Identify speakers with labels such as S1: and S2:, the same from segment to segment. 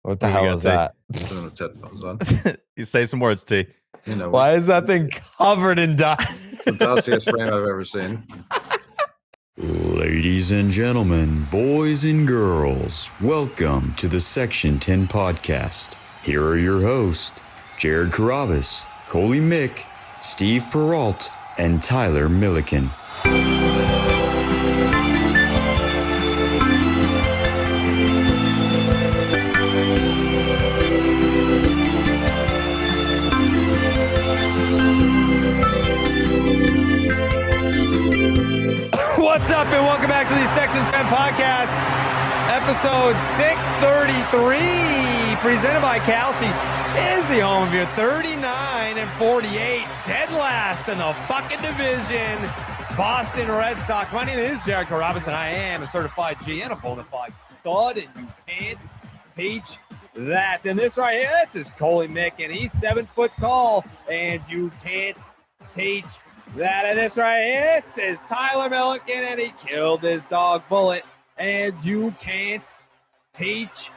S1: What the hell is that?
S2: You say some words, T.
S3: You know,
S1: Why is that thing covered in dust?
S3: the dustiest frame I've ever seen.
S4: Ladies and gentlemen, boys and girls, welcome to the Section 10 podcast. Here are your hosts, Jared Carabas, Coley Mick, Steve Peralt, and Tyler Milliken.
S1: What's up, and welcome back to the Section 10 podcast, episode 633, presented by Calci. Is the home of your 39 and 48, dead last in the fucking division, Boston Red Sox. My name is Jared Carabas, and I am a certified G and a bona fide stud, and you can't teach that. And this right here, this is Coley Mick, and he's 7 foot tall, and you can't teach that. And this right here, this is Tyler Milliken, and he killed his dog bullet, and you can't teach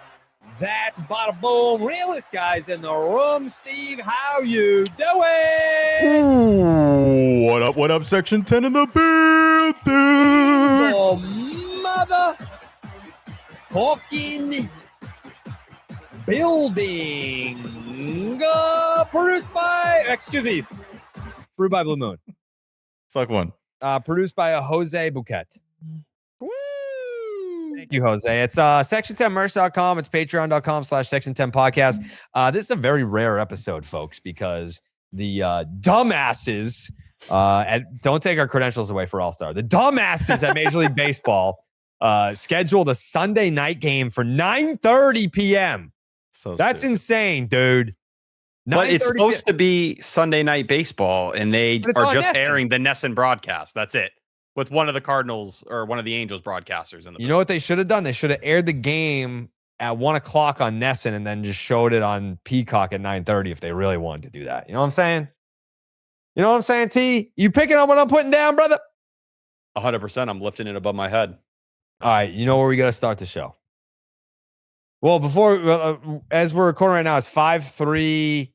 S1: that. Bada boom, realest guys in the room. Steve, how you doing?
S2: Ooh, what up, Section 10 in the building?
S1: Oh, mother fucking building. Produced by Blue Moon.
S2: Suck one.
S1: Produced by Jose Bouquet. Woo! Thank you, Jose. It's section10merch.com. It's patreon.com/section10 podcast. This is a very rare episode, folks, because the dumbasses don't take our credentials away for All-Star. The dumbasses at Major League Baseball scheduled a Sunday night game for 9:30 p.m. That's insane, dude.
S5: But it's supposed to be Sunday Night Baseball, and they are just airing the NESN broadcast. That's it. With one of the Cardinals or one of the Angels broadcasters in the.
S1: You know what they should have done? They should have aired the game at 1 o'clock on NESN and then just showed it on Peacock at 9:30 if they really wanted to do that. You know what I'm saying? You know what I'm saying, T? You picking up what I'm putting down, brother?
S5: 100%. I'm lifting it above my head.
S1: All right. You know where we got to start the show? Well, before, as we're recording right now, it's 5-3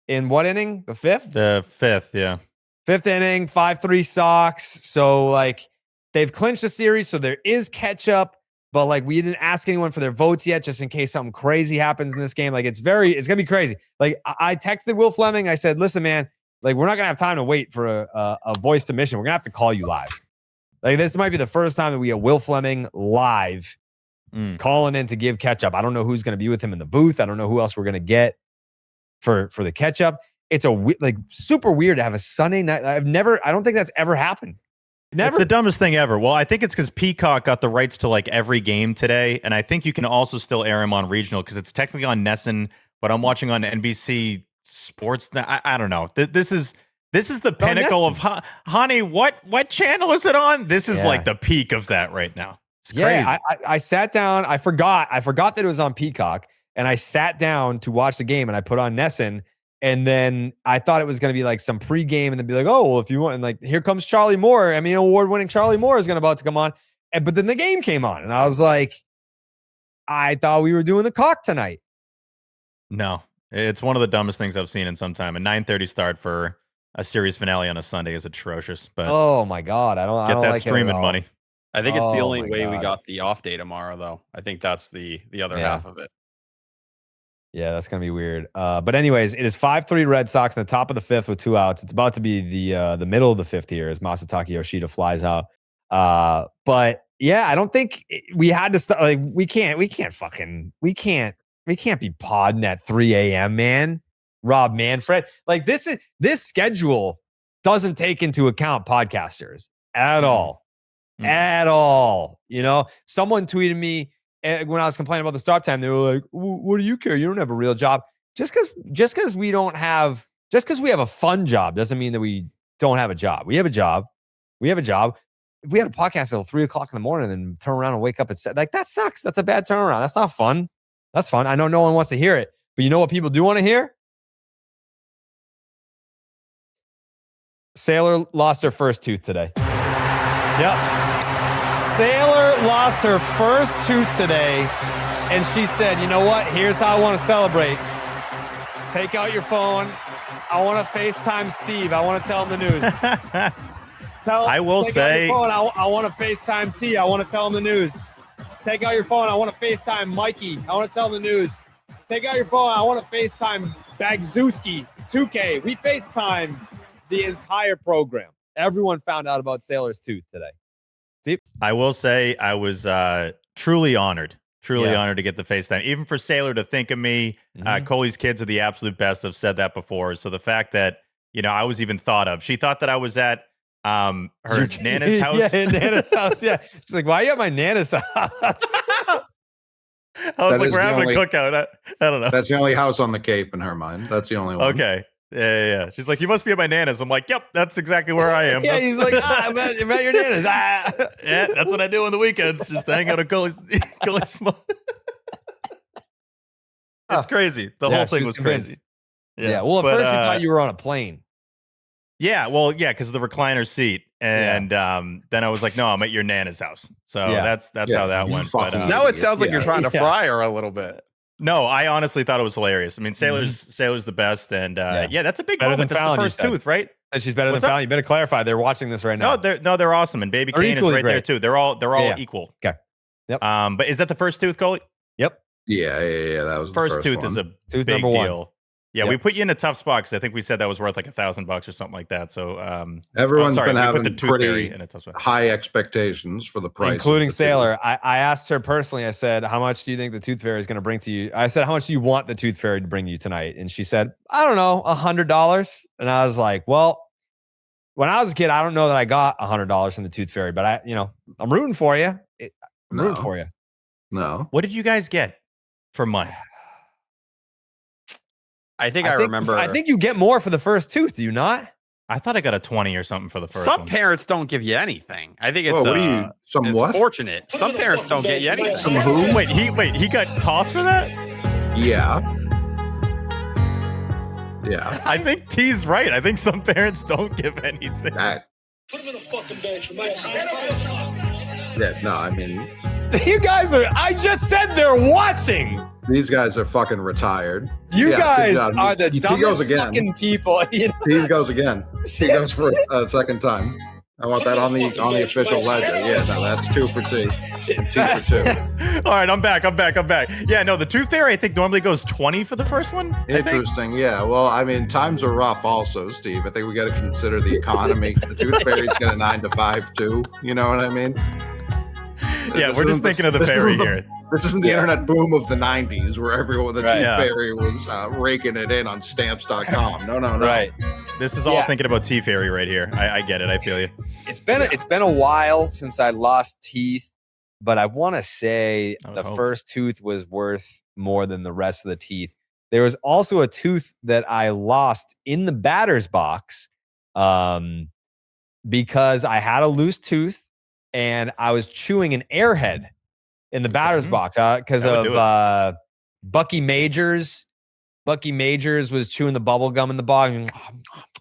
S1: in what inning? The fifth?
S2: The fifth, yeah.
S1: Fifth inning, 5-3 Sox. So, like, they've clinched the series, so there is Ketchup, but, like, we didn't ask anyone for their votes yet, just in case something crazy happens in this game. Like, it's going to be crazy. Like, I texted Will Fleming. I said, listen, man, like, we're not going to have time to wait for a voice submission. We're going to have to call you live. Like, this might be the first time that we get Will Fleming live calling in to give Ketchup. I don't know who's going to be with him in the booth. I don't know who else we're going to get for the Ketchup. It's super weird to have a Sunday night. I don't think that's ever happened. Never.
S2: It's the dumbest thing ever. Well, I think it's because Peacock got the rights to like every game today, and I think you can also still air them on regional because it's technically on NESN, but I'm watching on NBC Sports. I don't know. This is the pinnacle of honey. What channel is it on? This is like the peak of that right now. It's crazy.
S1: Yeah, I sat down. I forgot that it was on Peacock, and I sat down to watch the game, and I put on NESN. And then I thought it was going to be like some pregame and then be like, oh, well, if you want, and like, here comes Charlie Moore. I mean, award-winning Charlie Moore is about to come on. But then the game came on and I was like, I thought we were doing the cock tonight.
S2: No, it's one of the dumbest things I've seen in some time. A 9:30 start for a series finale on a Sunday is atrocious. But
S1: oh my God, I don't
S2: that
S1: like
S2: streaming money.
S5: I think it's the only way we got the off day tomorrow, though. I think that's the other half of it.
S1: Yeah, that's going to be weird. But anyways, it is 5-3 Red Sox in the top of the fifth with 2 outs. It's about to be the middle of the fifth here as Masataka Yoshida flies out. But yeah, I don't think we had to start. Like, we can't be podding at 3 a.m., man. Rob Manfred. Like, this schedule doesn't take into account podcasters at all. At all. You know, someone tweeted me when I was complaining about the start time, they were like, what do you care? You don't have a real job. Just because we have a fun job doesn't mean that we don't have a job. We have a job. If we had a podcast until 3 o'clock in the morning and then turn around and wake up at 7, like, that sucks. That's a bad turnaround. That's not fun. That's fun. I know no one wants to hear it, but you know what people do want to hear? Sailor lost her first tooth today. Yep. Sailor lost her first tooth today. And she said, you know what? Here's how I want to celebrate. Take out your phone. I want to FaceTime Steve. I want to tell him the news.
S2: I will say,
S1: I want to FaceTime T. I want to tell him the news. Take out your phone. I want to FaceTime Mikey. I want to tell him the news. Take out your phone. I want to FaceTime Bagzewski, 2K. We FaceTime the entire program. Everyone found out about Sailor's tooth today. See?
S2: I will say I was truly honored to get the FaceTime. Even for Sailor to think of me, Coley's kids are the absolute best. I've said that before. So the fact that, I was even thought of. She thought that I was at her Nana's house.
S1: Yeah, Nana's house. Yeah. She's like, why are you at my Nana's house?
S2: I was like, we're having a cookout. I don't know.
S3: That's the only house on the Cape in her mind. That's the only one.
S2: Okay. Yeah. She's like, you must be at my Nana's. I'm like, yep, that's exactly where I am.
S1: Yeah, he's like, I'm at your Nana's.
S2: Yeah, that's what I do on the weekends. Just hang out at Coley's. It's crazy. The whole thing was crazy.
S1: Yeah. Well, at first you thought you were on a plane.
S2: Yeah. Well, yeah, because of the recliner seat. And then I was like, no, I'm at your Nana's house. So that's how that went. But
S5: now it sounds like you're trying to fry her a little bit.
S2: No, I honestly thought it was hilarious. I mean, Sailor's the best. And that's a big moment. That's the first tooth, right?
S1: And she's better than Fallon. You better clarify. They're watching this right now.
S2: They're awesome. And Baby Kane is right there too. They're all equal.
S1: Okay. Yep.
S2: But is that the first tooth, Coley?
S1: Yep.
S3: Yeah. That was
S2: first
S3: the
S2: tooth
S3: one.
S2: Is a
S1: tooth
S2: big
S1: number
S2: deal.
S1: 1.
S2: Yeah, we put you in a tough spot because I think we said that was worth like $1,000 or something like that. So
S3: everyone's been having
S2: the tooth
S3: pretty
S2: in a tough spot.
S3: high expectations for the price,
S1: including Sailor. I asked her personally. I said, "How much do you think the tooth fairy is going to bring to you?" I said, "How much do you want the tooth fairy to bring you tonight?" And she said, "I don't know, $100." And I was like, "Well, when I was a kid, I don't know that I got $100 from the tooth fairy, but I'm rooting for you. Rooting for you."
S3: No.
S2: What did you guys get for money?
S5: I think I remember.
S1: I think you get more for the first tooth. Do you not?
S2: I thought I got a 20 or something for the first
S5: Some
S2: one.
S5: parents don't give you anything. I think it's
S3: what?
S5: Fortunate. Some parents don't get you anything.
S3: Some who?
S2: Wait, he got tossed for that?
S3: Yeah. Yeah.
S2: I think T's right. I think some parents don't give anything.
S6: Put him in a fucking bench.
S3: Yeah, no, I mean,
S1: you guys are. I just said they're watching.
S3: These guys are fucking retired.
S1: You guys are the dumbest fucking people.
S3: He goes again. He goes for a second time. I want that on the official ledger. Yeah, no, that's 2 for T. 2 for 2.
S2: All right, I'm back. Yeah, no, the tooth fairy I think normally goes 20 for the first one.
S3: Interesting. Yeah. Well, I mean, times are rough also, Steve. I think we got to consider the economy. The tooth fairy's got a 9 to 5 too. You know what I mean?
S2: Yeah, we're just thinking of the fairy here.
S3: This isn't the internet boom of the 90s where the tooth fairy was raking it in on stamps.com. No.
S1: Right.
S2: This is all thinking about T Fairy right here. I get it. I feel you.
S1: It's been a while since I lost teeth, but I want to say the first tooth was worth more than the rest of the teeth. There was also a tooth that I lost in the batter's box because I had a loose tooth and I was chewing an Airhead in the batter's box because of Bucky Majors. Bucky Majors was chewing the bubble gum in the box.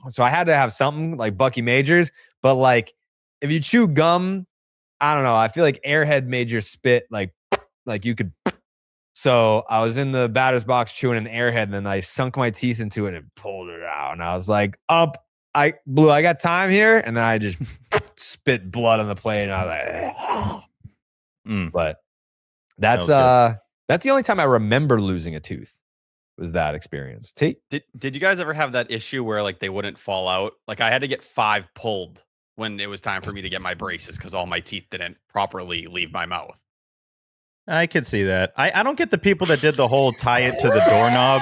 S1: So I had to have something like Bucky Majors. But like, if you chew gum, I don't know. I feel like Airhead made your spit like you could. So I was in the batter's box chewing an Airhead, and then I sunk my teeth into it and pulled it out. And I was like, I got time here. And then I just spit blood on the plate. And I was like, But that's the only time I remember losing a tooth. Was that experience? Did
S5: you guys ever have that issue where like they wouldn't fall out? Like I had to get 5 pulled when it was time for me to get my braces because all my teeth didn't properly leave my mouth.
S2: I could see that. I don't get the people that did the whole tie it to the doorknob.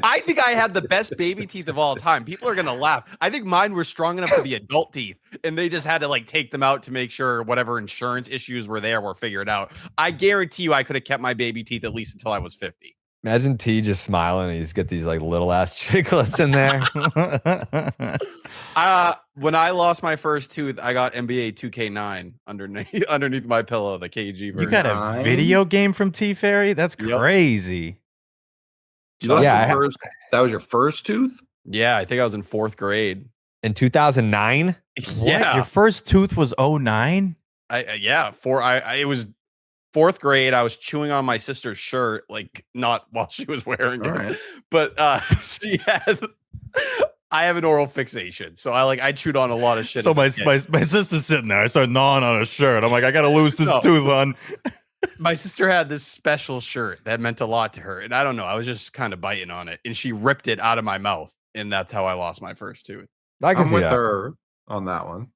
S5: I think I had the best baby teeth of all time. People are going to laugh. I think mine were strong enough to be adult teeth, and they just had to like take them out to make sure whatever insurance issues were there were figured out. I guarantee you I could have kept my baby teeth at least until I was 50.
S1: Imagine T just smiling and he's got these like little ass chiclets in there.
S5: When I lost my first tooth, I got NBA 2K9 underneath my pillow, the KG version.
S2: You got a video game from T Fairy? That's crazy.
S3: That was your first tooth?
S5: Yeah, I think I was in 4th grade.
S1: In 2009?
S5: Yeah.
S2: Your first tooth was 09?
S5: It was 4th grade. I was chewing on my sister's shirt, like not while she was wearing it,
S3: right.
S5: but she had. I have an oral fixation, so I chewed on a lot of shit.
S2: So
S5: as a
S2: my
S5: kid.
S2: sister's sitting there. I started gnawing on her shirt. I'm like, I gotta lose this
S5: No.
S2: tooth on.
S5: My sister had this special shirt that meant a lot to her, and I don't know. I was just kind of biting on it, and she ripped it out of my mouth, and that's how I lost my first tooth.
S7: I can
S3: I'm
S7: see
S3: with
S7: that.
S3: her on that one.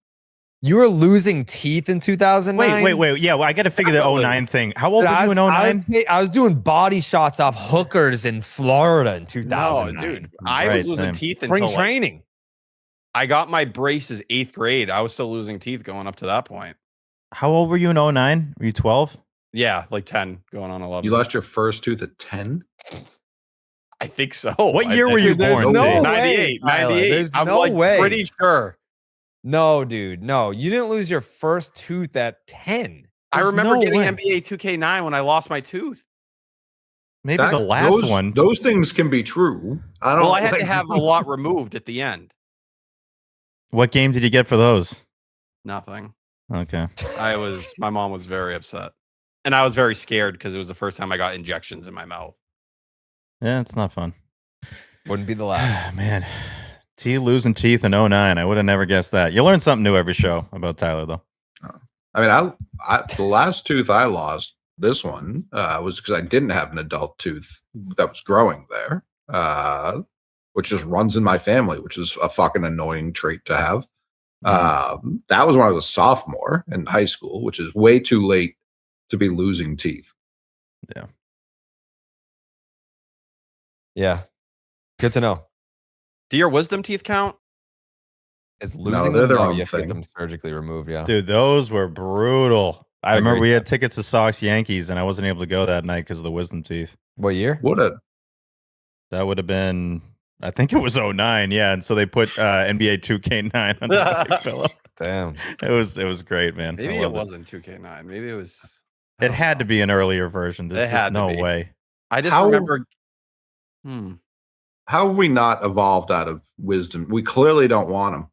S7: You were losing teeth in 2009?
S2: Wait. Yeah, well, I got to figure the
S5: Definitely.
S2: 09 thing. How old were you in
S7: I
S2: 09?
S7: I was doing body shots off hookers in Florida in 2009.
S5: No, dude, I
S2: Right,
S5: was losing
S2: same.
S5: teeth
S7: Spring
S5: until
S7: training.
S5: I got my braces 8th grade. I was still losing teeth going up to that point.
S2: How old were you in 09? Were you 12?
S5: Yeah, like 10 going on 11.
S3: You lost your first tooth at 10?
S5: I think so.
S2: What year were you
S7: There's
S2: born?
S7: no
S2: Dave?
S7: way,
S5: 98.
S7: Tyler.
S5: 98.
S7: There's
S5: I'm
S7: no
S5: like
S7: way.
S5: pretty sure.
S7: No, dude. No, you didn't lose your first tooth at 10.
S5: I
S2: There's
S5: remember
S2: no
S5: getting
S2: way.
S5: NBA 2K9 when I lost my tooth.
S2: Maybe the last one.
S3: Those things can be true. I don't.
S5: Well, I had to
S3: like-
S5: have a lot removed at the end.
S2: What game did you get for those?
S5: Nothing.
S2: Okay.
S5: My mom was very upset. And I was very scared because it was the first time I got injections in my mouth.
S2: Yeah, it's not fun.
S7: Wouldn't be the last.
S2: Man, losing teeth in 09. I would have never guessed that. You learn something new every show about Tyler, though.
S3: I mean, I the last tooth I lost, this one, was because I didn't have an adult tooth that was growing there, which just runs in my family, which is a fucking annoying trait to have. That was when I was a sophomore in high school, which is way too late to be losing teeth.
S7: Yeah. Good to know.
S5: Do your wisdom teeth count?
S7: It's losing
S3: they're
S7: them.
S3: their
S7: No,
S3: own
S7: you have to get
S3: thing.
S7: them surgically removed. Yeah.
S2: Dude, those were brutal. I remember
S7: agree
S2: we
S7: with
S2: had tickets to Sox Yankees, and I wasn't able to go that night because of the wisdom teeth.
S7: What year?
S3: What a
S2: That would have been, I think it was 09. Yeah, and so they put NBA 2K9 on the big pillow.
S7: Damn.
S2: It was great, man.
S5: Maybe
S2: I
S5: it
S2: loved
S5: wasn't 2K9. Maybe it was.
S2: It had to be an earlier version. There's
S5: It had
S2: just
S5: to
S2: no
S5: be.
S2: way.
S5: I just
S3: How-
S5: remember.
S3: how have we not evolved out of wisdom? We clearly don't want them.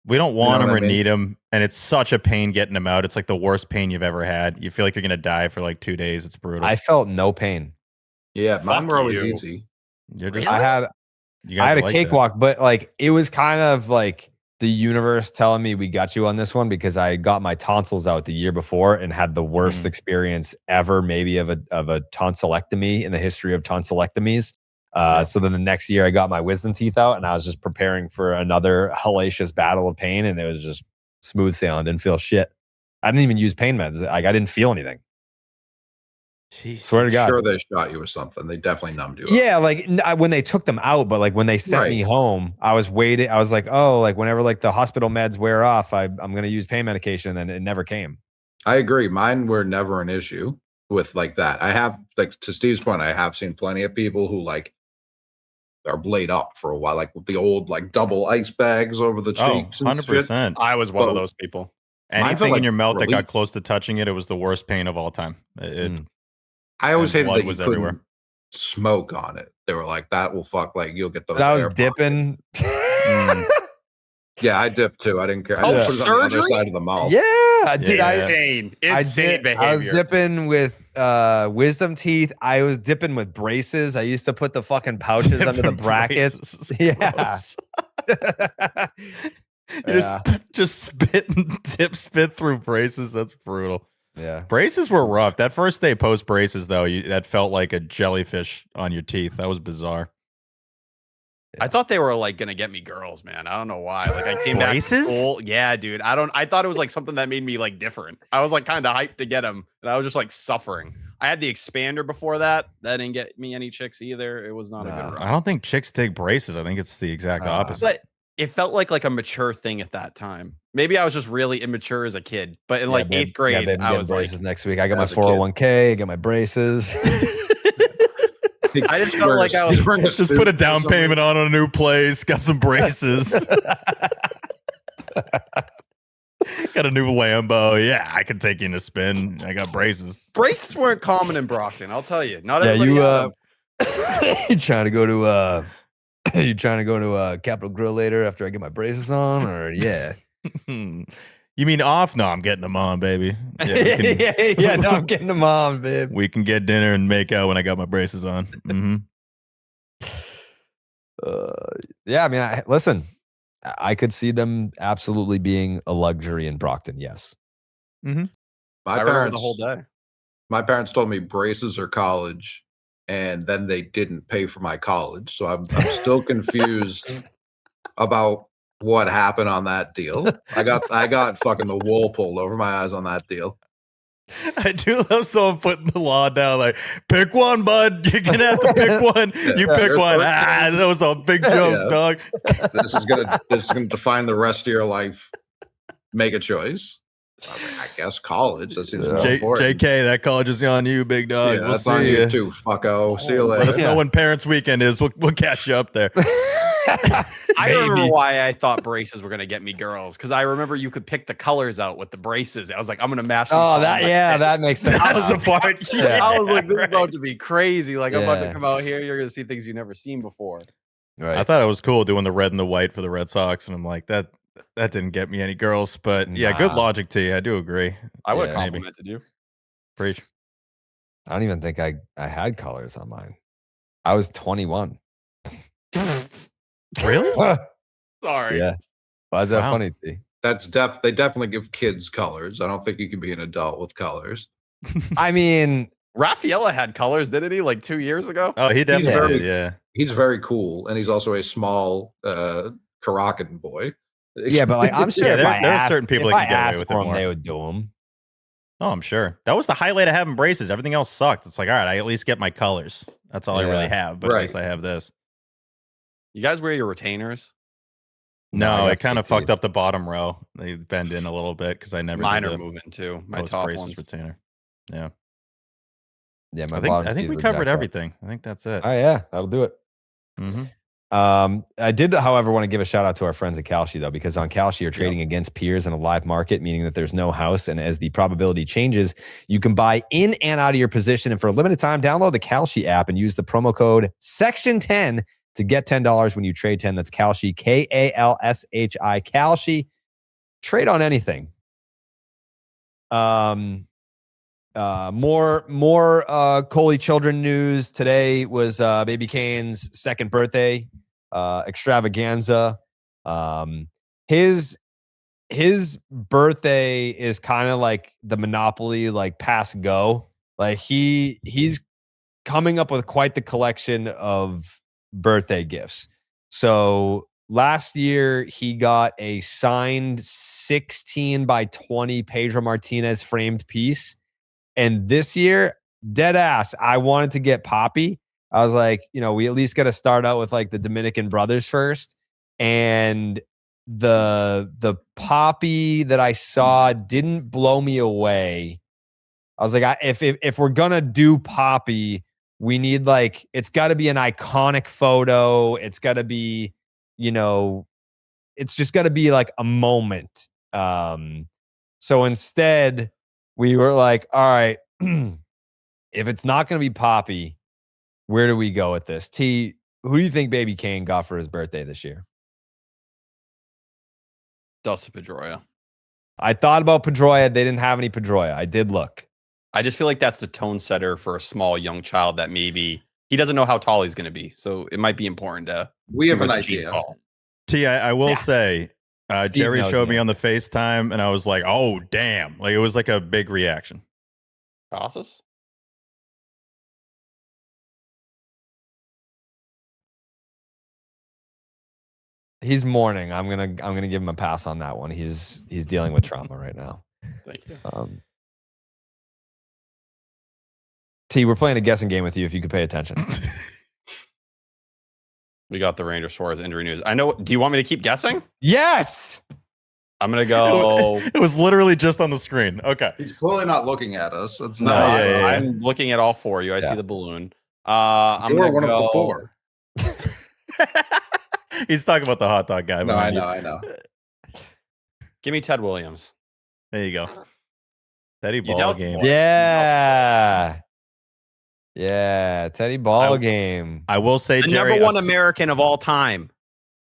S2: We don't want
S3: know
S2: them
S3: what
S2: or
S3: I mean?
S2: need them, and it's such a pain getting them out. It's like the worst pain you've ever had. You feel like you're gonna die for like 2 days. It's brutal.
S7: I felt no pain.
S3: Yeah, mine
S5: Fuck
S3: were always
S5: you.
S3: easy.
S2: You're just,
S7: I had
S2: you guys
S7: I had
S2: are
S7: a
S2: like that.
S7: cakewalk, but like it was kind of like the universe telling me we got you on this one because I got my tonsils out the year before and had the worst experience ever, maybe of a tonsillectomy in the history of tonsillectomies. So then the next year I got my wisdom teeth out and I was just preparing for another hellacious battle of pain, and it was just smooth sailing. Didn't feel shit. I didn't even use pain meds. Like I didn't feel anything.
S2: Jeez.
S7: Swear to God.
S3: Sure, they shot you with something. They definitely numbed you. up.
S7: Yeah, like when they took them out, but like when they sent me home, I was waiting. I was like, oh, like whenever like the hospital meds wear off, I'm going to use pain medication, and then it never came.
S3: I agree. Mine were never an issue with like that. I have, like, to Steve's point, I have seen plenty of people who like are blade up for a while, like with the old like double ice bags over the
S2: Oh,
S3: cheeks. and shit.
S2: 100%.
S5: I was one of
S3: Well,
S5: those people.
S3: felt
S2: Anything
S3: like
S2: in your mouth that got
S3: relief.
S2: close to touching it, it was the worst pain of all time.
S3: I always
S2: and
S3: hated
S2: blood
S3: that you
S2: was
S3: couldn't
S2: everywhere.
S3: smoke on it. They were like, that will fuck, like you'll get those.
S7: But I was
S3: air
S7: dipping.
S3: pockets. Yeah, I dipped too. I didn't care. I
S5: Oh,
S3: just put it on the other
S5: surgery?
S3: side of the mouth.
S7: Yeah, dude.
S2: Yeah.
S5: Insane. Insane behavior.
S7: I was dipping with wisdom teeth. I was dipping with braces. I used to put the fucking pouches under the
S2: Different
S7: brackets.
S2: braces.
S7: Yeah.
S2: Gross. You just spit and spit through braces. That's brutal.
S7: Yeah.
S2: Braces were rough. That first day post braces, though, that felt like a jellyfish on your teeth. That was bizarre.
S5: I thought they were like gonna get me girls, man. I don't know why. Like I came back to
S2: Braces?
S5: school. Yeah, dude. I thought it was like something that made me like different. I was like kind of hyped to get them, and I was just like suffering. I had the expander before that. That didn't get me any chicks either. It was not a good run.
S2: I don't think chicks take braces. I think it's the exact opposite.
S5: But it felt like a mature thing at that time. Maybe I was just really immature as a kid. But in like
S7: babe.
S5: 8th grade,
S7: babe, I'm
S5: I
S7: getting
S5: was like,
S7: braces next week. I got my
S3: as a kid.
S7: 401k. I got my braces.
S5: I just felt like I was
S2: Just put a down payment on a new place. Got some braces. Got a new Lambo. Yeah, I can take you in a spin. I got braces.
S5: braces weren't common in Brockton. I'll tell you. Not
S7: Yeah,
S5: everybody
S7: you
S5: had them.
S7: you trying to go to you trying to go to Capitol Grill later after I get my braces on, or yeah.
S2: You You mean off? No, I'm getting them on, baby.
S7: Yeah, no, I'm getting them on, babe.
S2: We can get dinner and make out when I got my braces on. Mm-hmm.
S7: Yeah, I mean, listen, I could see them absolutely being a luxury in Brockton. Yes.
S2: Mm-hmm.
S5: I remember the whole day.
S3: My parents told me braces are college, and then they didn't pay for my college. So I'm still confused about what happened on that deal. I got fucking the wool pulled over my eyes on that deal.
S2: I do love someone putting the law down, like, pick one, bud. You're gonna have to pick one. You pick one. That was a big joke, dog.
S3: This is gonna define the rest of your life. Make a choice. I guess college. That seems more important.
S2: JK, that college is on you, big dog.
S3: Yeah,
S2: we'll
S3: that's on
S2: see
S3: you too, fucko. See you later.
S2: Let us know when Parents Weekend is. We'll catch you up there.
S5: I remember why I thought braces were going to get me girls, because I remember you could pick the colors out with the braces. I was like, I'm going to mash.
S7: That makes sense.
S2: That was the part.
S5: Yeah. I was like, this is about to be crazy. Like, I'm about to come out here. You're going to see things you've never seen before.
S7: Right.
S2: I thought it was cool doing the red and the white for the Red Sox, and I'm like, that didn't get me any girls. But yeah, good logic to you. I do agree.
S5: I would have complimented you.
S2: Preach.
S7: I don't even think I had colors on mine. I was 21.
S2: Really?
S5: Sorry.
S7: Yeah. Why is that funny, T?
S3: They definitely give kids colors. I don't think you can be an adult with colors.
S7: I mean,
S5: Rafaela had colors, didn't he? Like 2 years ago.
S2: Oh, he definitely did. Yeah.
S3: He's very cool, and he's also a small Karakan boy.
S7: Yeah, but like I'm sure
S2: Yeah,
S7: if
S2: there are certain people that can get away with it
S7: them,
S2: more.
S7: they would do them.
S2: Oh, I'm sure. That was the highlight of having braces. Everything else sucked. It's like, all right, I at least get my colors. That's all I really have, but at least I have this.
S5: You guys wear your retainers?
S2: No, it kind of fucked up the bottom row. They bend in a little bit because I never
S5: Mine
S2: did
S5: are
S2: the
S5: moving too. My top
S2: braces
S5: ones.
S2: retainer. Yeah.
S7: Yeah,
S2: I think we covered everything. I think that's it.
S7: Oh yeah, that'll do it.
S2: Mm-hmm.
S7: I did, however, want to give a shout out to our friends at Kalshi though, because on Kalshi you're trading against peers in a live market, meaning that there's no house, and as the probability changes, you can buy in and out of your position. And for a limited time, download the Kalshi app and use the promo code Section10 to get $10 when you trade 10. That's Kalshi, Kalshi. Kalshi. Trade on anything. More Coley children news. Today was baby Kane's second birthday extravaganza. His birthday is kind of like the Monopoly, like pass go. Like he's coming up with quite the collection of birthday gifts. So last year he got a signed 16 by 20 Pedro Martinez framed piece. And this year, dead ass, I wanted to get Poppy. I was like, we at least got to start out with like the Dominican brothers first. And the Poppy that I saw didn't blow me away. I was like, if we're gonna do Poppy, we need like, it's got to be an iconic photo. It's got to be, it's just got to be like a moment. So instead, we were like, all right, if it's not going to be Poppy, where do we go with this? T, who do you think baby Kane got for his birthday this year?
S5: Dustin Pedroia.
S7: I thought about Pedroia. They didn't have any Pedroia. I did look.
S5: I just feel like that's the tone setter for a small young child that maybe he doesn't know how tall he's going to be. So it might be important to.
S3: We have an idea.
S2: T, I will say, Jerry showed me on the FaceTime, and I was like, "Oh, damn!" Like it was like a big reaction.
S5: Casas?
S7: He's mourning. I'm gonna give him a pass on that one. He's dealing with trauma right now.
S5: Thank you.
S7: T, we're playing a guessing game with you. If you could pay attention.
S5: We got the Ranger Suarez injury news. I know. Do you want me to keep guessing?
S7: Yes.
S5: I'm gonna go.
S2: It was literally just on the screen. Okay.
S3: He's clearly not looking at us. It's
S5: No,
S3: not.
S5: I'm looking at all four of you. I see the balloon. I'm
S3: You're
S5: gonna
S3: one
S5: go.
S3: of the four.
S2: He's talking about the hot dog guy.
S3: No, I know.
S5: Give me Ted Williams.
S2: There you go. Teddy ball game.
S7: Yeah. Yeah, Teddy ball game.
S2: I will say,
S5: The
S2: Jerry,
S5: number one American of all time.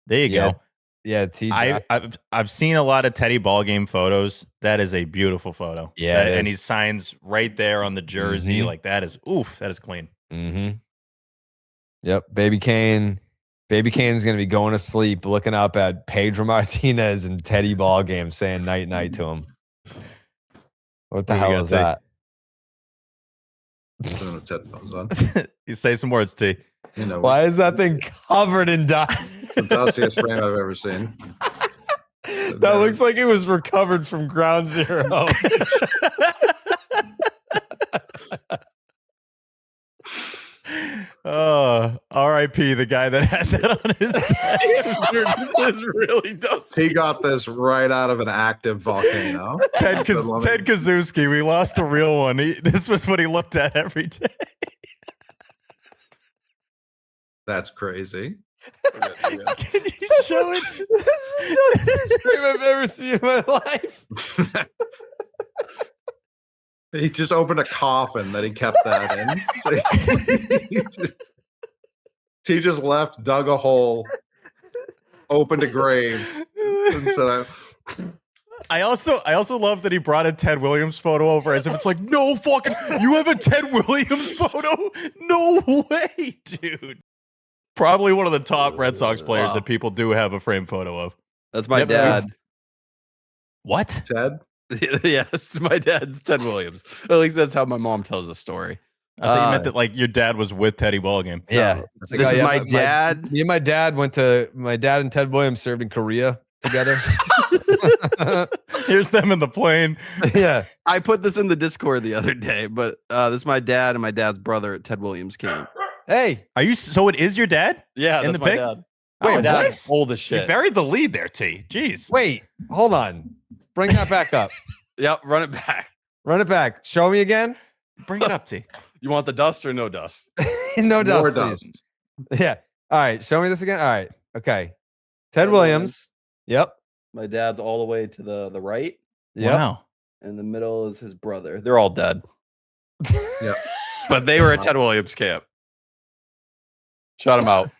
S2: There you go.
S7: Yeah, T.
S2: I've seen a lot of Teddy ball game photos. That is a beautiful photo.
S7: Yeah,
S2: and he signs right there on the jersey.
S7: Mhm.
S2: Like that is that is clean.
S7: Mm-hmm. Yep, Baby Kane. Baby Kane's gonna be going to sleep, looking up at Pedro Martinez and Teddy ball game, saying night night to him. What the
S2: What do you
S7: hell
S2: got,
S7: is
S2: T?
S7: that?
S3: Putting his headphones on.
S2: You say some words, T.
S3: You know,
S7: Why is that thing covered in dust?
S3: the dustiest frame I've ever seen.
S7: That looks like it was recovered from ground zero.
S2: R.I.P. the guy that had that on his head.
S5: This really does.
S3: He got this right out of an active volcano.
S2: Ted Kaczewski. We lost a real one. This was what he looked at every day.
S3: That's crazy.
S2: Can you show it?
S7: This is the dustiest stream I've ever seen in my life.
S3: He just opened a coffin that he kept that in. He just left, dug a hole, opened a grave, and said,
S2: I also love that he brought a Ted Williams photo over as if it's like, no fucking, you have a Ted Williams photo? No way, dude. Probably one of the top Red Sox players that people do have a frame photo of.
S5: That's my
S2: Yep.
S5: dad.
S2: What?
S3: Ted?
S5: Yeah, it's my dad's Ted Williams. At least that's how my mom tells the story.
S2: I thought you meant that like your dad was with Teddy Ballgame.
S7: Yeah.
S5: This is my dad.
S7: Me and my dad my dad and Ted Williams served in Korea together.
S2: Here's them in the plane.
S7: Yeah.
S5: I put this in the Discord the other day, but this is my dad and my dad's brother, Ted Williams Kane.
S7: Hey.
S2: Are you, so it is your dad?
S5: Yeah,
S2: in
S5: that's
S2: the
S5: my
S2: pic?
S5: dad.
S2: Wait,
S5: My
S2: what?
S5: dad's old as
S2: You
S5: shit.
S2: buried the lead there, T. Jeez.
S7: Wait, hold on. Bring that back up.
S5: Yep, run it back.
S7: Run it back. Show me again.
S2: Bring it up, T.
S5: You want the dust or no dust?
S7: No dust,
S3: More
S7: please.
S3: dust.
S7: Yeah. All right. Show me this again. All right. Okay. Ted Williams. Yep.
S5: My dad's all the way to the right,
S7: Yep.
S2: Wow.
S5: and the middle is his brother. They're all dead,
S3: Yep.
S5: but they were at Ted Williams camp. Shut him out.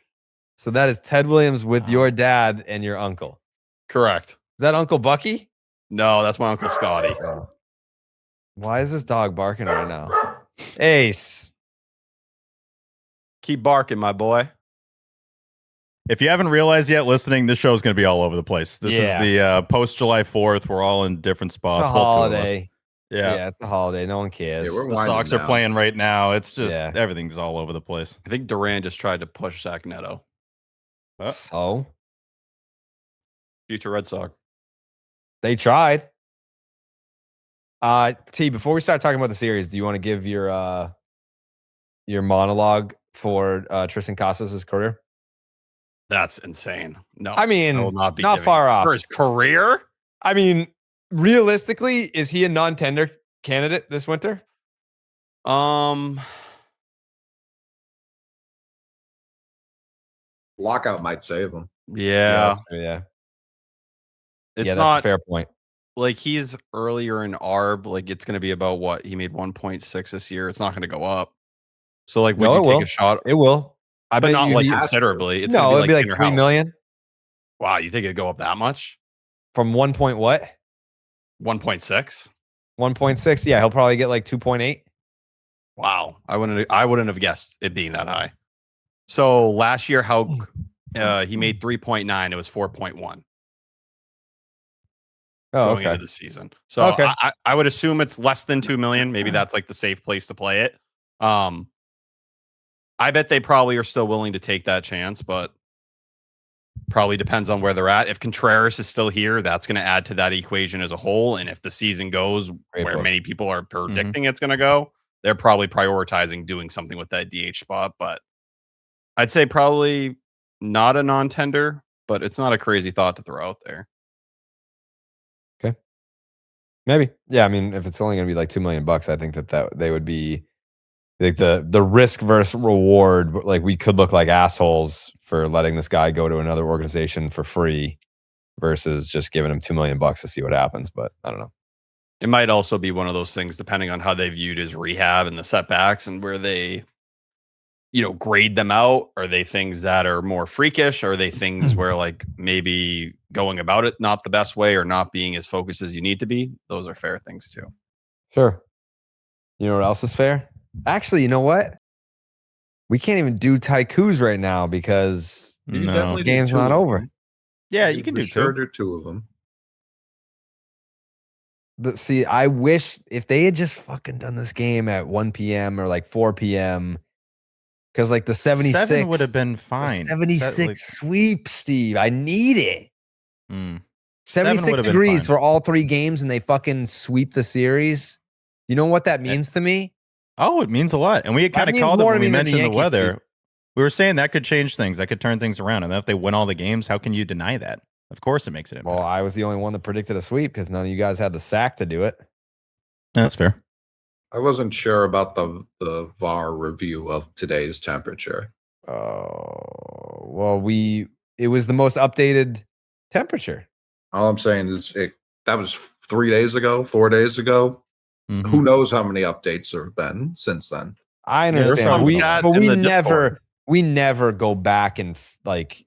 S7: So that is Ted Williams with your dad and your uncle.
S5: Correct.
S7: Is that Uncle Bucky?
S5: No, that's my uncle Scotty.
S7: Why is this dog barking right now? Ace.
S5: Keep barking, my boy.
S2: If you haven't realized yet, listening, this show is going to be all over the place. This is the post July 4th. We're all in different
S7: It's
S2: spots.
S7: a
S2: both two of us.
S7: holiday.
S2: Yeah.
S7: It's a holiday. No one cares.
S3: Yeah, we're
S2: The
S3: winding
S2: Sox are
S3: down.
S2: playing right now. It's just
S7: Yeah.
S2: everything's all over the place.
S5: I think Duran just tried to push Zach Neto,
S7: So
S5: future Red Sox.
S7: they tried. T, before we start talking about the series, do you want to give your monologue for Triston Casas' career?
S5: That's insane. No,
S7: I mean,
S5: I will not be
S7: not
S5: giving
S7: far
S5: it.
S7: off.
S5: For his career.
S7: I mean, realistically, is he a non-tender candidate this winter?
S3: Lockout might save him.
S5: Yeah,
S7: Yeah.
S5: it's
S7: That's
S5: not
S7: a fair point.
S5: like he's earlier in ARB. Like it's going to be about what he made 1.6 this year. It's not going to go up. So like, would
S7: No,
S5: you
S7: it
S5: take
S7: will.
S5: a shot?
S7: It will. I
S5: But
S7: bet
S5: not
S7: you
S5: like
S7: he-
S5: considerably. It's
S7: no,
S5: gonna
S7: it'll be like
S5: Tanner
S7: 3
S5: Houck.
S7: million
S5: Wow, you think it'd go up that much?
S7: from 1 point what?
S5: 1.6.
S7: 1.6. Yeah, he'll probably get like 2.8.
S5: Wow, I wouldn't have guessed it being that high. So last year, Houck he made 3.9. It was 4.1
S7: Oh,
S5: going
S7: okay.
S5: into the season. So
S7: Okay.
S5: I would assume it's less than 2 million. Maybe that's like the safe place to play it. I bet they probably are still willing to take that chance, but probably depends on where they're at. If Contreras is still here, that's going to add to that equation as a whole. And if the season goes
S7: Great
S5: where
S7: book.
S5: many people are predicting it's going to go, they're probably prioritizing doing something with that DH spot. But I'd say probably not a non-tender, but it's not a crazy thought to throw out there.
S7: Maybe. Yeah, I mean, if it's only going to be like $2 million, I think that they would be like the risk versus reward. Like we could look like assholes for letting this guy go to another organization for free versus just giving him $2 million to see what happens. But I don't know.
S5: It might also be one of those things, depending on how they viewed his rehab and the setbacks and where they grade them out? Are they things that are more freakish? Are they things where like maybe going about it not the best way or not being as focused as you need to be? Those are fair things too.
S7: Sure. You know what else is fair? Actually, you know what? We can't even do Taikus right now because
S3: You can
S2: No.
S3: definitely
S7: the
S3: do
S7: game's
S3: two
S7: not
S3: of
S7: over.
S3: them.
S2: Yeah, you can
S3: for
S2: do
S3: sure
S2: two.
S3: do two of them.
S7: See, I wish if they had just fucking done this game at 1 p.m. or like 4 p.m. Because like the 76
S2: 7 would have been
S7: the
S2: fine.
S7: 76 sweep, Steve. I need it.
S2: 7
S7: 76
S2: would have been
S7: degrees
S2: fine.
S7: for all 3 games and they fucking sweep the series. You know what that means to me?
S2: Oh, it means a lot. And we had
S7: That
S2: kind of
S7: means
S2: called it
S7: more
S2: when
S7: to
S2: we
S7: me than the
S2: mentioned the
S7: Yankees
S2: weather.
S7: did.
S2: We were saying that could change things. That could turn things around. And then if they win all the games, how can you deny that? Of course it makes it impact.
S7: Well, I was the only one that predicted a sweep because none of you guys had the sack to do it.
S2: That's fair.
S3: I wasn't sure about the VAR review of today's temperature.
S7: Oh, well, it was the most updated temperature.
S3: All I'm saying is that was 3 days ago, 4 days ago.
S2: Mhm.
S3: Who knows how many updates there have been since then?
S7: I
S2: there's
S7: understand.
S2: some
S5: chat
S7: But
S5: in
S7: we
S5: the
S7: never go back and like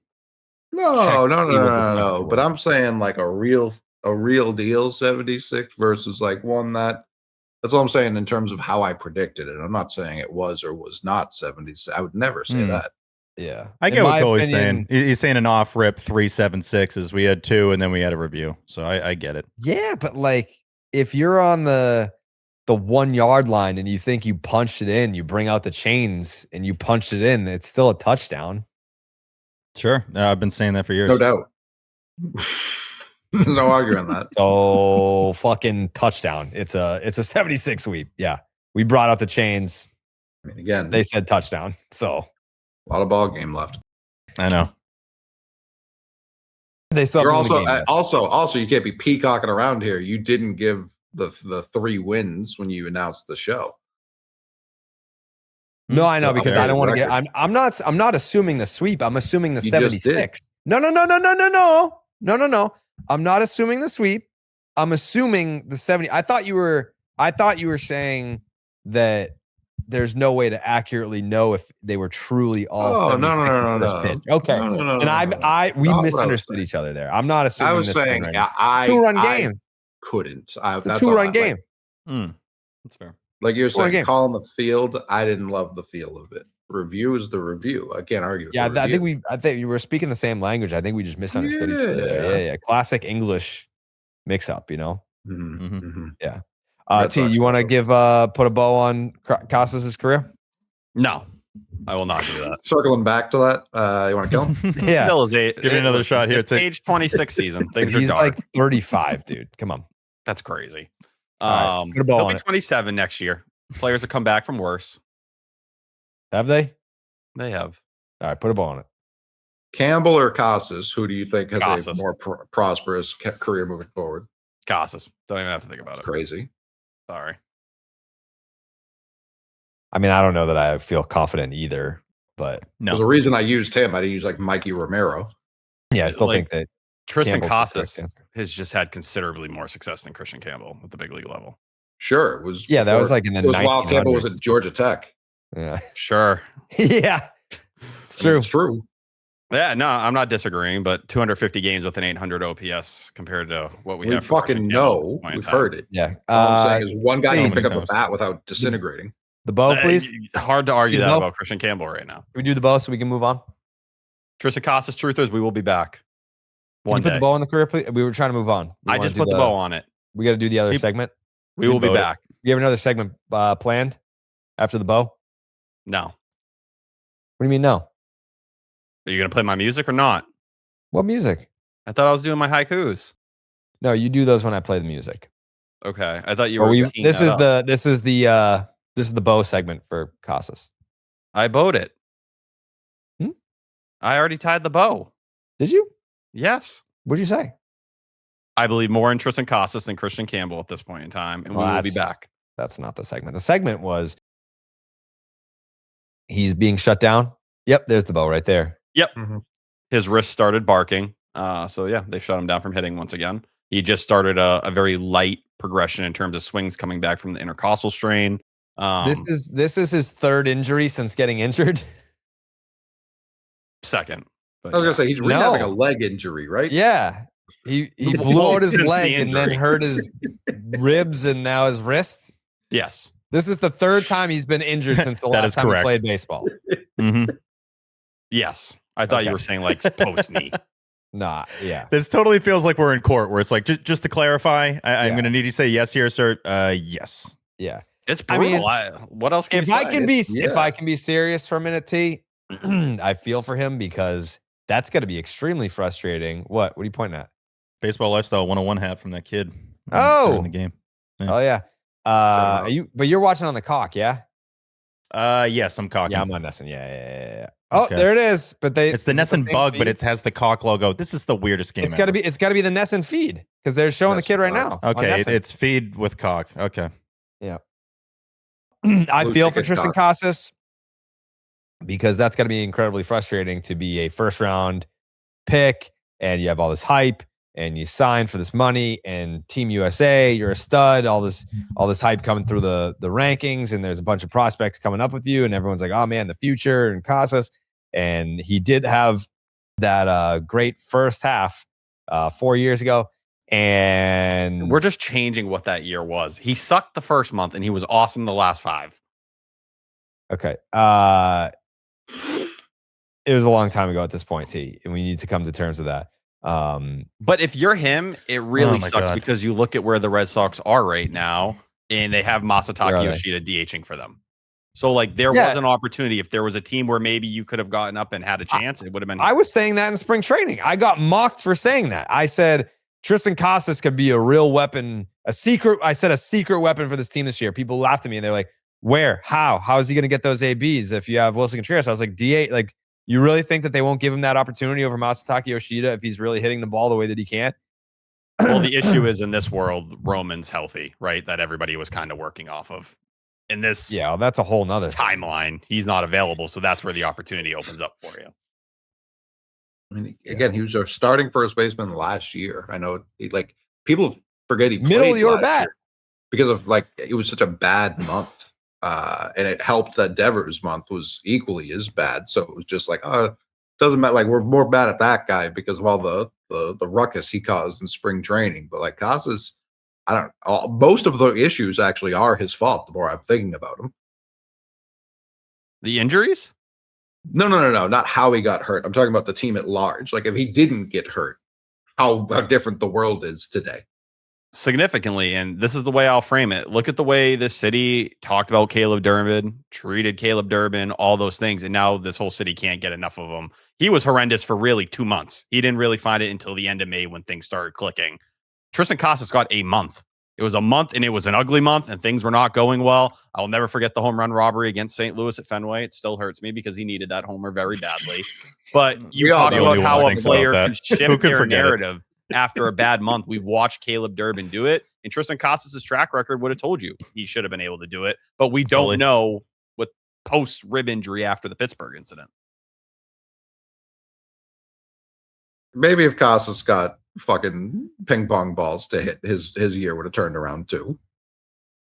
S3: No,
S7: Check
S3: no,
S7: to
S3: no,
S7: see what the
S3: no, no.
S7: temperature
S3: But
S7: was.
S3: I'm saying like a real deal 76 versus like one that's what I'm saying in terms of how I predicted it. I'm not saying it was or was not 76. I would never say that.
S7: yeah.
S2: I
S7: In
S2: get what
S7: my
S2: Coley's
S7: opinion-
S2: saying. He's saying an off rip 3.76s. We had 2 and then we had a review. So I get it.
S7: Yeah, but like if you're on the 1 yard line and you think you punched it in, you bring out the chains and you punched it in, it's still a touchdown.
S2: Sure. I've been saying that for years.
S3: No doubt. No arguing that.
S7: So fucking touchdown. It's a 76 sweep. Yeah. We brought out the chains.
S3: I mean, again,
S7: They said touchdown. So
S3: a lot of ball game left.
S2: I know.
S7: they still
S3: You're
S7: have to win the game,
S3: also you can't be peacocking around here. You didn't give the 3 wins when you announced the show.
S7: No, I know
S3: So
S7: because
S3: updated
S7: I don't want to get.
S3: record.
S7: I'm not assuming the sweep. I'm assuming the
S3: You just
S7: 76.
S3: did.
S7: No. I'm not assuming the sweep. I'm assuming the 70. I thought you were saying that there's no way to accurately know if they were truly all
S3: Oh,
S7: 76
S3: no,
S7: the first pitch. Okay,
S3: No,
S7: and we
S3: Not what I was
S7: misunderstood
S3: saying.
S7: each other there. I'm not assuming.
S3: I was
S7: this thing
S3: saying
S7: right now.
S3: I
S7: 2-run
S3: I
S7: game.
S3: couldn't.
S7: It's a 2-run game.
S2: That's fair.
S3: Like you're
S7: Two-run
S3: saying,
S7: game.
S3: calling the field. I didn't love the feel of it. Review is the review. I can't argue. With
S7: Yeah,
S3: the
S7: I think
S3: review.
S7: I think you were speaking the same language. I think we just misunderstood each other there. Yeah. Classic English mix up, you know.
S3: Mhm,
S2: Mhm.
S3: mhm. Red
S7: T,
S3: Sox
S7: you want to
S3: special.
S7: give put a bow on Casas' career?
S5: No, I will not do that.
S3: Circling back to that, you want to kill him?
S7: Yeah.
S5: Still is
S2: Give it another shot here,
S5: It's
S2: too.
S5: age 26 season. Things are
S7: He's
S5: dark.
S7: like 35, dude. Come on.
S5: That's crazy.
S7: All right, put a bow
S5: He'll
S7: on
S5: be
S7: it.
S5: 27 next year. Players have come back from worse.
S7: Have they?
S5: They have.
S7: All right, put a bow on it.
S3: Campbell or Casas? Who do you think has a
S5: Casas.
S3: more prosperous career moving forward?
S5: Casas. Don't even have to think about
S3: That's
S5: it.
S3: crazy.
S5: Sorry.
S7: I mean, I don't know that I feel confident either, but
S3: There's a
S2: No.
S3: reason I used him. I didn't use like Mikey Romero.
S7: yeah, I still
S5: Like,
S7: think that
S5: Triston
S7: Campbell's the correct
S5: Casas
S7: answer.
S5: has just had considerably more success than Christian Campbell at the big league level.
S3: Sure, it was.
S7: Yeah, that was
S3: before-
S7: like in the
S3: it was while Campbell was
S7: 1900s.
S3: at Georgia Tech.
S7: Yeah.
S5: Sure.
S7: Yeah. It's
S3: I mean,
S7: true.
S3: It's true.
S5: Yeah, no, I'm not disagreeing, but 250 games with an 800 OPS compared to what we
S3: We
S5: have. for
S3: fucking
S5: Christian Campbell at
S3: know.
S5: this point in
S3: We've
S5: time.
S3: heard it.
S7: Yeah.
S3: All I'm saying is one guy
S7: see,
S3: can pick up a
S2: times.
S3: bat without disintegrating.
S7: The bow, please.
S5: It's hard to argue
S7: You
S5: that
S7: know?
S5: about Christian Campbell right now.
S7: Can we do the bow so we can move on?
S5: Tristan Casas, truth is, we will be back
S7: Can
S5: one
S7: you put
S5: day.
S7: the bow on the career, please? We were trying to move on. We
S5: I
S7: wanna
S5: just
S7: do
S5: put the bow on it.
S7: We got to do the other
S2: Keep-
S7: segment.
S5: We will be
S2: bowed it.
S5: back.
S7: You have another segment planned after the bow?
S5: No.
S7: What do you mean no?
S5: Are you going to play my music or not?
S7: What music?
S5: I thought I was doing my haikus.
S7: No, you do those when I play the music.
S5: Okay. I thought you
S7: Or
S5: were.
S7: we,
S5: teeing
S7: this
S5: that
S7: is
S5: up.
S7: this is the bow segment for Casas.
S5: I bowed it.
S7: Hmm?
S5: I already tied the bow.
S7: Did you?
S5: Yes.
S7: What'd you say?
S5: I believe more in Tristan Casas than Christian Campbell at this point in time, and
S7: Well,
S5: we will be
S7: that's-
S5: back.
S7: That's not the segment. The segment was he's being shut down. Yep, there's the bow right there.
S5: His wrist started barking. So yeah, they shut him down from hitting once again. He just started a very light progression in terms of swings coming back from the intercostal strain.
S7: This is his third injury since getting injured.
S5: Second. But
S3: I was gonna say he's
S7: No.
S3: having a leg injury, right?
S7: Yeah. He
S5: Well,
S7: blew out his
S5: since the
S7: leg and then
S5: injury.
S7: hurt his ribs and now his wrist.
S5: yes.
S7: This is the third time he's been injured since the
S2: That
S7: last
S2: is
S7: time he
S2: correct.
S7: played baseball.
S2: Mhm.
S5: Yes. I thought
S7: Okay.
S5: you were saying like post knee.
S7: Nah, yeah.
S2: This totally feels like we're in court, where it's like, just to clarify, I'm
S7: Yeah.
S2: going to need you to say yes here, sir. Yes.
S7: Yeah.
S5: It's
S7: I mean,
S5: brutal. What else can
S7: If
S5: you
S7: I
S5: say?
S7: can be
S3: Yeah.
S7: if I can be serious for a minute, T, I feel for him because that's going to be extremely frustrating. What are you pointing at?
S2: Baseball Lifestyle 101 hat from that kid.
S7: Oh.
S2: during the game. Yeah.
S7: Oh yeah.
S3: out.
S7: But you're watching on the cock, yeah?
S2: Yes, I'm cocking.
S7: Yeah, I'm on Nesson. Yeah. Oh,
S2: Okay.
S7: there it is. But
S2: It's the
S7: is it
S2: Nesson
S7: same
S2: bug, but
S7: feed?
S2: it has the cock logo. This is the weirdest game.
S7: It's got to
S2: ever.
S7: be the Nesson feed because they're showing the
S3: Nesson
S7: kid right
S3: bug.
S7: now. on
S2: Okay,
S7: Nesson.
S2: it's feed with cock. Okay.
S7: I
S3: Blue
S7: feel for
S3: chicken
S7: Triston Casas because that's going to be incredibly frustrating to be a first round pick and you have all this hype and you sign for this money and Team USA, you're a stud, all this hype coming through the rankings and there's a bunch of prospects coming up with you and everyone's like, oh man, the future and Casas. And he did have that great first half 4 years ago. And
S5: We're just changing what that year was. He sucked the first month and he was awesome the last 5.
S7: okay. It was a long time ago at this point, T, and we need to come to terms with that.
S5: But if you're him, it really
S2: Oh my
S5: sucks
S2: God.
S5: because you look at where the Red Sox are right now and they have
S7: Where
S5: Masataka
S7: are they?
S5: Yoshida DHing for them. So like there
S7: Yeah.
S5: was an opportunity. If there was a team where maybe you could have gotten up and had a chance, it would have been.
S7: I was saying that in spring training. I got mocked for saying that. I said Triston Casas could be a real weapon, a secret weapon for this team this year. People laughed at me and they're like, where? How is he going to get those ABs if you have Wilson Contreras? I was like, D8, like, you really think that they won't give him that opportunity over Masataka Yoshida if he's really hitting the ball the way that he can?
S5: Well, the issue is in this world, Roman's healthy, right? That everybody was kind of working off of. In this
S7: Yeah, that's a whole nother
S5: timeline, he's not available. So that's where the opportunity opens up for you.
S3: I mean, again, he was our starting first baseman last year. I know, people forget he
S7: middle
S3: played
S7: of your
S3: last
S7: bat.
S3: year because of it was such a bad month, and it helped that Devers month was equally as bad. So it was just like, doesn't matter. Like we're more mad at that guy because of all the ruckus he caused in spring training. But like Casas, most of the issues actually are his fault. The more I'm thinking about him.
S5: The injuries?
S3: No, not how he got hurt. I'm talking about the team at large. Like if he didn't get hurt, how different the world is today.
S5: Significantly, and this is the way I'll frame it. Look at the way this city talked about Caleb Durbin, treated Caleb Durbin, all those things, and now this whole city can't get enough of him. He was horrendous for really 2 months. He didn't really find it until the end of May when things started clicking. Triston Casas got a month. It was a month, and it was an ugly month, and things were not going well. I'll never forget the home run robbery against St. Louis at Fenway. It still hurts me because he needed that homer very badly. But you
S3: We all
S5: talk
S3: know
S5: about
S3: the
S5: how
S2: one
S5: a
S2: thinks about
S5: player
S2: that.
S5: can shift
S2: Who could
S5: their
S2: forget it?
S5: narrative after a bad month. We've watched Caleb Durbin do it, and Triston Casas' track record would have told you he should have been able to do it. But we don't
S2: Totally.
S5: know with post rib injury after the Pittsburgh incident.
S3: Maybe if Casas got fucking ping pong balls to hit, his year would have turned around too.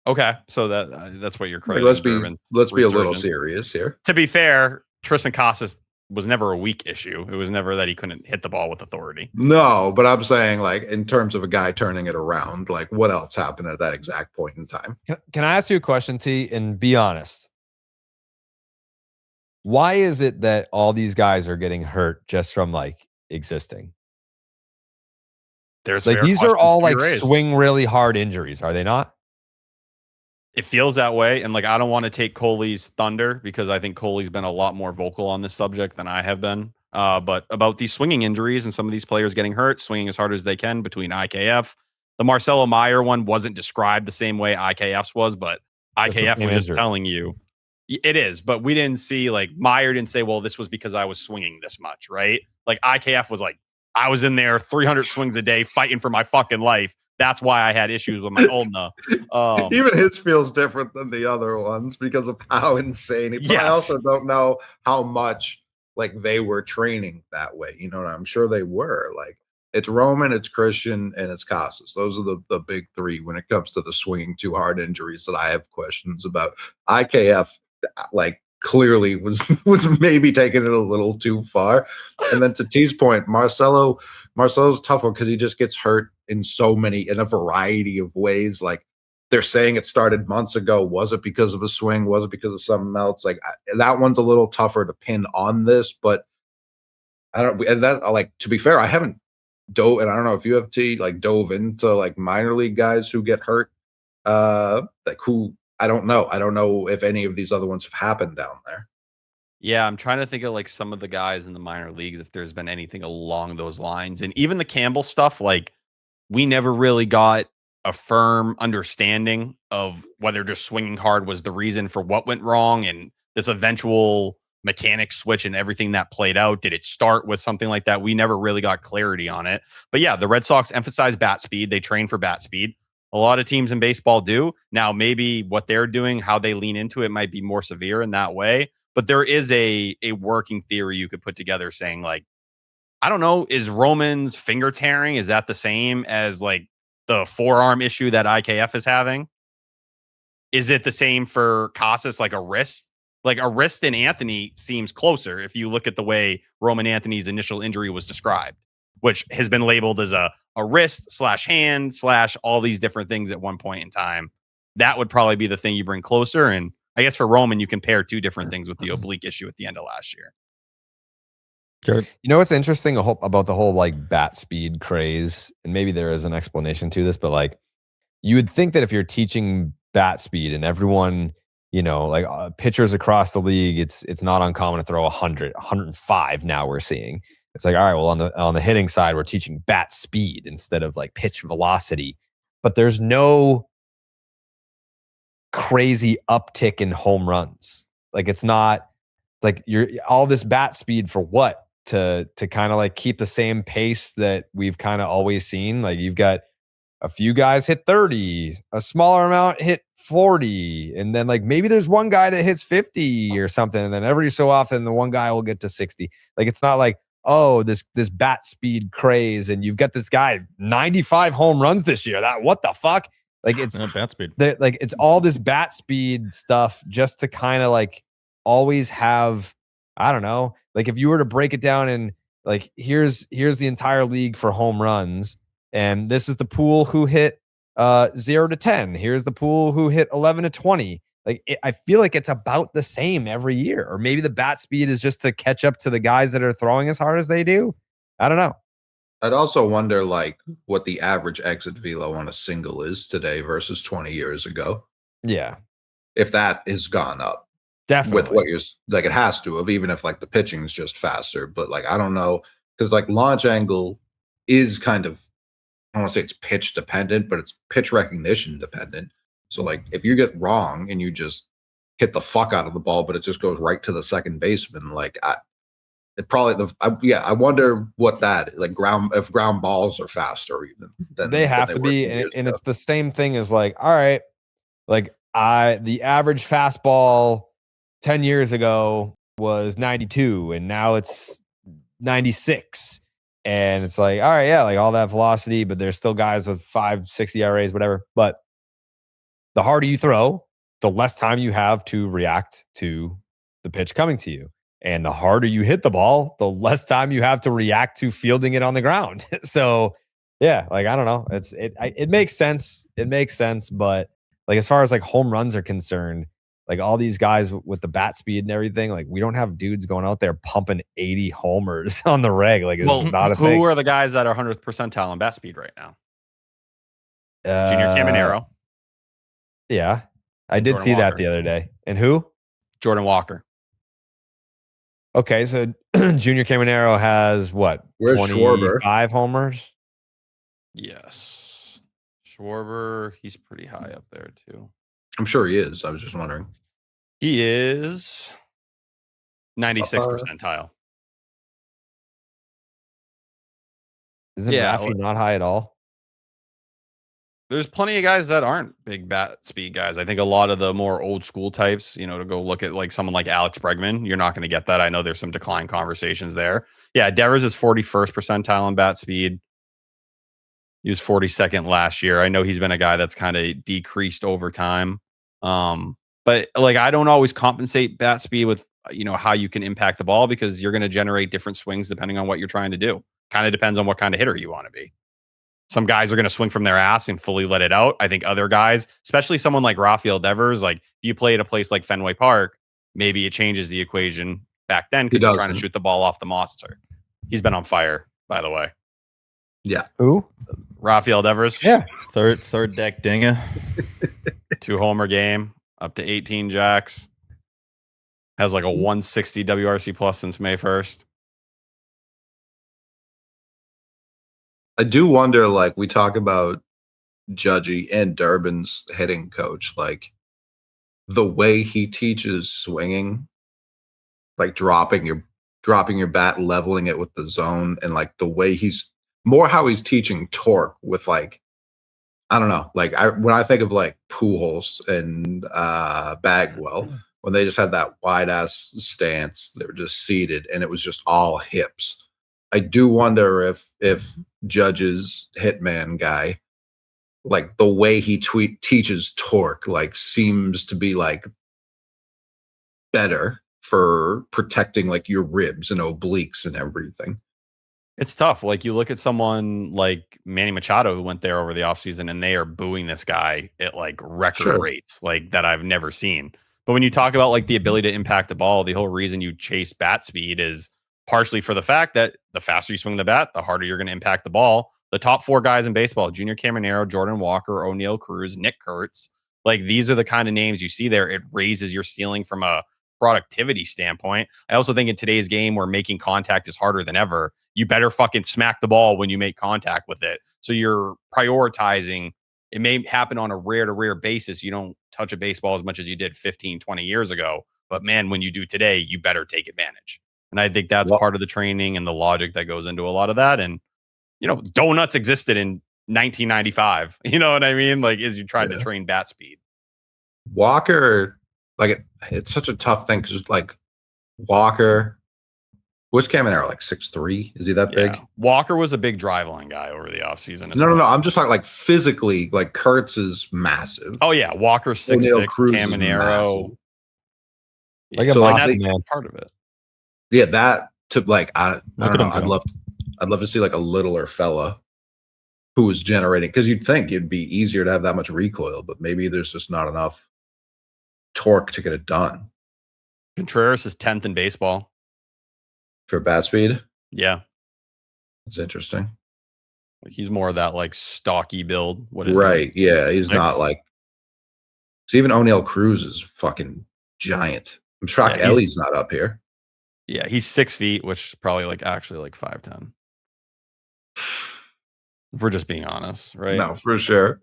S5: Okay, so that's what you're
S3: Like,
S5: crazy.
S3: let's be a little serious here.
S5: To be fair, Triston Casas was never a weak issue. It was never that he couldn't hit the ball with authority.
S3: No, but I'm saying like in terms of a guy turning it around, like what else happened at that exact point in time?
S7: Can I ask you a question, T, and be honest? Why is it that all these guys are getting hurt just from like existing?
S5: There's
S7: Like
S5: fair
S7: these are
S5: questions
S7: all
S5: to be
S7: like
S5: raised.
S7: swing really hard injuries, are they not?
S5: It feels that way. And like, I don't want to take Coley's thunder because I think Coley's been a lot more vocal on this subject than I have been. But about these swinging injuries and some of these players getting hurt, swinging as hard as they can between IKF. The Marcelo Meyer one wasn't described the same way IKF's was, but
S7: That's the
S5: IKF
S7: same
S5: was just
S7: injury.
S5: telling you it is. But we didn't see like Meyer didn't say, well, this was because I was swinging this much, right? Like IKF was like, I was in there 300 swings a day fighting for my fucking life. That's why I had issues with my ulna.
S3: Even his feels different than the other ones because of how insane. But I
S5: Yes.
S3: also don't know how much like they were training that way. You know, I'm sure they were. Like It's Roman, it's Christian, and it's Casas. Those are the big three when it comes to the swinging too hard injuries that I have questions about. IKF, like, clearly was maybe taking it a little too far. And then to T's point, Marcelo's a tough one because he just gets hurt in a variety of ways. Like, they're saying it started months ago. Was it because of a swing? Was it because of something else? Like, that one's a little tougher to pin on this, but I don't. And that, like, to be fair, I haven't dove, and I don't know if you have dove into like minor league guys who get hurt. Like, who, I don't know. I don't know if any of these other ones have happened down there.
S5: Yeah, I'm trying to think of like some of the guys in the minor leagues if there's been anything along those lines. And even the Campbell stuff, like, we never really got a firm understanding of whether just swinging hard was the reason for what went wrong and this eventual mechanic switch and everything that played out. Did it start with something like that? We never really got clarity on it. But yeah, the Red Sox emphasize bat speed. They train for bat speed. A lot of teams in baseball do. Now, maybe what they're doing, how they lean into it, might be more severe in that way. But there is a working theory you could put together saying, like, I don't know, is Roman's finger tearing, is that the same as like the forearm issue that IKF is having? Is it the same for Casas, like a wrist? Like, a wrist in Anthony seems closer if you look at the way Roman Anthony's initial injury was described, which has been labeled as a wrist / hand / all these different things at one point in time. That would probably be the thing you bring closer. And I guess for Roman, you compare two different things with the oblique issue at the end of last year.
S7: Sure. You know what's interesting about the whole like bat speed craze, and maybe there is an explanation to this, but like, you would think that if you're teaching bat speed and everyone, you know, like pitchers across the league, it's not uncommon to throw 100, 105 now we're seeing. It's like, all right, well, on the hitting side, we're teaching bat speed instead of like pitch velocity. But there's no crazy uptick in home runs. Like, it's not like you're all this bat speed for what? To kind of like keep the same pace that we've kind of always seen. Like, you've got a few guys hit 30, a smaller amount hit 40, and then like maybe there's one guy that hits 50 or something, and then every so often the one guy will get to 60. Like, it's not like, oh, this bat speed craze, and you've got this guy 95 home runs this year. That, what the fuck? Like, it's
S2: bat speed.
S7: Like, it's all this bat speed stuff just to kind of like always have, I don't know, like, if you were to break it down and like, here's the entire league for home runs, and this is the pool who hit 0 to 10. Here's the pool who hit 11 to 20. Like, I feel like it's about the same every year. Or maybe the bat speed is just to catch up to the guys that are throwing as hard as they do. I don't know.
S3: I'd also wonder, like, what the average exit velo on a single is today versus 20 years ago.
S7: Yeah.
S3: If that has gone up.
S7: Definitely.
S3: With what you're, like, it has to have, even if like the pitching is just faster. But like, I don't know, because like launch angle is kind of, I don't want to say it's pitch dependent, but it's pitch recognition dependent. So like, if you get wrong and you just hit the fuck out of the ball, but it just goes right to the second baseman, like, I wonder what that, like, if ground balls are faster even than
S7: they have
S3: than
S7: to
S3: were
S7: be,
S3: 2 years
S7: and
S3: ago.
S7: it's the same thing as like, all right, like, the average fastball 10 years ago was 92 and now it's 96. And it's like, all right, yeah, like all that velocity, but there's still guys with 5-6 ERAs, whatever. But the harder you throw, the less time you have to react to the pitch coming to you. And the harder you hit the ball, the less time you have to react to fielding it on the ground. So yeah, like, I don't know. It makes sense. It makes sense. But like, as far as like home runs are concerned, like all these guys with the bat speed and everything, like, we don't have dudes going out there pumping 80 homers on the reg. Like, it's not a thing.
S5: Who are the guys that are 100th percentile in bat speed right now? Junior Caminero.
S7: Yeah, I did
S5: Jordan
S7: see that
S5: Walker.
S7: the other day. And who?
S5: Jordan Walker.
S7: Okay, so Junior Caminero has what?
S3: Where's
S7: 25
S3: Schwarber?
S7: homers?
S5: Yes. Schwarber, he's pretty high up there too.
S3: I'm sure he is. I was just wondering.
S5: He is 96 percentile.
S7: Isn't
S5: Yeah,
S7: Raffy not high at all?
S5: There's plenty of guys that aren't big bat speed guys. I think a lot of the more old school types, you know, to go look at like someone like Alex Bregman, you're not going to get that. I know there's some decline conversations there. Yeah, Devers is 41st percentile in bat speed. He was 42nd last year. I know he's been a guy that's kind of decreased over time. But like I don't always compensate bat speed with how you can impact the ball because you're going to generate different swings depending on what you're trying to do. Kind of depends on what kind of hitter you want to be. Some guys are going to swing from their ass and fully let it out. I think other guys, especially someone like Rafael Devers, like if you play at a place like Fenway Park, maybe it changes the equation back then because you're trying to shoot the ball off the monster. He's been on fire, by the way.
S3: Yeah.
S7: Who?
S5: Rafael Devers.
S7: Yeah.
S2: Third deck dinger.
S5: 2-homer game, up to 18 jacks. Has like a 160 WRC plus since May 1st.
S3: I do wonder, like, we talk about Judgy and Durbin's hitting coach, like, the way he teaches swinging, like dropping your bat, leveling it with the zone, and like the way he's how he's teaching torque with, like, I don't know, like when I think of like Pujols and Bagwell, when they just had that wide ass stance, they were just seated and it was just all hips. I do wonder if Judge's hitman guy, like the way he teaches torque, like seems to be like better for protecting like your ribs and obliques and everything.
S5: It's tough. Like you look at someone like Manny Machado who went there over the offseason and they are booing this guy at like record rates like that I've never seen. But when you talk about like the ability to impact the ball, the whole reason you chase bat speed is partially for the fact that the faster you swing the bat, the harder you're going to impact the ball. The top 4 guys in baseball, Junior Caminero, Jordan Walker, O'Neal Cruz, Nick Kurtz, like these are the kind of names you see there. It raises your ceiling from a productivity standpoint. I also think in today's game where making contact is harder than ever, you better fucking smack the ball when you make contact with it. So you're prioritizing. It may happen on a rare to rare basis. You don't touch a baseball as much as you did 15, 20 years ago. But man, when you do today, you better take advantage. And I think that's part of the training and the logic that goes into a lot of that. And, donuts existed in 1995. You know what I mean? Like, as you tried to train bat speed.
S3: Walker, like, it's such a tough thing because, like, Walker, what's Caminero, like 6'3"? Is he that big?
S5: Walker was a big drive line guy over the offseason.
S3: No. I'm just talking like physically, like Kurtz is massive.
S5: Oh, yeah. Walker's 6'6", Caminero.
S7: Like a
S5: that's man. Part of it.
S3: Yeah, that to like I don't know. I'd love to see like a littler fella who was generating, because you'd think it'd be easier to have that much recoil, but maybe there's just not enough torque to get it done.
S5: Contreras is 10th in baseball
S3: for bat speed.
S5: Yeah,
S3: it's interesting.
S5: He's more of that like stocky build. What is
S3: right? Yeah, he's not like. So even O'Neal Cruz is fucking giant. I'm shocked Ellie's not up here.
S5: Yeah, he's 6 feet, which is probably like actually like 5'10". If we're just being honest, right?
S3: No, for sure.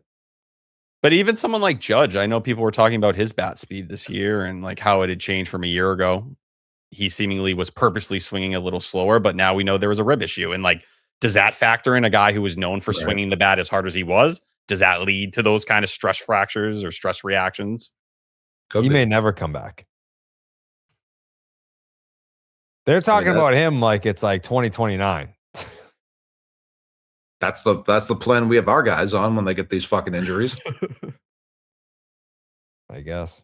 S5: But even someone like Judge, I know people were talking about his bat speed this year and like how it had changed from a year ago. He seemingly was purposely swinging a little slower, but now we know there was a rib issue. And like, does that factor in a guy who was known for swinging the bat as hard as he was? Does that lead to those kind of stress fractures or stress reactions?
S7: He may never come back. They're talking about him like it's like 2029.
S3: That's the plan we have our guys on when they get these fucking injuries.
S7: I guess.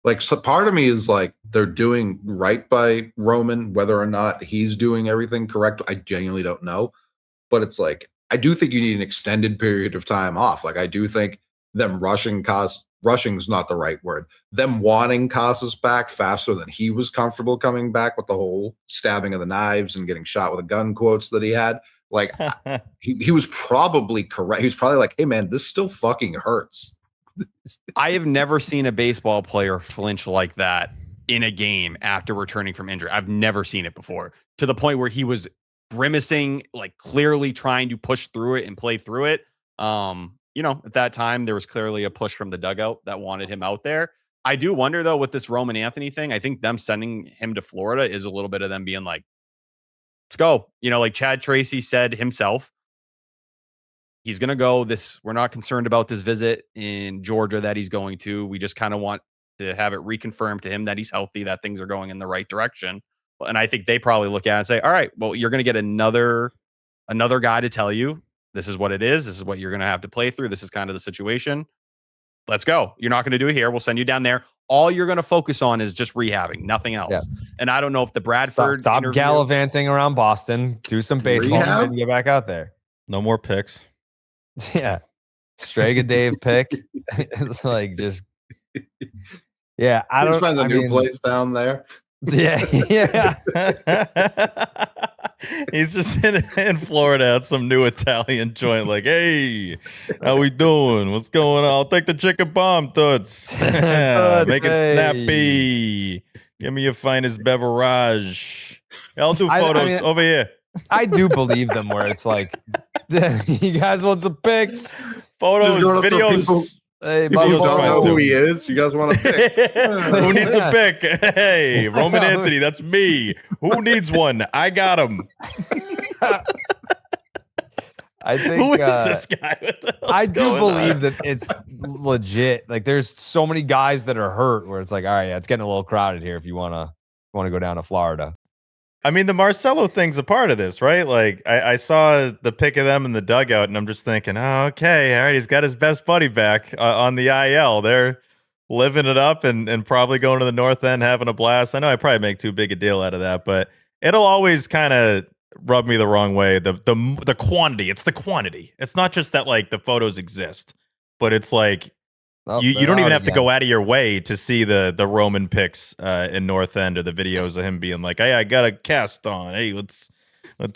S3: Like, so part of me is like, they're doing right by Roman, whether or not he's doing everything correct. I genuinely don't know. But it's like, I do think you need an extended period of time off. Like, I do think them rushing's not the right word. Them wanting Casas back faster than he was comfortable coming back with the whole stabbing of the knives and getting shot with a gun quotes that he had. Like, he was probably correct. He was probably like, hey, man, this still fucking hurts.
S5: I have never seen a baseball player flinch like that in a game after returning from injury. I've never seen it before, to the point where he was grimacing, like clearly trying to push through it and play through it. At that time, there was clearly a push from the dugout that wanted him out there. I do wonder, though, with this Roman Anthony thing, I think them sending him to Florida is a little bit of them being like, let's go. Like Chad Tracy said himself, he's going to go. We're not concerned about this visit in Georgia that he's going to. We just kind of want to have it reconfirmed to him that he's healthy, that things are going in the right direction. And I think they probably look at it and say, all right, well, you're going to get another guy to tell you This is what it is. This is what you're going to have to play through. This is kind of the situation. Let's go. You're not going to do it here. We'll send you down there. All you're going to focus on is just rehabbing, nothing else. Yeah. And I don't know if the Bradford
S7: stop gallivanting around Boston, do some baseball shit and get back out there.
S2: No more picks.
S7: Yeah. Strega Dave pick. It's like just yeah. I don't
S3: find a new place down there.
S7: Yeah, yeah.
S2: He's just in Florida at some new Italian joint. Like, hey, how we doing? What's going on? I'll take the chicken bomb, toots. Make it snappy. Give me your finest beverage. I'll do photos over here.
S7: I do believe them where it's like, you guys want some pics?
S2: Photos, videos.
S3: Hey, people don't know who he is. You guys want to pick?
S2: Who needs a pick? Hey, Roman Anthony, that's me. Who needs one? I got him.
S7: I think
S2: who is this guy?
S7: I do believe that it's legit. Like, there's so many guys that are hurt where it's like, all right, yeah, it's getting a little crowded here if you want to go down to Florida.
S2: I mean, the Marcelo thing's a part of this, right? Like, I saw the pic of them in the dugout, and I'm just thinking, oh, okay, all right, he's got his best buddy back on the IL. They're living it up and probably going to the North End, having a blast. I know I probably make too big a deal out of that, but it'll always kind of rub me the wrong way. The quantity, it's the quantity. It's not just that, like, the photos exist, but it's like, you don't even have to go out of your way to see the Roman pics in North End or the videos of him being like, hey, I got a cast on. Hey, let's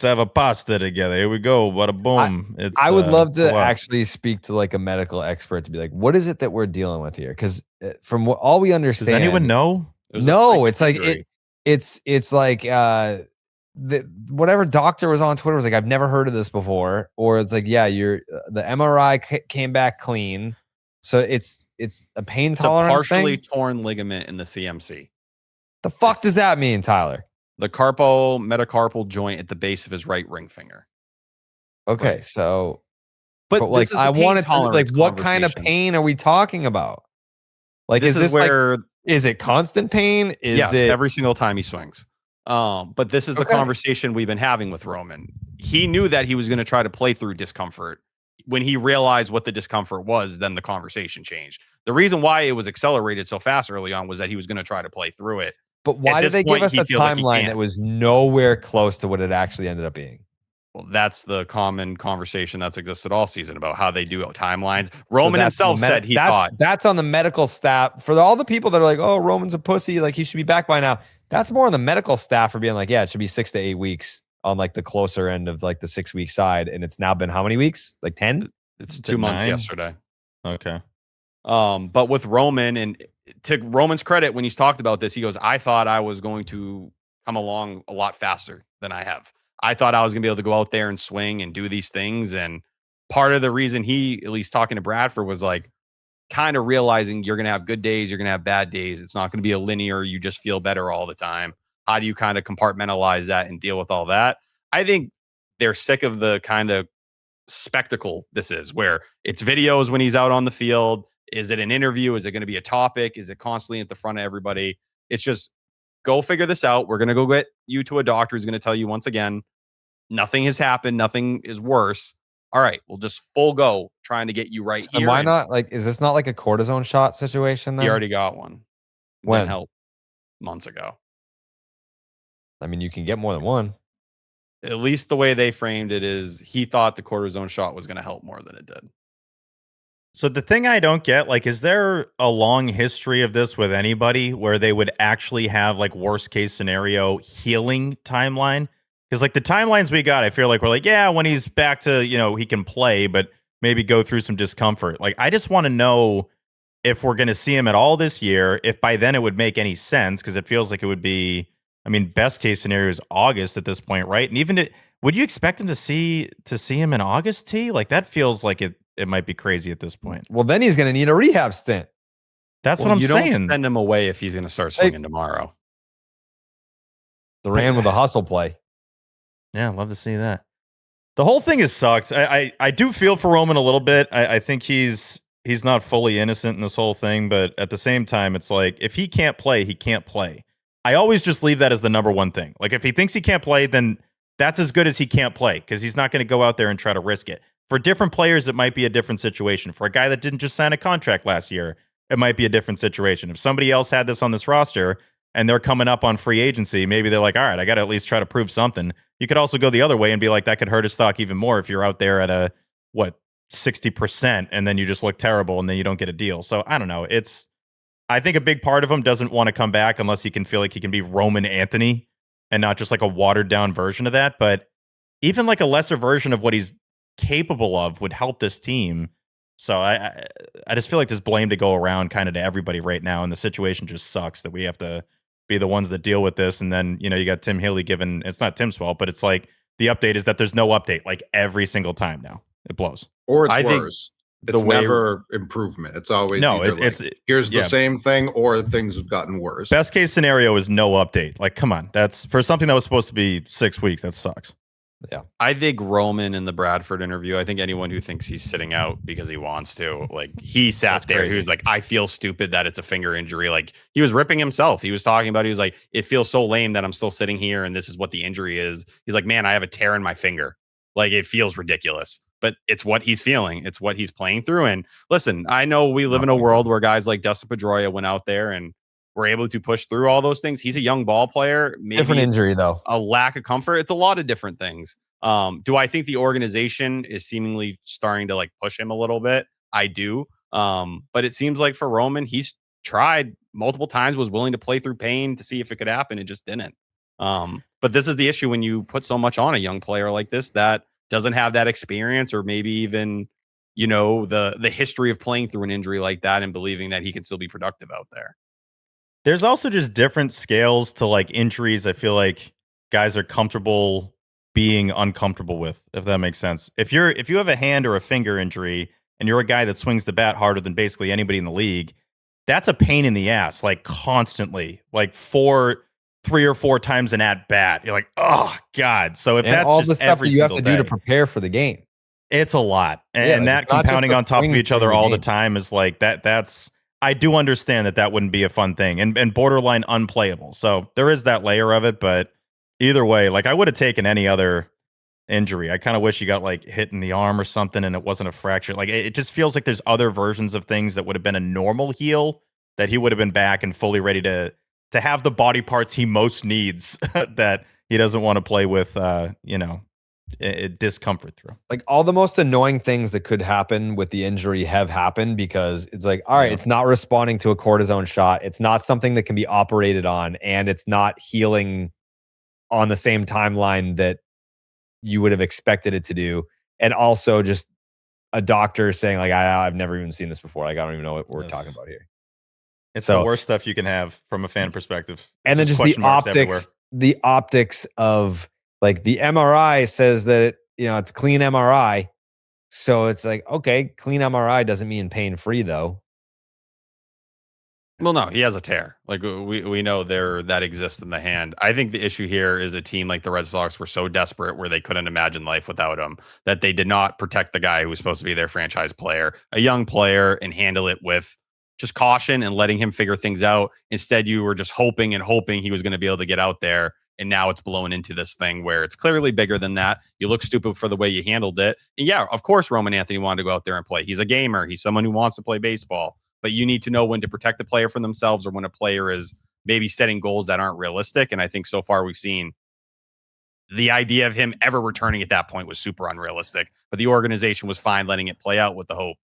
S2: have a pasta together. Here we go. Bada boom.
S7: I would love to actually speak to like a medical expert to be like, what is it that we're dealing with here? Because from what all we understand,
S2: does anyone know?
S7: No, it's like it's like whatever doctor was on Twitter was like, I've never heard of this before, or it's like, yeah, the MRI came back clean. So it's a pain tolerance
S5: partially
S7: thing?
S5: Torn ligament in the CMC.
S7: The fuck does that mean, Tyler?
S5: The carpo-metacarpal joint at the base of his right ring finger.
S7: Okay,
S5: right.
S7: so
S5: but
S7: like I wanted to like what kind of pain are we talking about? Like is this where like, is it constant pain?
S5: Yes, every single time he swings. But this is the conversation we've been having with Roman. He knew that he was going to try to play through discomfort. When he realized what the discomfort was, then the conversation changed. The reason why it was accelerated so fast early on was that he was going to try to play through it.
S7: But why did they give us a timeline that was nowhere close to what it actually ended up being?
S5: Well, that's the common conversation that's existed all season about how they do timelines. Roman himself said
S7: that's on the medical staff. For all the people that are like, oh, Roman's a pussy, like he should be back by now. That's more on the medical staff for being like, yeah, it should be 6 to 8 weeks. On like the closer end of like the 6-week side, and it's now been how many weeks? Like 10?
S5: It's 2 months yesterday.
S2: Okay.
S5: But with Roman, and to Roman's credit, when he's talked about this, he goes, I thought I was going to come along a lot faster than I have. I thought I was gonna be able to go out there and swing and do these things. And part of the reason he, at least talking to Bradford, was like kind of realizing you're gonna have good days, you're gonna have bad days. It's not gonna be a linear, you just feel better all the time. How do you kind of compartmentalize that and deal with all that? I think they're sick of the kind of spectacle this is, where it's videos when he's out on the field. Is it an interview? Is it going to be a topic? Is it constantly at the front of everybody? It's just, go figure this out. We're going to go get you to a doctor who's going to tell you once again, nothing has happened. Nothing is worse. All right, we'll just full go trying to get you right here.
S7: Why not? Like, is this not like a cortisone shot situation then?
S5: He already got one.
S7: When?
S5: Help months ago.
S7: I mean, you can get more than one.
S5: At least the way they framed it is he thought the cortisone shot was going to help more than it did.
S2: So the thing I don't get, like, is there a long history of this with anybody where they would actually have like worst case scenario healing timeline? Because like the timelines we got, I feel like we're like, yeah, when he's back to, he can play, but maybe go through some discomfort. Like, I just want to know if we're going to see him at all this year, if by then it would make any sense, because it feels like it would be, I mean, best case scenario is August at this point, right? And even would you expect him to see him in August, T? Like, that feels like it might be crazy at this point.
S7: Well, then he's going to need a rehab stint.
S2: That's what I'm saying.
S5: You don't send him away if he's going to start swinging tomorrow.
S7: Duran with a hustle play.
S2: Yeah, I'd love to see that. The whole thing has sucked. I do feel for Roman a little bit. I think he's not fully innocent in this whole thing, but at the same time, it's like, if he can't play, he can't play. I always just leave that as the number one thing. Like, if he thinks he can't play, then that's as good as he can't play, because he's not going to go out there and try to risk it. For different players, it might be a different situation. For a guy that didn't just sign a contract last year, it might be a different situation. If somebody else had this on this roster and they're coming up on free agency, maybe they're like, all right, I got to at least try to prove something. You could also go the other way and be like, that could hurt his stock even more if you're out there at a, 60%, and then you just look terrible and then you don't get a deal. So I don't know. I think a big part of him doesn't want to come back unless he can feel like he can be Roman Anthony and not just like a watered down version of that. But even like a lesser version of what he's capable of would help this team. So I just feel like there's blame to go around kind of to everybody right now, and the situation just sucks that we have to be the ones that deal with this. And then you got Tim Healy giving, it's not Tim's fault, but it's like the update is that there's no update like every single time now. It blows.
S3: Or it's
S5: I think
S3: worse. It's never improvement. It's always
S2: it's
S3: here's the same thing, or things have gotten worse.
S2: Best case scenario is no update. Like, come on, that's for something that was supposed to be 6 weeks. That sucks.
S7: Yeah,
S5: I think Roman in the Bradford interview, I think anyone who thinks he's sitting out because he wants to, like, he sat
S2: That's
S5: there.
S2: crazy.
S5: He was like, I feel stupid that it's a finger injury. Like, he was ripping himself. He was talking about, he was like, it feels so lame that I'm still sitting here and this is what the injury is. He's like, man, I have a tear in my finger. Like, it feels ridiculous, but it's what he's feeling. It's what he's playing through. And listen, I know we live in a world where guys like Dustin Pedroia went out there and were able to push through all those things. He's a young ball player. Maybe
S7: different injury though.
S5: a lack of comfort. It's a lot of different things. Do I think the organization is seemingly starting to like push him a little bit? I do. But it seems like for Roman, he's tried multiple times, was willing to play through pain to see if it could happen. It just didn't. But this is the issue when you put so much on a young player like this that doesn't have that experience, or maybe even, the history of playing through an injury like that and believing that he can still be productive out there.
S2: There's also just different scales to like injuries. I feel like guys are comfortable being uncomfortable with, if that makes sense. If you have a hand or a finger injury and you're a guy that swings the bat harder than basically anybody in the league, that's a pain in the ass, like constantly, like 3 or 4 times an at bat. You're like, oh God. So if
S7: And
S2: that's
S7: all
S2: just
S7: the stuff
S2: every
S7: that you have to
S2: single
S7: do to
S2: day,
S7: prepare for the game.
S2: it's a lot. And,
S7: Yeah,
S2: and
S7: like,
S2: that
S7: it's not just
S2: compounding
S7: the
S2: on top of
S7: swing
S2: each other
S7: during the
S2: all the
S7: game.
S2: time is like that's I do understand that wouldn't be a fun thing and borderline unplayable. So there is that layer of it, but either way, like I would have taken any other injury. I kind of wish you got like hit in the arm or something and it wasn't a fracture. Like it just feels like there's other versions of things that would have been a normal heal that he would have been back and fully ready to have the body parts he most needs that he doesn't want to play with discomfort through.
S7: Like all the most annoying things that could happen with the injury have happened, because it's like, all right, it's not responding to a cortisone shot. It's not something that can be operated on, and it's not healing on the same timeline that you would have expected it to do. And also just a doctor saying like, I've never even seen this before. Like, I don't even know what we're talking about here.
S2: It's
S7: So-
S2: the worst stuff you can have from a fan perspective.
S7: And then
S2: There's
S7: just the
S2: question marks everywhere.
S7: optics of like the MRI says that it's clean MRI. So it's like, okay, clean MRI doesn't mean pain free though.
S5: Well, no, he has a tear. Like we know that exists in the hand. I think the issue here is a team like the Red Sox were so desperate where they couldn't imagine life without him, that they did not protect the guy who was supposed to be their franchise player, a young player, and handle it with just caution and letting him figure things out. Instead, you were just hoping he was going to be able to get out there. And now it's blown into this thing where it's clearly bigger than that. You look stupid for the way you handled it. And yeah, of course, Roman Anthony wanted to go out there and play. He's a gamer. He's someone who wants to play baseball. But you need to know when to protect the player from themselves, or when a player is maybe setting goals that aren't realistic. And I think so far we've seen the idea of him ever returning at that point was super unrealistic. But the organization was fine letting it play out with the hope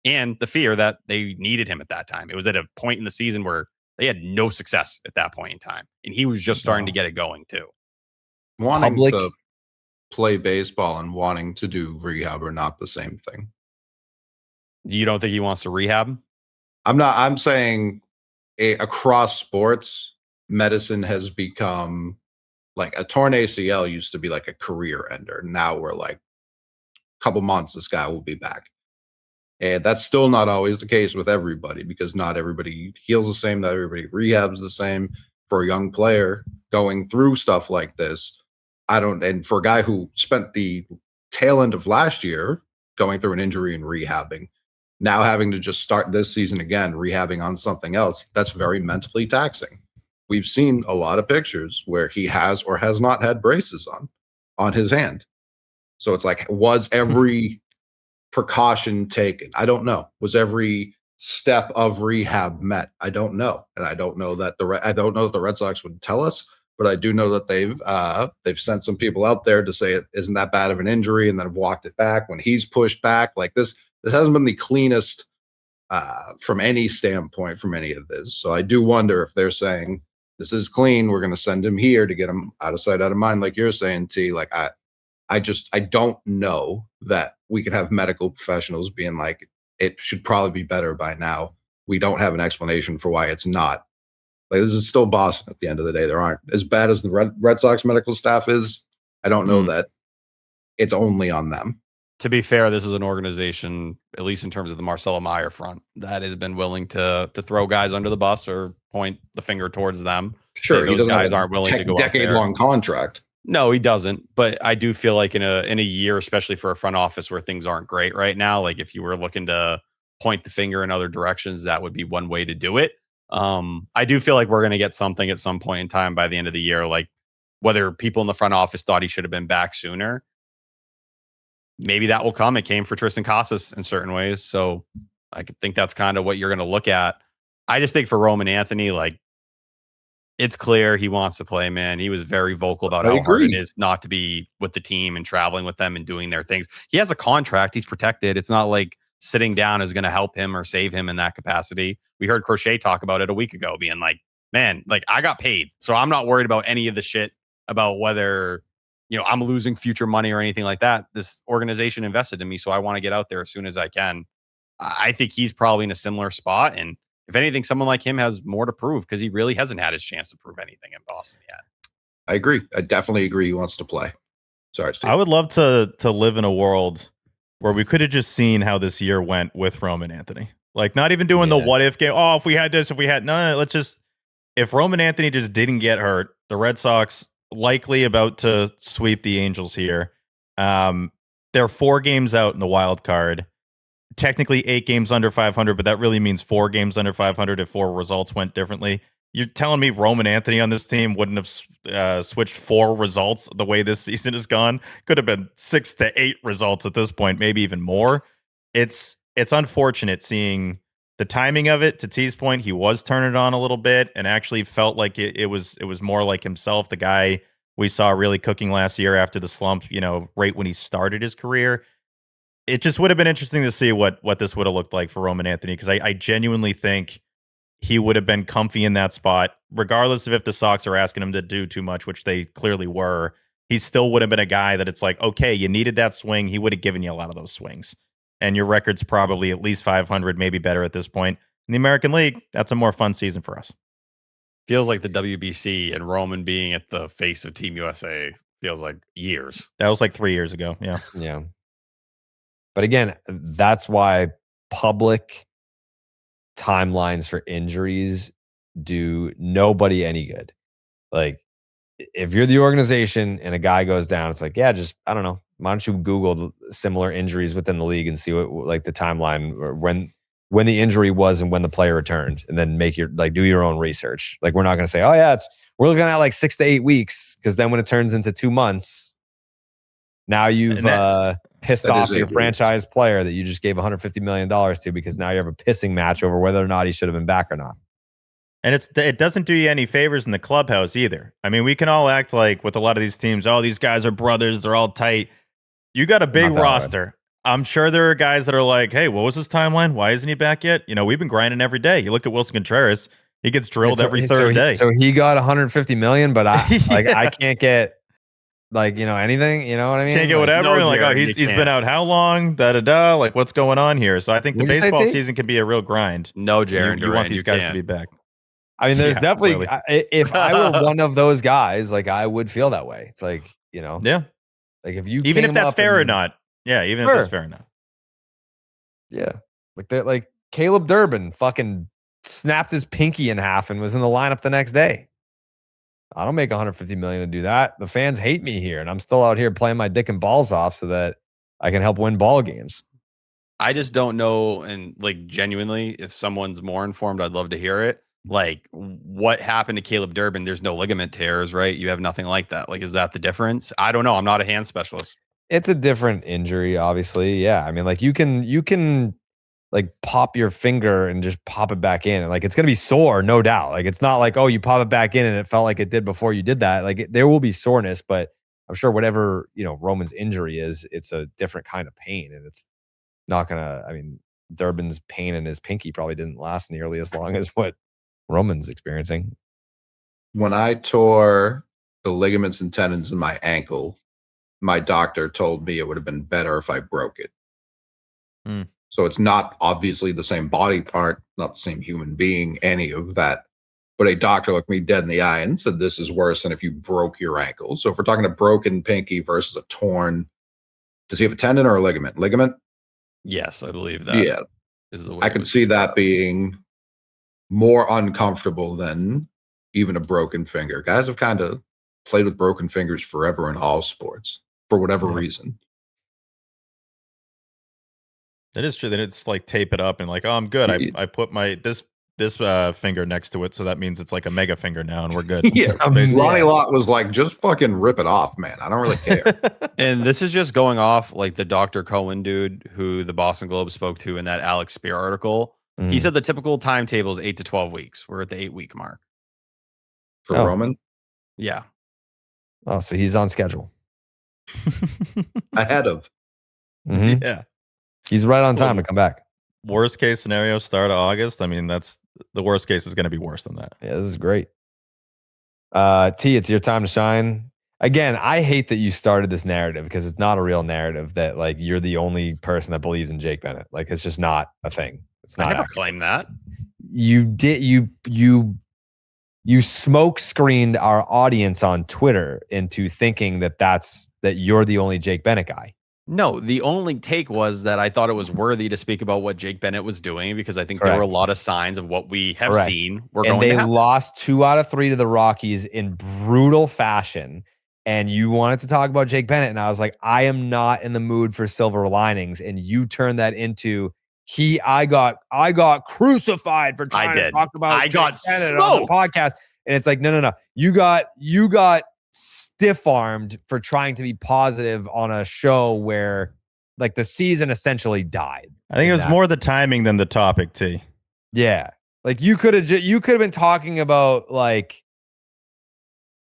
S5: and the fear that they needed him at that time. It was at a point in the season where they had no success at that point in time. And he was just starting to get it going too.
S3: Wanting to play baseball and wanting to do rehab are not the same thing.
S5: You don't think he wants to rehab?
S3: I'm saying across sports, medicine has become like a torn ACL used to be like a career ender. Now we're like a couple months, this guy will be back. And that's still not always the case with everybody, because not everybody heals the same, not everybody rehabs the same. For a young player going through stuff like this, and for a guy who spent the tail end of last year going through an injury and rehabbing, now having to just start this season again, rehabbing on something else, that's very mentally taxing. We've seen a lot of pictures where he has or has not had braces on his hand. So it's like, was every precaution taken? I don't know. Was every step of rehab met? I don't know, and I don't know that the Red Sox would tell us, but I do know that they've sent some people out there to say it isn't that bad of an injury, and then have walked it back when he's pushed back. Like this hasn't been the cleanest from any standpoint from any of this. So I do wonder if they're saying this is clean, we're going to send him here to get him out of sight, out of mind, like you're saying, T. Like I don't know that we could have medical professionals being like, it should probably be better by now. We don't have an explanation for why it's not. Like, this is still Boston at the end of the day. There aren't, as bad as the Red Sox medical staff is, I don't know that it's only on them.
S5: To be fair, this is an organization, at least in terms of the Marcelo Meyer front, that has been willing to throw guys under the bus or point the finger towards them.
S3: Sure,
S5: those guys aren't willing to go
S3: decade-long contract.
S5: No, he doesn't. But I do feel like in a year, especially for a front office where things aren't great right now, like if you were looking to point the finger in other directions, that would be one way to do it. I do feel like we're going to get something at some point in time by the end of the year, like whether people in the front office thought he should have been back sooner. Maybe that will come. It came for Triston Casas in certain ways. So I think that's kind of what you're going to look at. I just think for Roman Anthony, like, it's clear he wants to play, man. He was very vocal about how hard it is not to be with the team and traveling with them and doing their things. He has a contract. He's protected. It's not like sitting down is going to help him or save him in that capacity. We heard Crochet talk about it a week ago, being like, man, like, I got paid. So I'm not worried about any of the shit about whether, I'm losing future money or anything like that. This organization invested in me, so I want to get out there as soon as I can. I think he's probably in a similar spot. And if anything, someone like him has more to prove because he really hasn't had his chance to prove anything in Boston yet.
S3: I agree. I definitely agree he wants to play. Sorry, Steve.
S2: I would love to live in a world where we could have just seen how this year went with Roman Anthony. Like, not even doing the what if game. Oh, if we had this, if we had no, let's just, if Roman Anthony just didn't get hurt, the Red Sox likely about to sweep the Angels here. They're 4 games out in the wild card. Technically 8 games under 500, but that really means 4 games under 500 if 4 results went differently. You're telling me Roman Anthony on this team wouldn't have switched 4 results the way this season has gone? Could have been 6 to 8 results at this point, maybe even more. It's unfortunate seeing the timing of it. To T's point, he was turning it on a little bit and actually felt like it was more like himself, the guy we saw really cooking last year after the slump, right when he started his career. It just would have been interesting to see what this would have looked like for Roman Anthony, because I genuinely think he would have been comfy in that spot, regardless of if the Sox are asking him to do too much, which they clearly were. He still would have been a guy that it's like, okay, you needed that swing. He would have given you a lot of those swings. And your record's probably at least 500, maybe better at this point. In the American League, that's a more fun season for us.
S5: Feels like the WBC and Roman being at the face of Team USA feels like years.
S2: That was like 3 years ago. Yeah.
S7: Yeah. But again, that's why public timelines for injuries do nobody any good. Like, if you're the organization and a guy goes down, it's like, yeah, just, I don't know. Why don't you Google the similar injuries within the league and see what, like, the timeline or when the injury was and when the player returned, and then do your own research. Like, we're not going to say, oh yeah, we're looking at like 6 to 8 weeks. Cause then when it turns into 2 months, now you've pissed off your franchise player that you just gave $150 million to, because now you have a pissing match over whether or not he should have been back or not.
S2: And it doesn't do you any favors in the clubhouse either. I mean, we can all act like with a lot of these teams, oh, these guys are brothers, they're all tight. You got a big roster. I'm sure there are guys that are like, hey, what was his timeline? Why isn't he back yet? We've been grinding every day. You look at Wilson Contreras, he gets drilled every third day.
S7: So he got $150 million, but I can't get anything. You know what I mean?
S2: Can't get whatever. No, he's been out how long? Like, what's going on here? So I think the baseball season can be a real grind.
S5: No, Jared,
S2: you want these guys to be back.
S7: I mean, there's definitely, if I were one of those guys, like, I would feel that way. It's like,
S2: yeah.
S7: Like, if you,
S2: even if that's fair or not. Yeah. Even if that's fair or not.
S7: Yeah. Like that, like Caleb Durbin fucking snapped his pinky in half and was in the lineup the next day. I don't make $150 million to do that. The fans hate me here, and I'm still out here playing my dick and balls off so that I can help win ball games.
S5: I just don't know. And like, genuinely, if someone's more informed, I'd love to hear it. Like, what happened to Caleb Durbin? There's no ligament tears, right? You have nothing like that. Like, is that the difference? I don't know. I'm not a hand specialist.
S7: It's a different injury, obviously. Yeah. I mean, like you can like pop your finger and just pop it back in. And like it's gonna be sore, no doubt. Like it's not like, oh, you pop it back in and it felt like it did before you did that. Like there will be soreness, but I'm sure whatever, Roman's injury is, it's a different kind of pain. And it's not gonna, I mean, Durbin's pain in his pinky probably didn't last nearly as long as what Roman's experiencing.
S3: When I tore the ligaments and tendons in my ankle, my doctor told me it would have been better if I broke it. So it's not obviously the same body part, not the same human being, any of that. But a doctor looked me dead in the eye and said, this is worse than if you broke your ankle. So if we're talking a broken pinky versus a torn, does he have a tendon or a ligament? Ligament?
S5: Yes, I believe that.
S3: Yeah.
S5: Is the way
S3: I could see that being more uncomfortable than even a broken finger. Guys have kind of played with broken fingers forever in all sports for whatever reason.
S2: It is true that it's like tape it up and like, oh, I'm good. I put my this finger next to it, so that means it's like a mega finger now, and we're good.
S3: Yeah, Ronnie Lott was like, just fucking rip it off, man. I don't really care.
S5: And this is just going off like the Dr. Cohen dude who the Boston Globe spoke to in that Alex Spear article. He said the typical timetable is 8 to 12 weeks. We're at the 8-week mark.
S3: For Roman?
S5: Yeah.
S7: Oh, so he's on schedule.
S3: Ahead of.
S7: Mm-hmm.
S2: Yeah.
S7: He's right on time to come back.
S2: Worst case scenario, start of August. I mean, that's the worst case is going to be worse than that.
S7: Yeah, this is great. T, it's your time to shine. Again, I hate that you started this narrative because it's not a real narrative that like you're the only person that believes in Jake Bennett. Like it's just not a thing. It's not.
S5: I never claimed that.
S7: You did. You smoke screened our audience on Twitter into thinking that you're the only Jake Bennett guy.
S5: No, the only take was that I thought it was worthy to speak about what Jake Bennett was doing because I think there were a lot of signs of what we have seen.
S7: And they lost 2 out of 3 to the Rockies in brutal fashion. And you wanted to talk about Jake Bennett. And I was like, I am not in the mood for silver linings. And you turned that into I got crucified for trying to talk about
S5: I got
S7: Bennett on the podcast. And it's like, no. You got stiff-armed for trying to be positive on a show where like the season essentially died.
S2: I think it was more the timing than the topic, T.
S7: Yeah. Like you could have been talking about like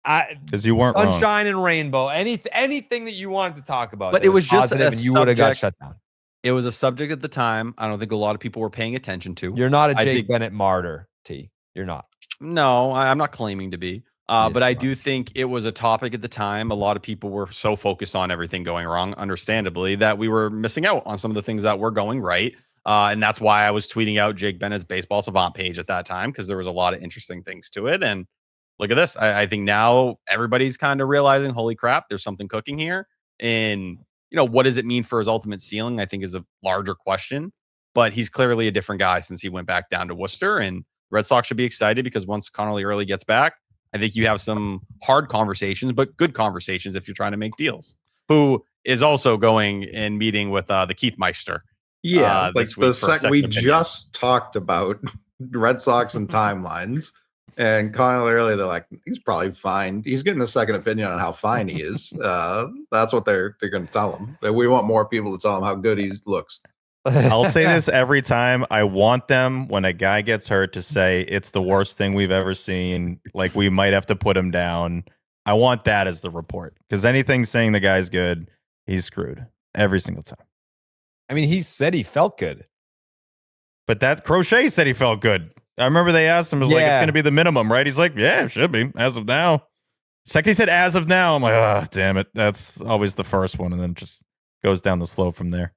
S2: because you weren't
S7: sunshine
S2: wrong.
S7: And rainbow, anything that you wanted to talk about.
S5: But it was just a
S7: and you would have got shut down.
S5: It was a subject at the time. I don't think a lot of people were paying attention to.
S7: You're not a Jake Bennett martyr, T. You're not.
S5: No, I'm not claiming to be. But I do think it was a topic at the time. A lot of people were so focused on everything going wrong, understandably, that we were missing out on some of the things that were going right. And that's why I was tweeting out Jake Bennett's Baseball Savant page at that time, because there was a lot of interesting things to it. And look at this. I think now everybody's kind of realizing, holy crap, there's something cooking here. And, what does it mean for his ultimate ceiling? I think is a larger question. But he's clearly a different guy since he went back down to Worcester. And Red Sox should be excited because once Connelly early gets back, I think you have some hard conversations, but good conversations if you're trying to make deals. Who is also going and meeting with the Keith Meister.
S3: Yeah, like the second we just talked about Red Sox and timelines, and Connelly earlier, they're like, he's probably fine. He's getting a second opinion on how fine he is. That's what they're going to tell him. We want more people to tell him how good he looks.
S2: I'll say this every time. I want them, when a guy gets hurt, to say it's the worst thing we've ever seen. Like, we might have to put him down. I want that as the report. Because anything saying the guy's good, he's screwed every single time.
S7: I mean, he said he felt good.
S2: But that Crochet said he felt good. I remember they asked him, like, it's going to be the minimum, right? He's like, yeah, it should be, as of now. Second he said, as of now, I'm like, oh, damn it. That's always the first one. And then it just goes down the slope from there.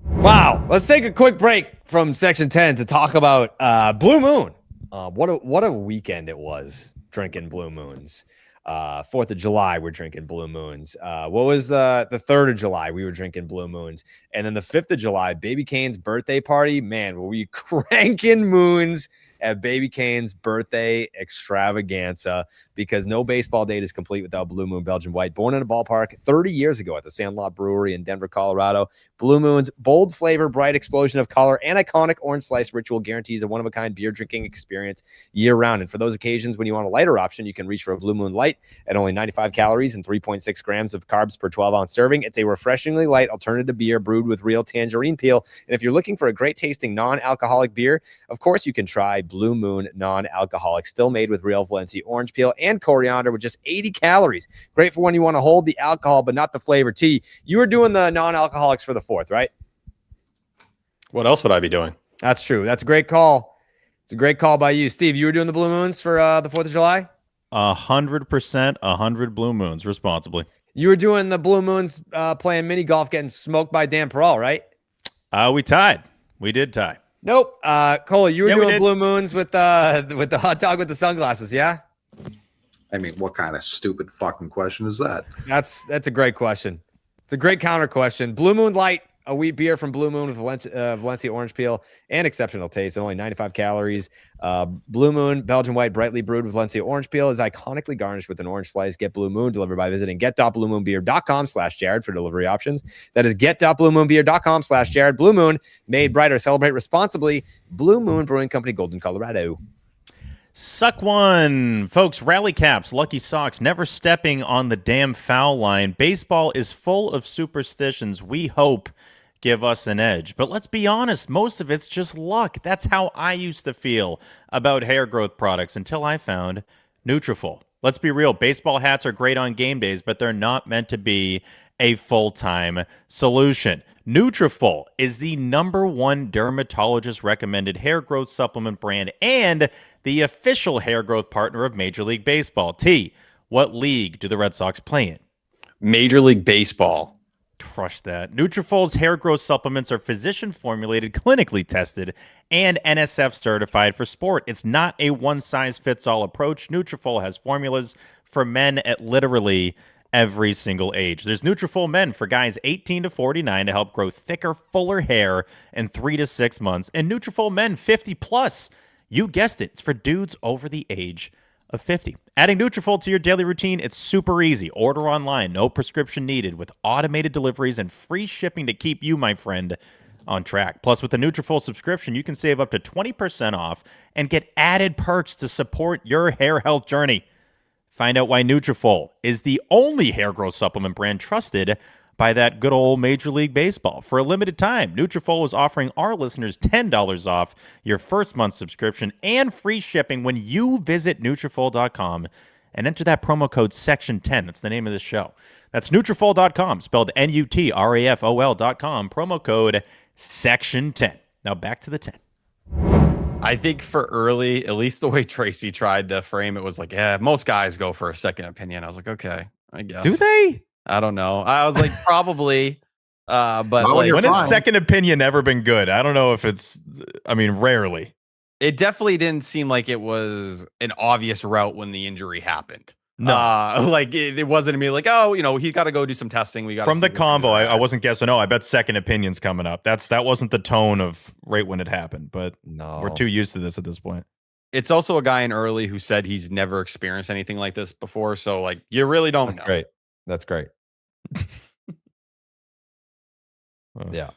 S7: Wow. Let's take a quick break from Section 10 to talk about Blue Moon. What a weekend it was drinking Blue Moons. 4th of July, we're drinking Blue Moons. What was the 3rd of July? We were drinking Blue Moons. And then the 5th of July, Baby Kane's birthday party. Man, were we cranking moons at Baby Kane's birthday extravaganza, because no baseball date is complete without Blue Moon Belgian White. Born in a ballpark 30 years ago at the Sandlot Brewery in Denver, Colorado, Blue Moon's bold flavor, bright explosion of color, and iconic orange slice ritual guarantees a one-of-a-kind beer drinking experience year-round. And for those occasions when you want a lighter option, you can reach for a Blue Moon Light at only 95 calories and 3.6 grams of carbs per 12-ounce serving. It's a refreshingly light alternative to beer brewed with real tangerine peel. And if you're looking for a great-tasting non-alcoholic beer, of course you can try Blue Moon non-alcoholic, still made with real Valencia orange peel and coriander with just 80 calories. Great for when you want to hold the alcohol but not the flavor. T, you were doing the non-alcoholics for the 4th, right?
S5: What else would I be doing?
S7: That's true. That's a great call. It's a great call by you. Steve, you were doing the Blue Moons for the 4th of July?
S2: 100%, 100 Blue Moons responsibly.
S7: You were doing the Blue Moons playing mini golf, getting smoked by Dan Peral, right?
S2: We tied. We did tie.
S7: Nope. Cole, you were
S2: Yeah, we
S7: doing
S2: did.
S7: Blue Moons with the hot dog with the sunglasses, yeah?
S3: I mean, what kind of stupid fucking question is that?
S7: That's a great question. It's a great counter question. Blue Moon Light, a wheat beer from Blue Moon with Valencia orange peel and exceptional taste, only 95 calories. Blue Moon Belgian White, brightly brewed with Valencia orange peel, is iconically garnished with an orange slice. Get Blue Moon delivered by visiting get.bluemoonbeer.com/Jared for delivery options. That is get.bluemoonbeer.com/Jared. Blue Moon, made brighter, celebrate responsibly. Blue Moon Brewing Company, Golden, Colorado.
S2: Suck one. Folks, rally caps, lucky socks, never stepping on the damn foul line. Baseball is full of superstitions we hope give us an edge. But let's be honest, most of it's just luck. That's how I used to feel about hair growth products until I found Nutrafol. Let's be real, baseball hats are great on game days, but they're not meant to be a full-time solution. Nutrafol is the #1 dermatologist recommended hair growth supplement brand and the official hair growth partner of Major League Baseball. T, what league do the Red Sox play in?
S5: Major League Baseball.
S2: Crush that. Nutrafol's hair growth supplements are physician formulated, clinically tested, and NSF certified for sport. It's not a one-size-fits-all approach. Nutrafol has formulas for men at literally every single age. There's Nutrafol Men for guys 18 to 49 to help grow thicker, fuller hair in 3 to 6 months, and Nutrafol Men 50 plus. You guessed it, it's for dudes over the age of 50. Adding Nutrafol to your daily routine, it's super easy. Order online, no prescription needed, with automated deliveries and free shipping to keep you, my friend, on track. Plus, with the Nutrafol subscription, you can save up to 20% off and get added perks to support your hair health journey. Find out why Nutrafol is the only hair growth supplement brand trusted by that good old Major League Baseball. For a limited time, Nutrafol is offering our listeners $10 off your first month subscription and free shipping when you visit Nutrafol.com and enter that promo code SECTION10. That's the name of the show. That's Nutrafol.com, spelled Nutrafol.com, promo code SECTION10. Now back to the 10.
S5: I think for early, at least the way Tracy tried to frame it was like, yeah, most guys go for a second opinion. I was like, okay, I guess.
S2: Do they?
S5: I don't know. I was like, probably. But
S3: Not when
S5: like,
S3: you're
S2: When
S3: fine.
S2: has second opinion ever been good? I don't know if it's, I mean, rarely.
S5: it definitely didn't seem like it was an obvious route when the injury happened.
S2: No.
S5: Like it wasn't me like, oh, you know, he's got to go do some testing. We got
S2: From the convo, I wasn't guessing, I bet second opinion's coming up. That wasn't the tone of right when it happened, but
S7: No.
S2: we're too used to this at this point.
S5: It's also a guy in early who said he's never experienced anything like this before. So like, you really don't
S7: That's
S5: know.
S7: great. That's great. Yeah.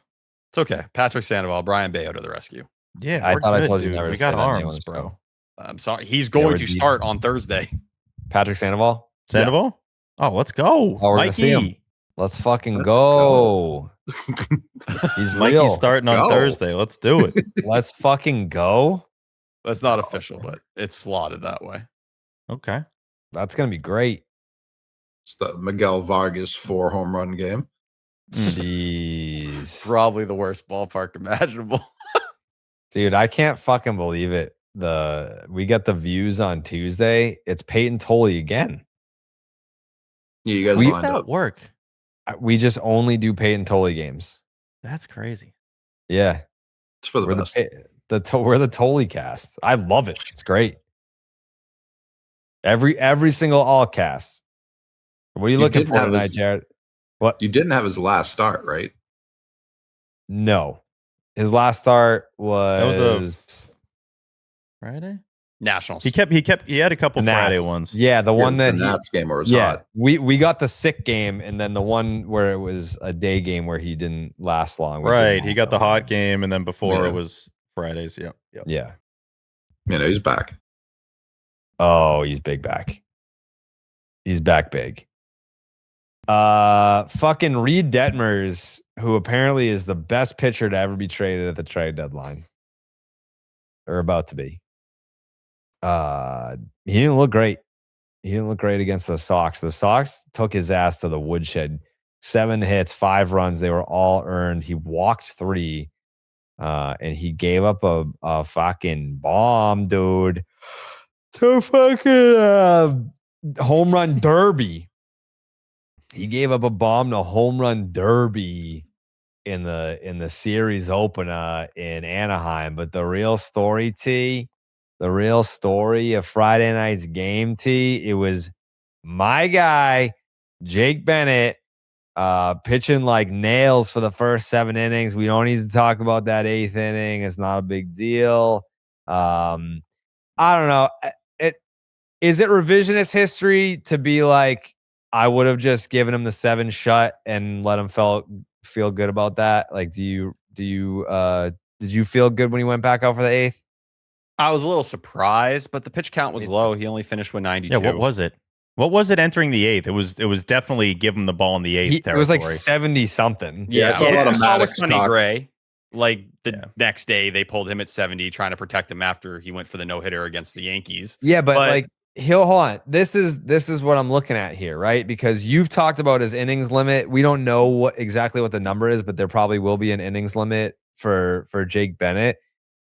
S5: It's okay. Patrick Sandoval, Brian Bayo to the rescue.
S2: Yeah,
S7: I
S2: we're
S7: thought I
S2: good,
S7: told you
S2: dude.
S7: never to
S2: We
S7: say
S2: got
S7: that name on
S2: arms,
S7: this
S2: bro.
S7: show.
S5: I'm sorry. He's
S7: Yeah,
S5: going
S7: we're
S5: to
S7: deep.
S5: start on Thursday.
S7: Patrick Sandoval?
S2: Sandoval? Oh, let's go.
S7: Oh, we're gonna see him.
S2: Mikey.
S7: Let's fucking
S3: Let's
S7: go. He's
S2: Mikey's
S7: real.
S2: starting on
S3: Go.
S2: Thursday. Let's do it.
S7: Let's fucking go.
S5: That's not official, but it's slotted that way.
S2: Okay.
S7: That's gonna be great.
S3: It's the Miguel Vargas 4 home run game.
S7: Jeez.
S5: Probably the worst ballpark imaginable.
S7: Dude, I can't fucking believe it. We got the views on Tuesday. It's Peyton Tolley again.
S3: Yeah, you guys
S2: How does
S3: lined
S2: that
S3: up.
S2: work?
S7: We just only do Peyton Tolley games.
S2: That's crazy.
S7: Yeah.
S3: It's for the
S7: We're
S3: best.
S7: we're the Tolley cast. I love it. It's great. Every single all cast. What are you
S3: You
S7: looking
S3: didn't
S7: for
S3: have
S7: tonight,
S3: his-
S7: Jared? What?
S3: You didn't have his last start, right?
S7: No. His last start was,
S2: was Friday.
S5: Nationals.
S2: He had a couple
S7: The
S2: Friday
S7: Nats.
S2: ones.
S7: Yeah, the one
S3: the
S7: that
S3: Nats game where it was
S7: yeah,
S3: hot.
S7: we got the sick game, and then the one where it was a day game where he didn't last long.
S2: Right. He got the hot game, and then before
S3: Yeah.
S2: it was Fridays. Yep.
S7: Yeah.
S3: He's back.
S7: Oh, he's big back. He's back big. Fucking Reed Detmers, who apparently is the best pitcher to ever be traded at the trade deadline. Or about to be. He didn't look great. He didn't look great against the Sox. The Sox took his ass to the woodshed. 7 hits, 5 runs. They were all earned. He walked 3. And he gave up a fucking bomb, dude. To fucking home run derby. He gave up a bomb to home run derby in the series opener in Anaheim. But the real story, T, the real story of Friday night's game, T, it was my guy, Jake Bennett, pitching like nails for the first 7 innings. We don't need to talk about that 8th inning. It's not a big deal. I don't know. Is it revisionist history to be like, I would have just given him the 7 shut and let him feel good about that? Like, did you feel good when he went back out for the 8th?
S5: I was a little surprised, but the pitch count was low. He only finished with 92.
S2: Yeah. What was it? What was it entering the 8th? It was definitely give him the ball in the 8th territory.
S7: It was like 70 something.
S3: Yeah, it's
S5: I
S3: a lot of
S5: saw with
S3: Maddox
S5: Sonny
S3: talk.
S5: Gray. Like the next day, they pulled him at 70, trying to protect him after he went for the no-hitter against the Yankees.
S7: Yeah, but like hold on. This is what I'm looking at here, right? Because you've talked about his innings limit. We don't know exactly what the number is, but there probably will be an innings limit for Jake Bennett.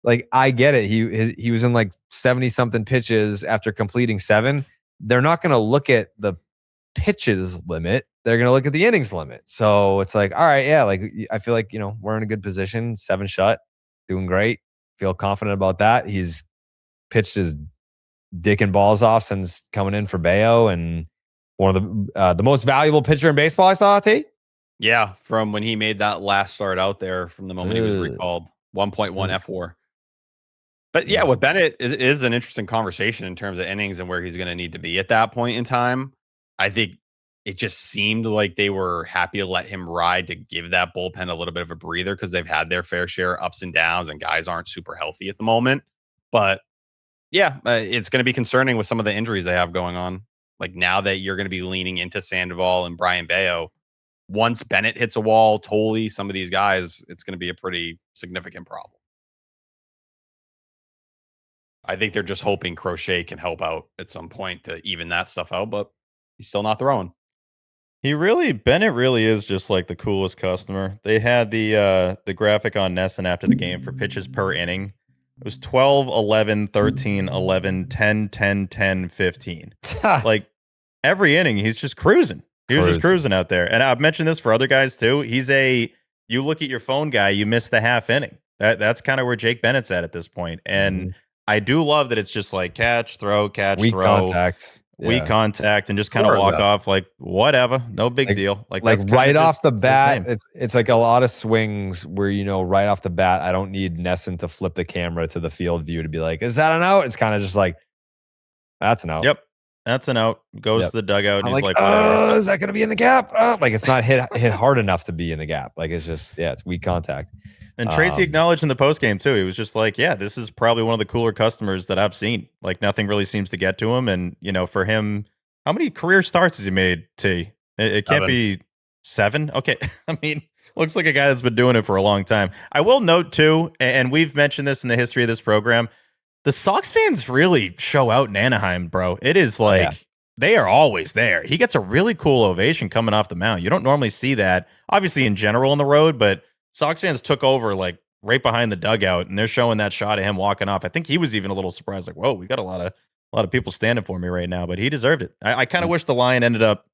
S7: Like, I get it. He was in like 70 something pitches after completing 7. They're not going to look at the pitches limit. They're going to look at the innings limit. So it's like, all right, yeah, like I feel like, we're in a good position. 7 shut, doing great. Feel confident about that. He's pitched his dick and balls off since coming in for Bayo, and one of the most valuable pitcher in baseball I saw, T.
S5: Yeah, from when he made that last start out there, from the moment he was recalled, 1.1 F4. But yeah, with Bennett, it is an interesting conversation in terms of innings and where he's going to need to be at that point in time. I think it just seemed like they were happy to let him ride, to give that bullpen a little bit of a breather, because they've had their fair share of ups and downs, and guys aren't super healthy at the moment. But yeah, it's going to be concerning with some of the injuries they have going on. Like, now that you're going to be leaning into Sandoval and Brian Bayo, once Bennett hits a wall, Tolley, some of these guys, it's going to be a pretty significant problem. I think they're just hoping Crochet can help out at some point to even that stuff out, but he's still not throwing.
S2: Bennett really is just like the coolest customer. They had the graphic on Nesson after the game for pitches per inning. It was 12, 11, 13, 11, 10, 10, 10, 15. Like, every inning, he's just cruising. He was just cruising out there. And I've mentioned this for other guys too. He's you look at your phone guy, you miss the half inning. That's kind of where Jake Bennett's at this point. And I do love that it's just like catch, throw, catch,
S7: weak
S2: throw.
S7: Contact.
S2: Weak contact, and just kind of walk off like, whatever, no big deal. Like that's
S7: right
S2: just
S7: off the
S2: his
S7: bat,
S2: name.
S7: it's like a lot of swings where, right off the bat, I don't need Nesson to flip the camera to the field view to be like, is that an out? It's kind of just like, that's an out.
S2: Yep, that's an out. Goes to the dugout, and he's like, whatever.
S7: Is that going to be in the gap? Like, it's not hit hard enough to be in the gap. Like, it's just, it's weak contact.
S2: And Tracy acknowledged in the postgame too. He was just like, yeah, this is probably one of the cooler customers that I've seen. Like, nothing really seems to get to him. And, for him, how many career starts has he made, T? It can't be 7. Okay. I mean, looks like a guy that's been doing it for a long time. I will note too, and we've mentioned this in the history of this program, the Sox fans really show out in Anaheim, bro. It is like, they are always there. He gets a really cool ovation coming off the mound. You don't normally see that, obviously, in general on the road, but Sox fans took over like right behind the dugout, and they're showing that shot of him walking off. I think he was even a little surprised, like, whoa, we got a lot of people standing for me right now, but he deserved it. I kind of wish the line ended up,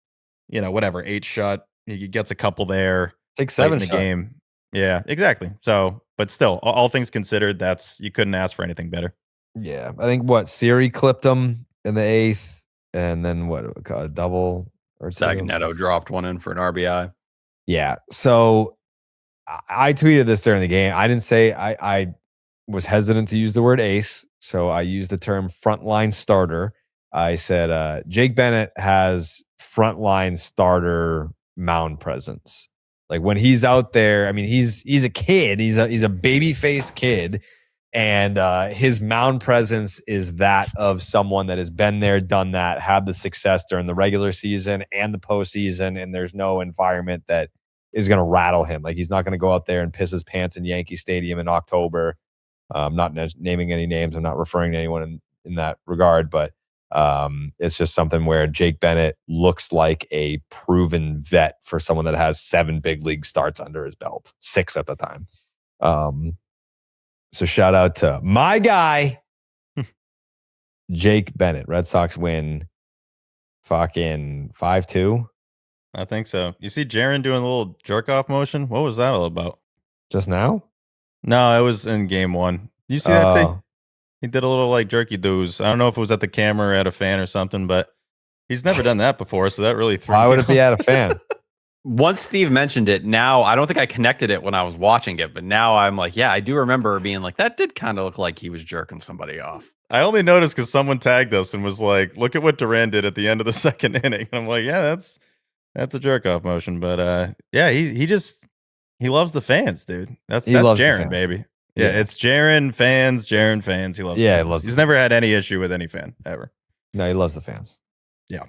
S2: 8 shot. He gets a couple there.
S7: 6-7
S2: in the game. Yeah, exactly. So, but still, all things considered, you couldn't ask for anything better.
S7: Yeah. I think Siri clipped him in the 8th, and then a double or something.
S5: Neto dropped one in for an RBI.
S7: Yeah. So I tweeted this during the game. I didn't say I was hesitant to use the word ace. So I used the term frontline starter. I said Jake Bennett has frontline starter mound presence. Like when he's out there, I mean, he's a kid. He's a baby-faced kid. And his mound presence is that of someone that has been there, done that, had the success during the regular season and the postseason, and there's no environment that is going to rattle him. Like he's not going to go out there and piss his pants in Yankee Stadium in October. I'm not naming any names. I'm not referring to anyone in that regard, but it's just something where Jake Bennett looks like a proven vet for someone that has 7 big league starts under his belt, 6 at the time. So shout out to my guy, Jake Bennett. Red Sox win fucking 5-2.
S2: I think so. You see Jaron doing a little jerk off motion? What was that all about?
S7: Just now?
S2: No, it was in game 1. You see that thing? He did a little like jerky doos. I don't know if it was at the camera or at a fan or something, but he's never done that before, so that really threw me.
S7: Why would it be at a fan?
S5: Once Steve mentioned it, now I don't think I connected it when I was watching it, but now I'm like, yeah, I do remember being like, that did kind of look like he was jerking somebody off.
S2: I only noticed because someone tagged us and was like, look at what Duran did at the end of the second inning. And I'm like, yeah, that's a jerk off motion. But yeah, he loves the fans, dude. That's Jaron, baby. Yeah, it's Jaron fans. He loves
S7: he
S2: fans.
S7: loves
S2: He's never had any issue with any fan ever.
S7: No, he loves the fans.
S2: Yeah.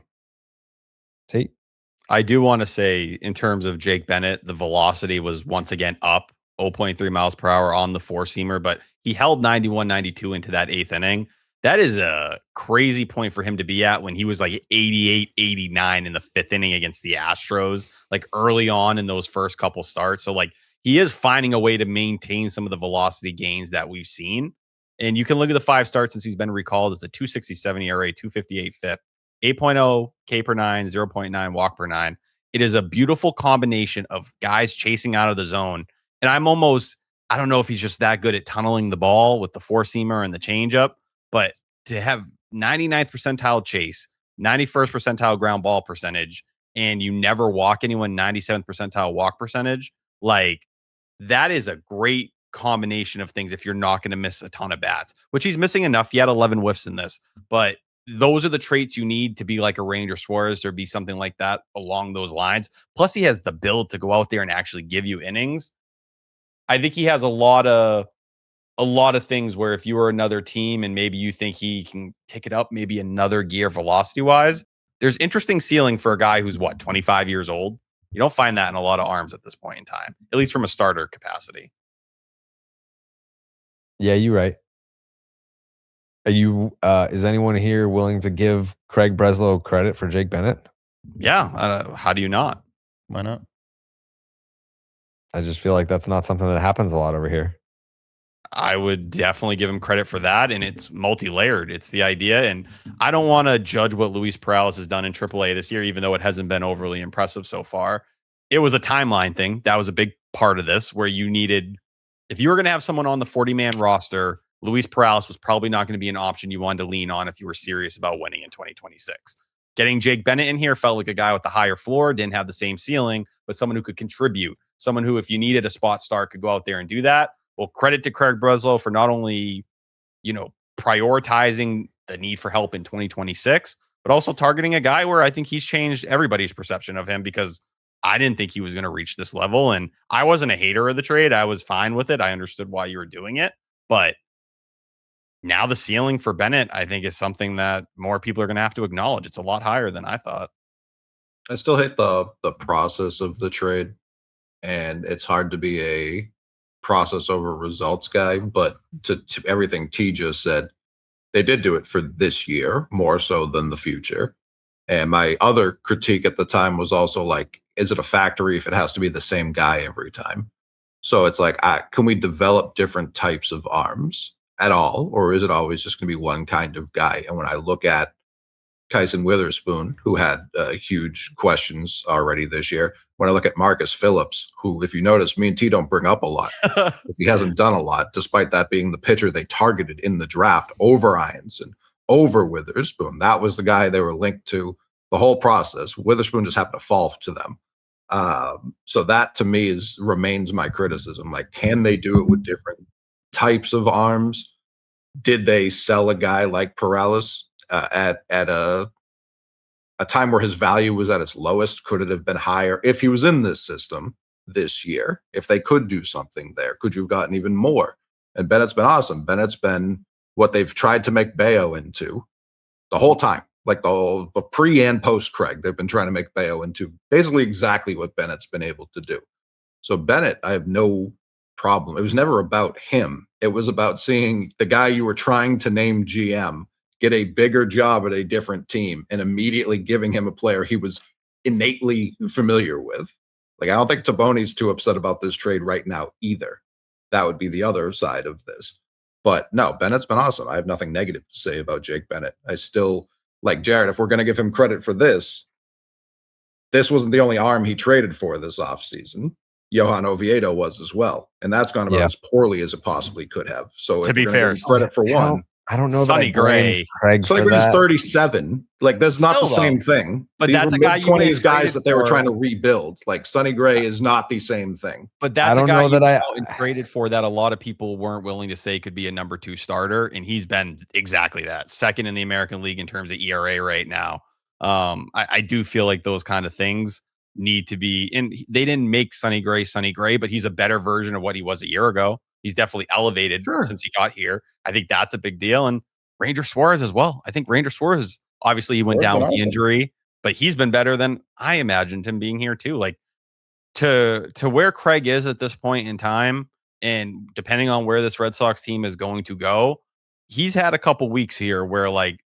S7: See?
S5: I do want to say, in terms of Jake Bennett, the velocity was once again up 0.3 miles per hour on the 4-seamer, but he held 91-92 into that 8th inning. That is a crazy point for him to be at when he was like 88-89 in the 5th inning against the Astros, like early on in those first couple starts. So like he is finding a way to maintain some of the velocity gains that we've seen. And you can look at the 5 starts since he's been recalled. It's a 2.67 ERA, 2.58 FIP. 8.0 K per 9, 0.9 walk per 9. It is a beautiful combination of guys chasing out of the zone. And I don't know if he's just that good at tunneling the ball with the 4-seamer and the changeup, but to have 99th percentile chase, 91st percentile ground ball percentage, and you never walk anyone, 97th percentile walk percentage, like that is a great combination of things if you're not going to miss a ton of bats, which he's missing enough. He had 11 whiffs in this, but those are the traits you need to be like a Ranger Suarez or be something like that along those lines. Plus, he has the build to go out there and actually give you innings. I think he has a lot of things where if you were another team and maybe you think he can take it up maybe another gear velocity wise, there's interesting ceiling for a guy who's 25 years old. You don't find that in a lot of arms at this point in time, at least from a starter capacity.
S7: Yeah, you're right. Are you? Is anyone here willing to give Craig Breslow credit for Jake Bennett?
S5: Yeah. How do you not?
S2: Why not?
S7: I just feel like that's not something that happens a lot over here.
S5: I would definitely give him credit for that. And it's multi-layered. It's the idea. And I don't want to judge what Luis Perales has done in AAA this year, even though it hasn't been overly impressive so far. It was a timeline thing. That was a big part of this where you needed, if you were going to have someone on the 40-man roster, Luis Perales was probably not going to be an option you wanted to lean on if you were serious about winning in 2026. Getting Jake Bennett in here felt like a guy with the higher floor, didn't have the same ceiling, but someone who could contribute, someone who, if you needed a spot start, could go out there and do that. Well, credit to Craig Breslow for not only, prioritizing the need for help in 2026, but also targeting a guy where I think he's changed everybody's perception of him, because I didn't think he was going to reach this level. And I wasn't a hater of the trade. I was fine with it. I understood why you were doing it. But now the ceiling for Bennett, I think, is something that more people are going to have to acknowledge. It's a lot higher than I thought.
S3: I still hate the process of the trade, and it's hard to be a process over results guy. But to everything T just said, they did do it for this year more so than the future. And my other critique at the time was also like, is it a factory if it has to be the same guy every time? So it's like, can we develop different types of arms at all, or is it always just going to be one kind of guy? And when I look at Kyson Witherspoon, who had huge questions already this year, when I look at Marcus Phillips, who, if you notice, me and T don't bring up a lot. He hasn't done a lot, despite that being the pitcher they targeted in the draft over Irons and over Witherspoon. That was the guy they were linked to the whole process. Witherspoon just happened to fall to them. So that to me remains my criticism. Like, can they do it with different types of arms? did they sell a guy like Perales at a time where his value was at its lowest? Could it have been higher if he was in this system this year? If they could do something there, could you have gotten even more? And Bennett's been awesome. Bennett's been what they've tried to make Bayo into the whole time. Like the pre and post Craig, they've been trying to make Bayo into basically exactly what Bennett's been able to do. So Bennett, I have no problem. It was never about him. It was about seeing the guy you were trying to name GM get a bigger job at a different team and immediately giving him a player he was innately familiar with. Like, I don't think Taboni's too upset about this trade right now either. That would be the other side of this. But no, Bennett's been awesome. I have nothing negative to say about Jake Bennett. I still, like Jared, if we're going to give him credit for this wasn't the only arm he traded for this offseason. Johan Oviedo was as well. And that's gone about as poorly as it possibly could have. So
S5: to be fair,
S3: credit for one.
S7: I don't know.
S5: Sonny Gray.
S3: Sonny Gray's 37. Like, that's not the same thing.
S5: But
S3: These
S5: that's
S3: were
S5: a guy you
S3: mid-20s guys that they were
S5: for.
S3: trying to rebuild. Like, Sonny Gray is not the same thing.
S5: But that's
S7: I
S5: a
S7: don't
S5: guy
S7: know
S5: you
S7: that
S5: went and traded for that a lot of people weren't willing to say could be a number 2 starter, and he's been exactly that. Second in the American League in terms of ERA right now. I do feel like those kind of things need to be, and they didn't make Sonny Gray, but he's a better version of what he was a year ago. He's definitely elevated since he got here. I think that's a big deal. And Ranger Suarez as well. I think Ranger Suarez, obviously he went down with the injury, but he's been better than I imagined him being here too. Like, to where Craig is at this point in time, and depending on where this Red Sox team is going to go, he's had a couple weeks here where, like,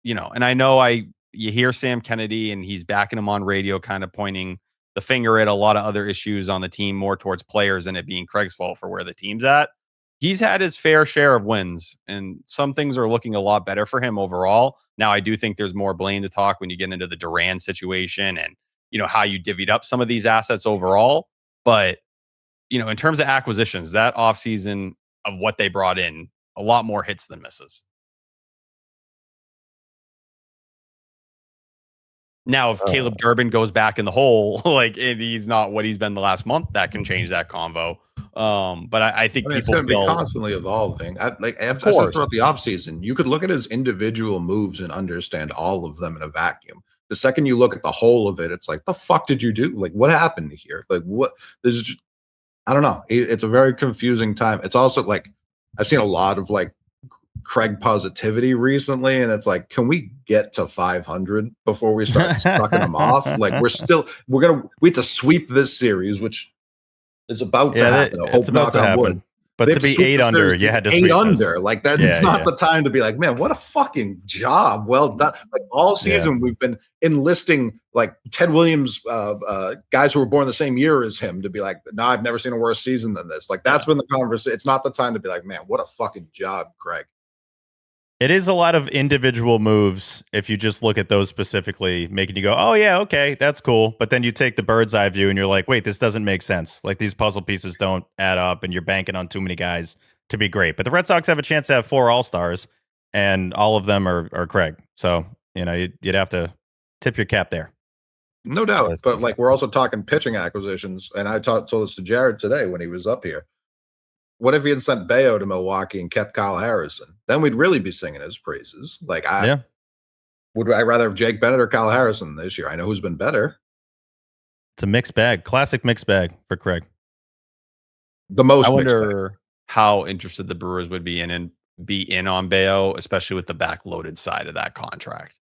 S5: and I know you hear Sam Kennedy and he's backing him on radio, kind of pointing the finger at a lot of other issues on the team, more towards players and it being Craig's fault for where the team's at. He's had his fair share of wins, and some things are looking a lot better for him overall. Now, I do think there's more blame to talk when you get into the Duran situation and, how you divvied up some of these assets overall. But, in terms of acquisitions, that offseason of what they brought in, a lot more hits than misses. Now, if Caleb Durbin goes back in the hole, like, and he's not what he's been the last month, that can change that convo. But I think
S3: it's
S5: people
S3: going to be constantly evolving. Throughout the offseason, you could look at his individual moves and understand all of them in a vacuum. The second you look at the whole of it, it's like, the fuck did you do? Like, what happened here? Like, what? I don't know. It's a very confusing time. It's also like, I've seen a lot of like Craig positivity recently, and it's like, can we get to 500 before we start sucking them off? Like, we have to sweep this series, which is about to happen.
S2: It's about to happen. But to be 8 under, you had to
S3: 8
S2: sweep
S3: under.
S2: this.
S3: Like, that. It's not the time to be like, man, what a fucking job. Well done. Like, all season we've been enlisting like Ted Williams, guys who were born the same year as him, to be like, no, I've never seen a worse season than this. Like, that's been the conversation. It's not the time to be like, man, what a fucking job, Craig.
S2: It is a lot of individual moves if you just look at those specifically, making you go, oh, yeah, okay, that's cool. But then you take the bird's eye view and you're like, wait, this doesn't make sense. Like, these puzzle pieces don't add up and you're banking on too many guys to be great. But the Red Sox have a chance to have 4 All-Stars, and all of them are Craig. So, you'd have to tip your cap there.
S3: No doubt. But like, we're also talking pitching acquisitions. And I told this to Jared today when he was up here. What if he had sent Bayo to Milwaukee and kept Kyle Harrison? Then we'd really be singing his praises. Like, would I rather have Jake Bennett or Kyle Harrison this year? I know who's been better.
S2: It's a mixed bag, classic mixed bag for Craig.
S3: The most.
S5: I wonder how interested the Brewers would be in on Bayo, especially with the backloaded side of that contract.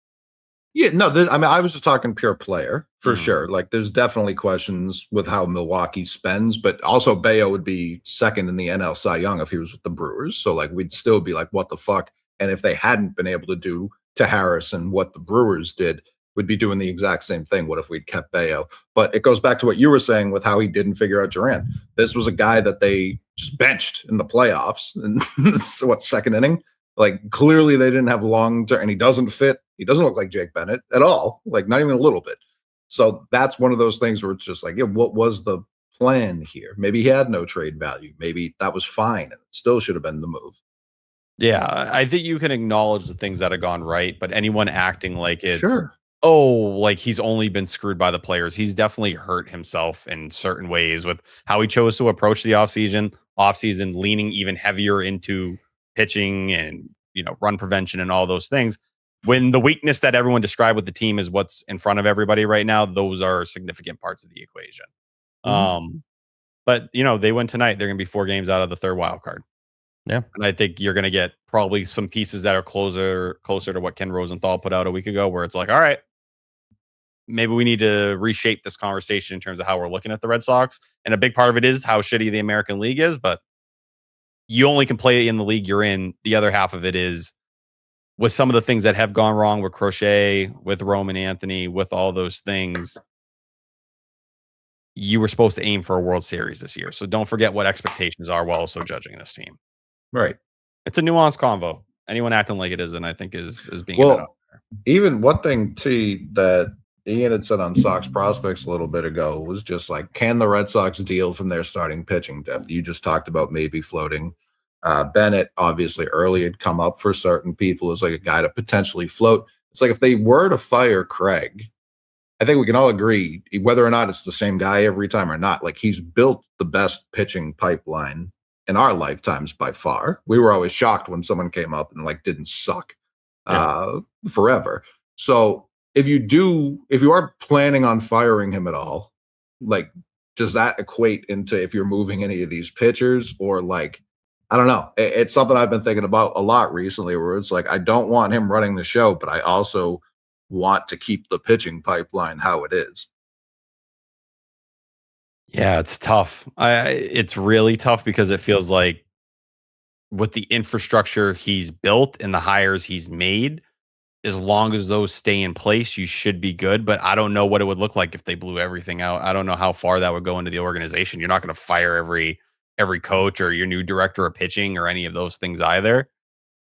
S3: Yeah, no, I was just talking pure player for sure. Like, there's definitely questions with how Milwaukee spends, but also Bayo would be second in the NL Cy Young if he was with the Brewers. So, like, we'd still be like, what the fuck? And if they hadn't been able to do to Harrison what the Brewers did, we'd be doing the exact same thing. What if we'd kept Bayo? But it goes back to what you were saying with how he didn't figure out Duran. This was a guy that they just benched in the playoffs. And second inning? Like, clearly they didn't have long-term, and he doesn't fit. He doesn't look like Jake Bennett at all, like, not even a little bit. So that's one of those things where it's just like, what was the plan here? Maybe he had no trade value. Maybe that was fine, and it still should have been the move.
S5: Yeah, I think you can acknowledge the things that have gone right, but anyone acting like it's, like he's only been screwed by the players, he's definitely hurt himself in certain ways with how he chose to approach the offseason, leaning even heavier into pitching and, run prevention and all those things. When the weakness that everyone described with the team is what's in front of everybody right now, those are significant parts of the equation. But they win tonight. They're going to be 4 games out of the third wild card.
S2: Yeah.
S5: And I think you're going to get probably some pieces that are closer to what Ken Rosenthal put out a week ago, where it's like, all right, maybe we need to reshape this conversation in terms of how we're looking at the Red Sox. And a big part of it is how shitty the American League is, but you only can play in the league you're in. The other half of it is with some of the things that have gone wrong with Crochet, with Roman Anthony, with all those things. You were supposed to aim for a World Series this year. So don't forget what expectations are while also judging this team.
S3: Right.
S5: It's a nuanced convo. Anyone acting like it isn't, I think, is being
S3: well. Even one thing that Ian had said on Sox prospects a little bit ago was just like, can the Red Sox deal from their starting pitching depth? You just talked about maybe floating. Bennett, obviously, early had come up for certain people as like a guy to potentially float. It's like if they were to fire Craig, I think we can all agree, whether or not it's the same guy every time or not, like he's built the best pitching pipeline in our lifetimes by far. We were always shocked when someone came up and like didn't suck forever. So if you are planning on firing him at all, like, does that equate into if you're moving any of these pitchers or like, I don't know. It's something I've been thinking about a lot recently where it's like, I don't want him running the show, but I also want to keep the pitching pipeline how it is.
S5: Yeah, it's tough. It's really tough because it feels like with the infrastructure he's built and the hires he's made, as long as those stay in place, you should be good. But I don't know what it would look like if they blew everything out. I don't know how far that would go into the organization. You're not going to fire every coach or your new director of pitching or any of those things either.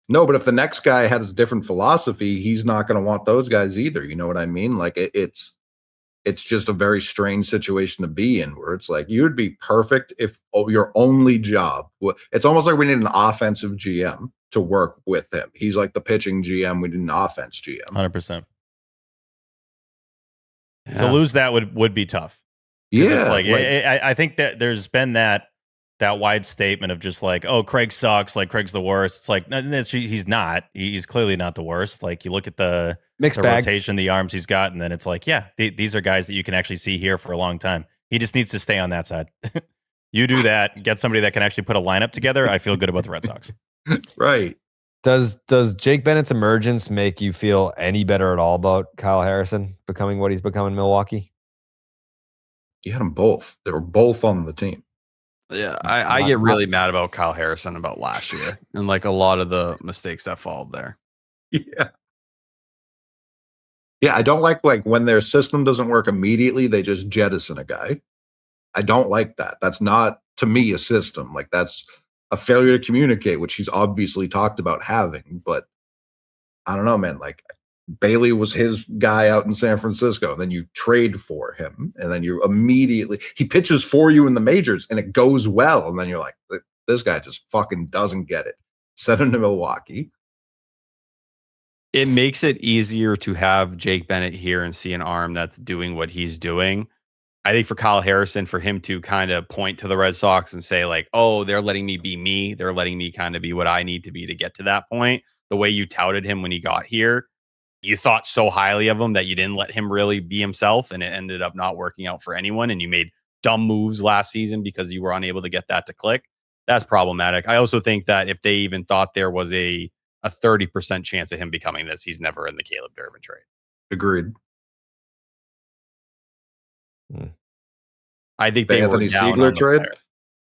S3: No, but if the next guy has a different philosophy, he's not going to want those guys either. You know what I mean? Like it's just a very strange situation to be in where it's like you'd be perfect if your only job. It's almost like we need an offensive GM to work with him. He's like the pitching GM. We need an offense GM.
S2: 100%.
S5: Yeah.
S2: To lose that would be tough.
S3: Yeah,
S2: it's like I think that there's been that wide statement of just like, oh, Craig sucks, like Craig's the worst. It's like he's not. He's clearly not the worst. Like you look at the
S7: mixed bag
S2: rotation, the arms he's got, and then it's like, yeah, these are guys that you can actually see here for a long time. He just needs to stay on that side. You do that, get somebody that can actually put a lineup together. I feel good about the Red Sox.
S3: Right.
S7: Does Jake Bennett's emergence make you feel any better at all about Kyle Harrison becoming what he's become in Milwaukee?
S3: You had them both. They were both on the team.
S5: Yeah, I get really mad about Kyle Harrison about last year and like a lot of the mistakes that followed there.
S3: Yeah. Yeah, I don't like when their system doesn't work immediately, they just jettison a guy. I don't like that. That's not, to me, a system. Like, that's a failure to communicate, which he's obviously talked about having. But I don't know, man. Like, Bailey was his guy out in San Francisco. And then you trade for him. And then you immediately, he pitches for you in the majors and it goes well. And then you're like, this guy just fucking doesn't get it. Send him to Milwaukee.
S5: It makes it easier to have Jake Bennett here and see an arm that's doing what he's doing. I think for Kyle Harrison, for him to kind of point to the Red Sox and say like, oh, they're letting me be me. They're letting me kind of be what I need to be to get to that point. The way you touted him when he got here, you thought so highly of him that you didn't let him really be himself. And it ended up not working out for anyone. And you made dumb moves last season because you were unable to get that to click. That's problematic. I also think that if they even thought there was a 30% chance of him becoming this, he's never in the Caleb Durbin trade.
S3: Agreed.
S5: I think
S3: the
S5: they
S3: Anthony
S5: were down
S3: Siegler
S5: on the
S3: trade.
S5: player.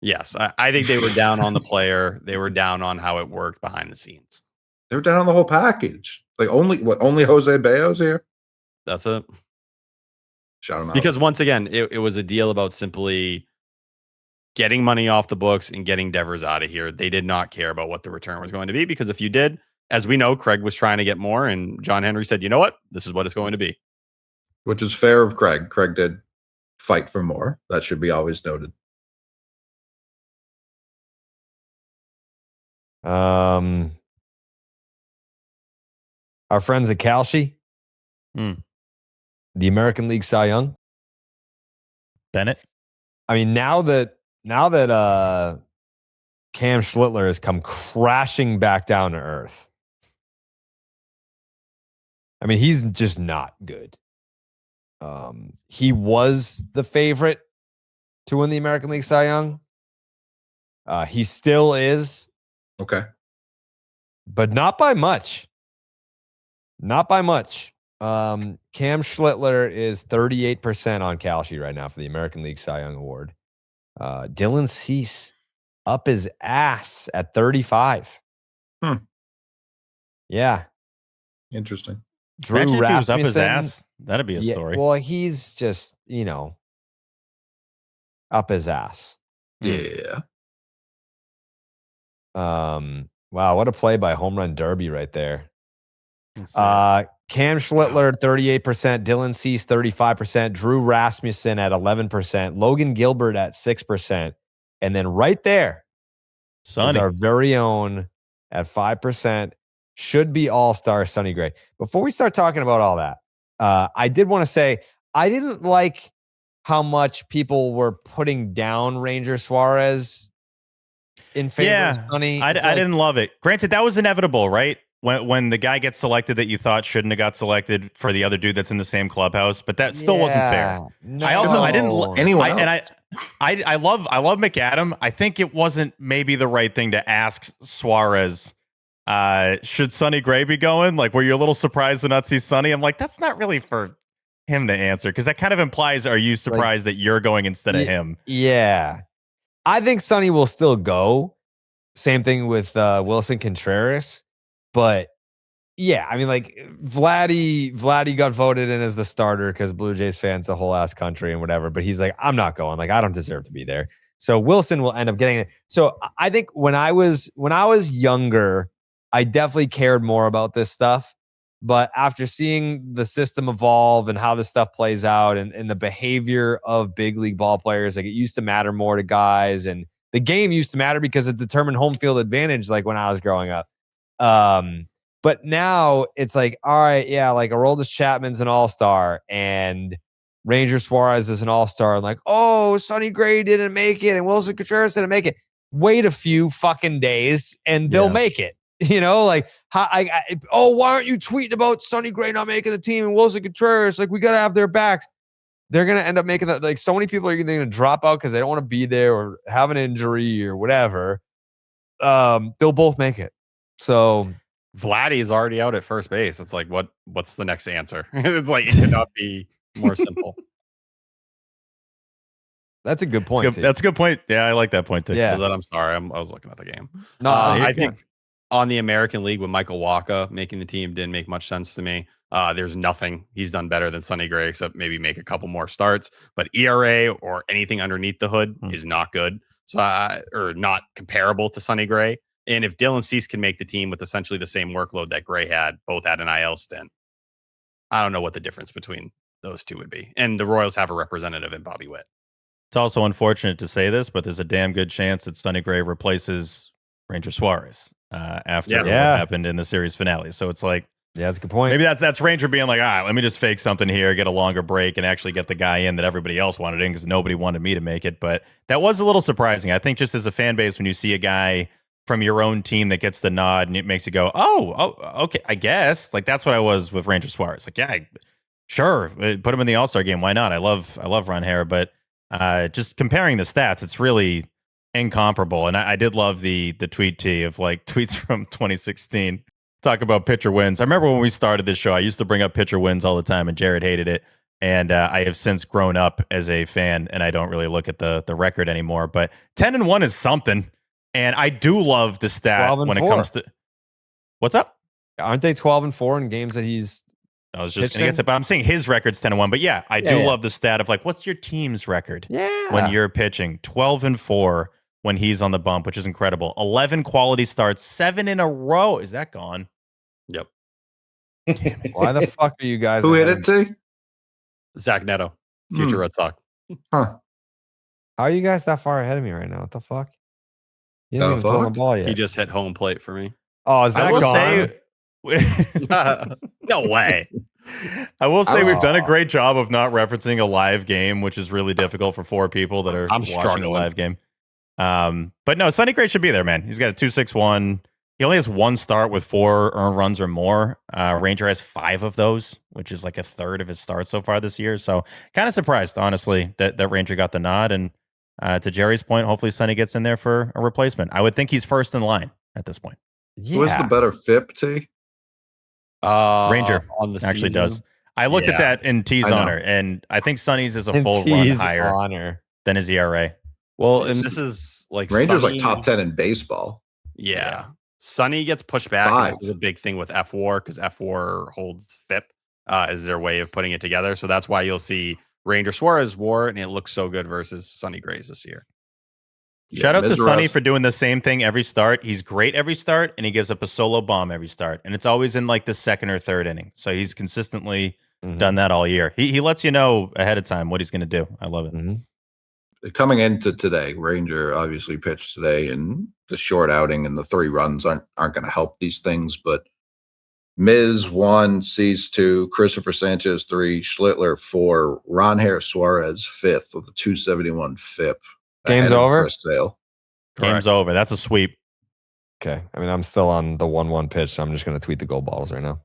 S5: Yes, I think they were down on the player. They were down on how it worked behind the scenes.
S3: They were down on the whole package. Like only Jose Bayo's here.
S5: That's it.
S3: Shout him out.
S5: Because once again, it was a deal about simply getting money off the books and getting Devers out of here. They did not care about what the return was going to be, because if you did, as we know, Craig was trying to get more, and John Henry said, you know what? This is what it's going to be.
S3: Which is fair of Craig. Craig did fight for more. That should be always noted.
S7: Our friends at Kalshi, the American League Cy Young,
S2: Bennett.
S7: I mean, now that Cam Schlittler has come crashing back down to earth. I mean, he's just not good. He was the favorite to win the American League Cy Young. He still is.
S3: Okay.
S7: But not by much. Not by much. Cam Schlittler is 38% on Kalshi right now for the American League Cy Young Award. Dylan Cease up his ass at 35. Yeah.
S3: Interesting.
S7: Drew
S2: Imagine if he was up his
S7: Rasmussen,
S2: ass. That'd be a story.
S7: Well, he's just, up his ass.
S3: Yeah.
S7: Wow, what a play by Home Run Derby right there. Cam Schlittler, 38%, Dylan Cease, 35%, Drew Rasmussen at 11%, Logan Gilbert at 6%. And then right there is
S2: Sonny.
S7: our very own at 5%, should be all-star Sonny Gray. Before we start talking about all that, I did want to say, I didn't like how much people were putting down Ranger Suarez in favor of Sonny.
S2: I didn't love it. Granted, that was inevitable, right? When the guy gets selected that you thought shouldn't have got selected for the other dude that's in the same clubhouse, but that still wasn't fair.
S7: No.
S2: I didn't
S3: Anyone
S2: else. I love McAdam. I think it wasn't maybe the right thing to ask Suarez. Should Sonny Gray be going? Like, were you a little surprised to not see Sonny? I'm like, that's not really for him to answer, because that kind of implies, are you surprised that you're going instead of him?
S7: Yeah. I think Sonny will still go. Same thing with Wilson Contreras. But yeah, I mean, like Vladdy got voted in as the starter because Blue Jays fans the whole ass country and whatever. But he's like, I'm not going. Like, I don't deserve to be there. So Wilson will end up getting it. So I think when I was younger, I definitely cared more about this stuff. But after seeing the system evolve and how this stuff plays out and the behavior of big league ball players, like, it used to matter more to guys, and the game used to matter because it determined home field advantage, like when I was growing up. But now it's like, all right, yeah, like Aroldis Chapman's an all-star and Ranger Suarez is an all-star. And like, oh, Sonny Gray didn't make it and Wilson Contreras didn't make it. Wait a few fucking days and they'll make it. Like, why aren't you tweeting about Sonny Gray not making the team and Wilson Contreras? Like, we got to have their backs. They're going to end up making that. Like, so many people are going to drop out because they don't want to be there or have an injury or whatever. They'll both make it. So
S5: Vladdy's already out at first base. It's like, what's the next answer? It's like, it cannot be more simple.
S7: That's a good point.
S2: That's a good point. Yeah, I like that point too.
S7: Yeah.
S5: I'm sorry. I was looking at the game.
S7: No,
S5: I think on the American League with Michael Wacha making the team didn't make much sense to me. There's nothing he's done better than Sonny Gray, except maybe make a couple more starts. But ERA or anything underneath the hood is not good. So, or not comparable to Sonny Gray. And if Dylan Cease can make the team with essentially the same workload that Gray had, both had an IL stint, I don't know what the difference between those two would be. And the Royals have a representative in Bobby Witt.
S2: It's also unfortunate to say this, but there's a damn good chance that Sonny Gray replaces Ranger Suarez after what happened in the series finale. So it's like,
S7: yeah, that's a good point.
S2: Maybe that's Ranger being like, all right, let me just fake something here, get a longer break, and actually get the guy in that everybody else wanted in because nobody wanted me to make it. But that was a little surprising. I think just as a fan base, when you see a guy from your own team that gets the nod and it makes you go, oh, okay, I guess. Like, that's what I was with Ranger Suarez. Like, yeah, sure, put him in the All-Star game. Why not? I love Ron Hare, but just comparing the stats, it's really incomparable. And I did love the tweet tee of like tweets from 2016. Talk about pitcher wins. I remember when we started this show, I used to bring up pitcher wins all the time, and Jared hated it. And I have since grown up as a fan, and I don't really look at the record anymore. But 10-1 is something. And I do love the stat when it comes to what's up.
S7: Aren't they 12-4 in games that he's?
S2: I was just going to get to, but I'm saying his record's 10-1. But yeah, I do love the stat of like, what's your team's record?
S7: Yeah,
S2: when you're pitching 12-4 when he's on the bump, which is incredible. 11 quality starts, 7 in a row. Is that gone?
S5: Yep.
S7: Why the fuck are you guys?
S3: Who hit it to?
S5: Zach Neto, future Red Sox.
S3: Huh.
S7: How are you guys that far ahead of me right now? What the fuck? You haven't even thrown the ball yet.
S5: He just hit home plate for me.
S7: Oh, is that gone?
S5: No way.
S2: I will say we've done a great job of not referencing a live game, which is really difficult for 4 people that are watching a live game. But no, Sonny Gray should be there, man. He's got a 2.61. He only has one start with 4 earned runs or more. Ranger has 5 of those, which is like a third of his starts so far this year. So kind of surprised, honestly, that Ranger got the nod. And to Jerry's point, hopefully Sonny gets in there for a replacement. I would think he's first in line at this point.
S7: Yeah.
S3: Who has the better FIP, T?
S2: Ranger
S5: on the
S2: actually
S5: season.
S2: does. I looked at that in T's
S3: I know.
S2: honor, and I think Sonny's is a
S7: In
S2: full run
S7: T's
S2: higher
S7: honor.
S2: than his ERA.
S5: Well, and this is like
S3: Rangers
S5: Sonny,
S3: like top 10 in baseball.
S5: Yeah. Sonny gets pushed back. And this is a big thing with F-War because F-War holds FIP is their way of putting it together. So that's why you'll see Ranger Suarez WAR, and it looks so good versus Sonny Gray's this year.
S2: Shout out to Sonny
S3: Misery.
S2: for doing the same thing every start. He's great every start, and he gives up a solo bomb every start. And it's always in like the second or third inning. So he's consistently done that all year. He lets you know ahead of time what he's going to do. I love it.
S3: Coming into today, Ranger obviously pitched today, and the short outing and the 3 runs aren't going to help these things. But Miz 1, Cease 2, Christopher Sanchez 3, Schlittler 4, Ranger Suarez 5th with a 271 FIP.
S7: Game's
S3: ahead of
S7: over?
S3: Chris Sale.
S2: Game's over. That's a sweep.
S7: Okay. I mean, I'm still on the 1-1 pitch, so I'm just going to tweet the goal bottles right now.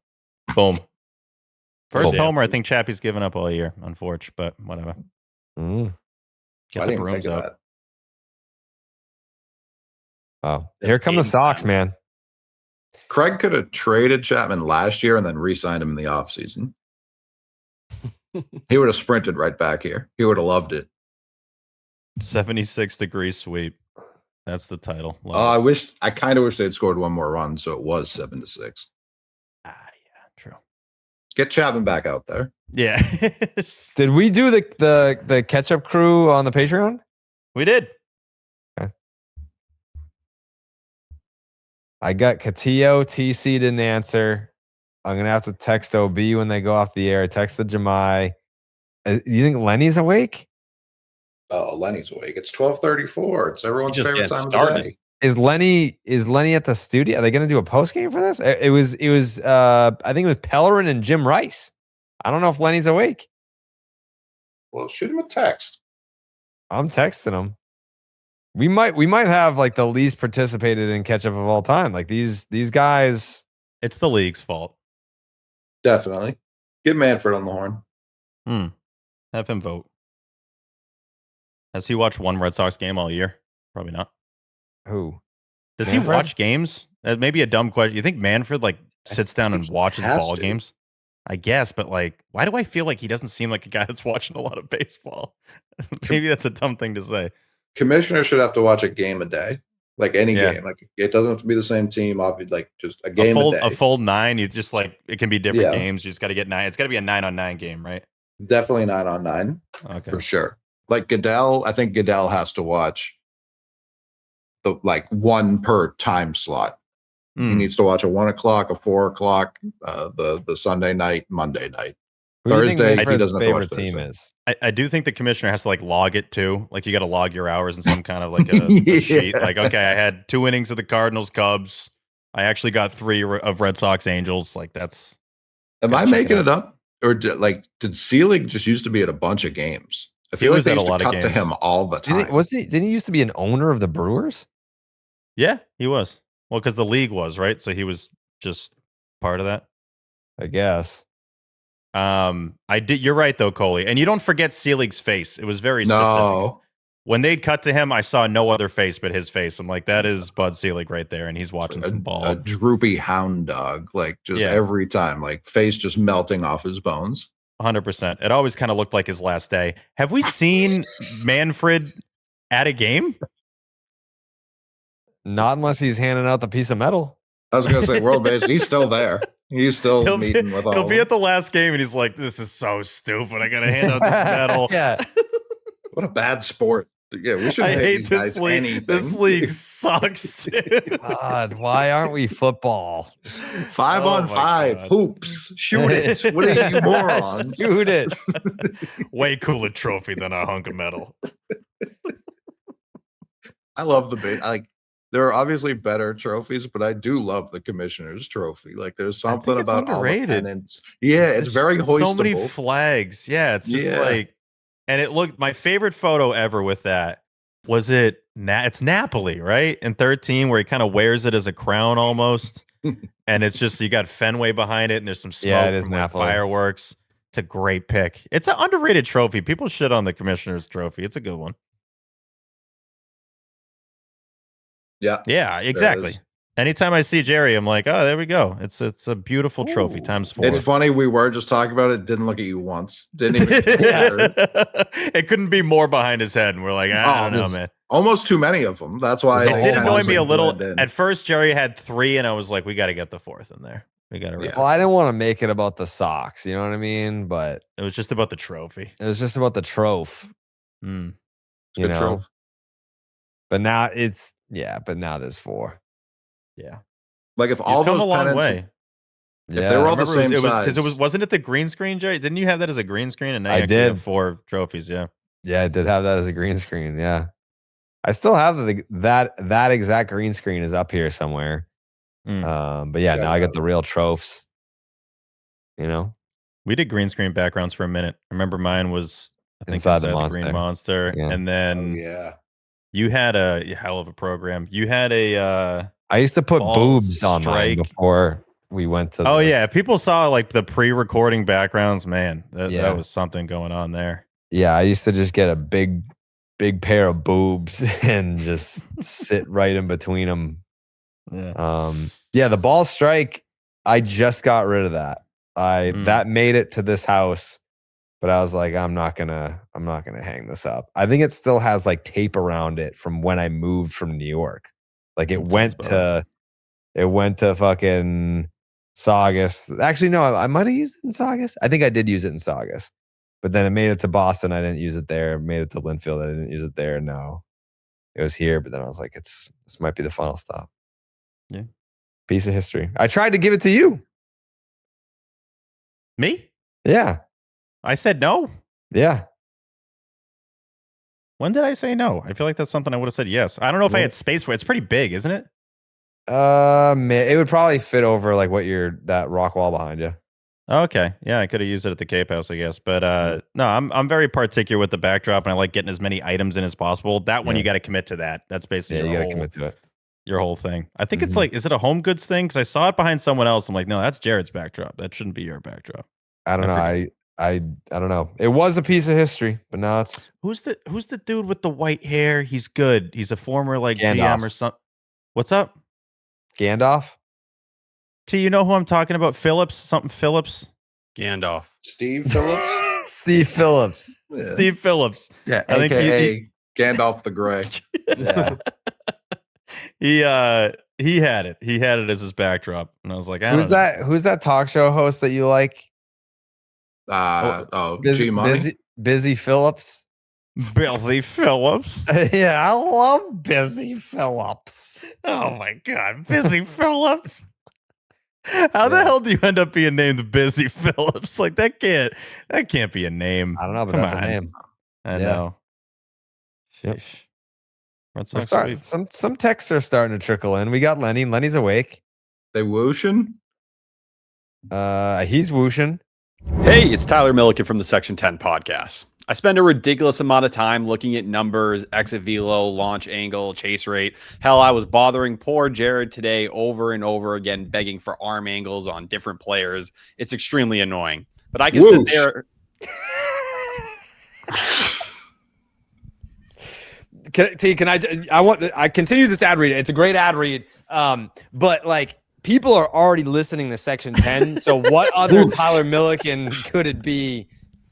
S2: Boom. First
S7: Boom.
S2: homer I think Chappie's given up all year, unfortunately, but whatever. Get
S3: I
S2: the
S3: didn't even
S2: brooms
S3: think of
S2: out.
S3: that.
S7: Oh, here come the
S5: game
S7: Sox,
S5: time.
S7: man.
S3: Craig could have traded Chapman last year and then re-signed him in the offseason. He would have sprinted right back here. He would have loved it.
S2: 76-degree sweep. That's the title. Love
S3: Oh,
S2: it.
S3: I kind of wish they'd scored one more run, so it was 7-6.
S2: Yeah, true.
S3: Get Chapman back out there.
S2: Yeah.
S7: Did we do the Ketchup crew on the Patreon?
S2: We did.
S7: I got Catillo. TC didn't answer. I'm going to have to text OB when they go off the air. Text the Jemai. You think Lenny's awake?
S3: Oh, Lenny's awake. It's 12:34. It's everyone's
S5: He just
S3: favorite
S5: gets
S3: time of
S5: started.
S3: the day.
S7: Is Lenny at the studio? Are they going to do a post game for this? It was I think it was Pellerin and Jim Rice. I don't know if Lenny's awake.
S3: Well, shoot him a text.
S7: I'm texting him. We might have like the least participated in Ketchup of all time. Like these guys.
S2: It's the league's fault.
S3: Definitely. Get Manfred on the horn.
S2: Have him vote. Has he watched one Red Sox game all year? Probably not.
S7: Who?
S2: Does
S7: Manfred?
S2: he watch games? That may be a dumb question. You think Manfred like sits down and watches
S3: has
S2: ball
S3: to.
S2: games? I guess, but like, why do I feel like he doesn't seem like a guy that's watching a lot of baseball? Maybe that's a dumb thing to say.
S3: Commissioner should have to watch a game a day. Like any
S2: Yeah.
S3: game. Like it doesn't have to be the same team. Obviously, like just a game a day.
S2: A full 9. You just like it can be different
S3: Yeah.
S2: games. You just got to get 9. It's got to be a 9-on-9 game, right?
S3: Definitely 9-on-9
S2: Okay.
S3: for sure. Like Goodell, I think Goodell has to watch the like 1 per time slot. He
S2: Mm.
S3: needs to watch a 1 o'clock, a 4 o'clock, the Sunday night, Monday night.
S7: Who do you think
S3: Thursday, he
S7: Manfred's
S3: doesn't have to watch
S7: favorite team
S3: Thursday.
S7: is?
S2: I do think the commissioner has to like log it too. Like you got to log your hours in some kind of like a
S3: Yeah.
S2: sheet. Like, okay, I had 2 innings of the Cardinals, Cubs. I actually got 3 of Red Sox, Angels. Like that's.
S3: Am
S2: Gotta
S3: I
S2: check
S3: making
S2: it
S3: it up? Or did Selig just used to be at a bunch of games? I feel like
S2: was
S3: they
S2: at a
S3: used to
S2: lot of
S3: cut to
S2: games.
S3: him all the time.
S7: Didn't he used to be an owner of the Brewers?
S2: Yeah, he was. Well, because the league was right, so he was just part of that.
S7: I guess.
S2: I did. You're right though, Coley, and you don't forget Selig's face. It was very specific.
S3: No.
S2: When they'd cut to him, I saw no other face but his face. I'm like, that is Bud Selig right there, and he's watching some ball.
S3: A droopy hound dog, like just
S2: Yeah.
S3: every time, like face just melting off his bones.
S2: 100%. It always kind of looked like his last day. Have we seen Manfred at a game?
S7: Not unless he's handing out the piece of metal.
S3: I was gonna say world base. He's still there. He's still meeting with all.
S2: He'll
S3: of
S2: be
S3: them.
S2: at the last game, and he's like, "This is so stupid. I gotta hand out this medal."
S7: Yeah.
S3: What a bad sport. Yeah, we should.
S2: I hate
S3: these
S2: this
S3: guys
S2: league.
S3: anything.
S2: This league sucks, dude.
S7: God, why aren't we football?
S3: 5
S2: Oh
S3: on
S2: my
S3: 5
S2: God.
S3: hoops. Shoot it. What are you morons?
S7: Shoot it.
S2: Way cooler trophy than a hunk of metal.
S3: I love the bait. Like there are obviously better trophies, but I do love the commissioner's trophy. Like there's something
S2: think it's
S3: about all the
S2: underrated.
S3: pennants. Yeah, it's very
S2: There's
S3: hoistable.
S2: so many flags. Yeah, it's just
S3: Yeah.
S2: like, and it looked my favorite photo ever with that Was it? It's Napoli, right? In 13, where he kind of wears it as a crown almost, and it's just you got Fenway behind it, and there's some smoke
S7: it is
S2: from like
S7: Napoli.
S2: fireworks. It's a great pick. It's an underrated trophy. People shit on the commissioner's trophy. It's a good one.
S3: Yeah.
S2: Yeah, exactly. Anytime I see Jerry, I'm like, oh, there we go. It's a beautiful trophy times 4.
S3: It's funny. We were just talking about it. Didn't look at you once. Didn't even consider.
S2: It couldn't be more behind his head. And we're like, I don't know, man.
S3: Almost too many of them. That's why
S2: It did annoy me a little.
S3: In.
S2: At first, Jerry had 3, and I was like, we got to get the 4th in there. We got to.
S3: Yeah.
S7: Well, I didn't want to make it about the Sox. You know what I mean? But
S2: It was just about the trophy.
S7: it was just about the trophy.
S2: Mm.
S3: It's a good trophy.
S7: But now but now there's 4.
S2: Yeah.
S3: Like if
S2: You've
S3: all
S2: come
S3: those
S2: a long
S3: pennants,
S2: way.
S3: if they were all the same size,
S2: because wasn't it the green screen, Jerry? Didn't you have that as a green screen? And now
S7: I
S2: you actually
S7: did.
S2: have 4 trophies. Yeah.
S7: Yeah, I did have that as a green screen. Yeah. I still have that exact green screen is up here somewhere. But yeah, now I got the real trophies. You know?
S2: We did green screen backgrounds for a minute. I remember mine was I think
S7: Inside
S2: inside
S7: the
S2: the Green Monster.
S7: Yeah.
S2: And then
S3: yeah.
S2: you had a hell of a program. You had a
S7: I used to put
S2: ball
S7: boobs on mine
S2: strike.
S7: before we went to
S2: Oh yeah, people saw like the pre-recording backgrounds. Man, that
S7: Yeah.
S2: was something going on there.
S7: Yeah, I used to just get a big pair of boobs and just sit right in between them.
S2: Yeah.
S7: The ball strike, I just got rid of that. That made it to this house, but I was like, I'm not gonna hang this up. I think it still has like tape around it from when I moved from New York. Like it went to fucking Saugus. Actually, no, I might have used it in Saugus. I think I did use it in Saugus. But then it made it to Boston. I didn't use it there. Made it to Linfield. I didn't use it there. No, it was here. But then I was like, this might be the final stop.
S2: Yeah.
S7: Piece of history. I tried to give it to you.
S2: Me?
S7: Yeah.
S2: I said no.
S7: Yeah.
S2: When did I say no? I feel like that's something I would have said yes. I don't know if I had space for it. It's pretty big, isn't it?
S7: It would probably fit over like that rock wall behind you.
S2: Okay. Yeah, I could have used it at the Cape House, I guess. But no, I'm very particular with the backdrop, and I like getting as many items in as possible. That one, you got to commit to that. That's basically
S7: you got to commit to it.
S2: Your whole thing. I think it's like, is it a Home Goods thing? Because I saw it behind someone else. I'm like, no, that's Jared's backdrop. That shouldn't be your backdrop.
S7: I don't know. I don't know. It was a piece of history, but now it's
S2: who's the dude with the white hair? He's good. He's a former like
S7: Gandalf.
S2: GM or something. What's up?
S7: Gandalf.
S2: T, you know who I'm talking about? Phillips.
S5: Gandalf.
S3: Steve Phillips.
S7: Steve Phillips.
S3: Yeah.
S2: Steve Phillips.
S3: Yeah,
S2: I think
S3: AKA Gandalf the Grey.
S7: Yeah.
S2: He had it. He had it as his backdrop, and I was like,
S7: Who's that talk show host that you like?
S3: G Money.
S7: Busy Phillips.
S2: Busy Phillips.
S7: Yeah, I love Busy Phillips.
S2: Oh my god, Busy Phillips. How the hell do you end up being named Busy Phillips? Like that can't be a name.
S7: I don't know, but
S2: Come
S7: that's
S2: on.
S7: a name.
S2: I know.
S7: Yep.
S2: Sheesh. Red Sox Sweep.
S7: Some texts are starting to trickle in. We got Lenny. Lenny's awake.
S3: They whooshing?
S7: He's whooshing.
S5: Hey, it's Tyler Milliken from the Section 10 podcast. I spend a ridiculous amount of time looking at numbers, exit velo, launch angle, chase rate. Hell, I was bothering poor Jared today over and over again, begging for arm angles on different players. It's extremely annoying. But I can sit there.
S7: I continue this ad read. It's a great ad read. But like people are already listening to Section 10. So what other Tyler Milliken could it be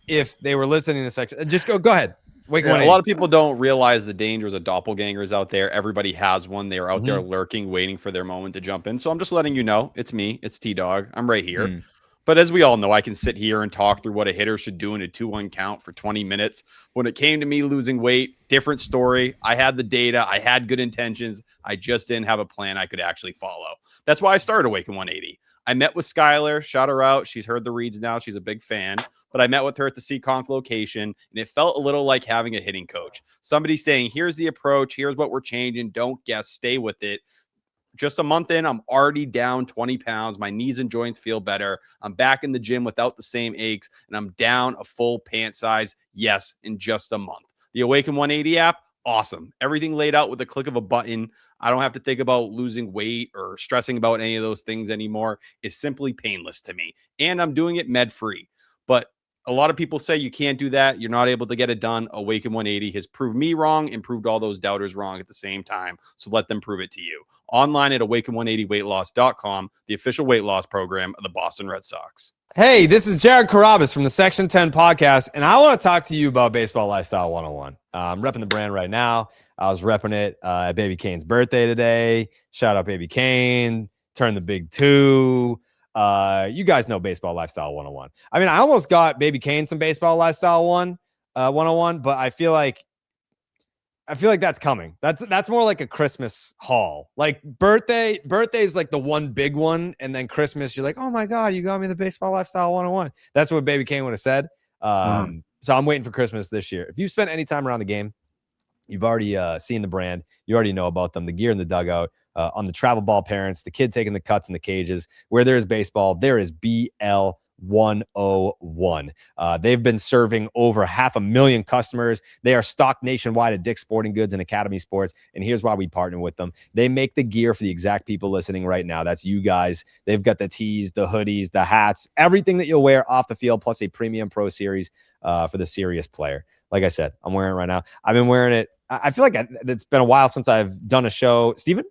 S7: if they were listening to Section? Just go ahead.
S5: A lot of people don't realize the dangers of doppelgangers out there. Everybody has one. They are out there lurking, waiting for their moment to jump in. So I'm just letting you know, it's me. It's T-Dog. I'm right here. But as we all know, I can sit here and talk through what a hitter should do in a 2-1 count for 20 minutes. When it came to me losing weight, different story. I had the data. I had good intentions. I just didn't have a plan I could actually follow. That's why I started Awaken 180. I met with Skylar, shout her out. She's heard the reads now. She's a big fan. But I met with her at the Seekonk location, and it felt a little like having a hitting coach. Somebody saying, here's the approach. Here's what we're changing. Don't guess. Stay with it. Just a month in, I'm already down 20 pounds. My knees and joints feel better. I'm back in the gym without the same aches, and I'm down a full pant size, yes, in just a month. The Awaken 180 app, awesome. Everything laid out with the click of a button. I don't have to think about losing weight or stressing about any of those things anymore. It's simply painless to me. And I'm doing it med-free. But a lot of people say you can't do that. You're not able to get it done. Awaken 180 has proved me wrong and proved all those doubters wrong at the same time. So let them prove it to you. Online at awaken180weightloss.com, the official weight loss program of the Boston Red Sox.
S7: Hey, this is Jared Carabas from the Section 10 podcast, and I want to talk to you about Baseball Lifestyle 101. I'm repping the brand right now. I was repping it at Baby Kane's birthday today. Shout out Baby Kane. Turn the big 2. You guys know Baseball Lifestyle 101. I mean, I almost got Baby Kane some Baseball Lifestyle 101, but I feel like that's coming. That's more like a Christmas haul. Like birthday's like the one big one, and then Christmas, you're like, oh my God, you got me the Baseball Lifestyle 101. That's what Baby Kane would have said. So I'm waiting for Christmas this year. If you spent any time around the game, you've already seen the brand. You already know about them, the gear in the dugout, on the travel ball parents, the kid taking the cuts in the cages. Where there is baseball, there is BL 101. They've been serving over 500,000 customers. They are stocked nationwide at Dick's Sporting Goods and Academy Sports. And here's why we partner with them. They make the gear for the exact people listening right now. That's you guys. They've got the tees, the hoodies, the hats, everything that you'll wear off the field, plus a premium pro series for the serious player. Like I said, I'm wearing it right now. I've been wearing it. I feel like it's been a while since I've done a show. Steven?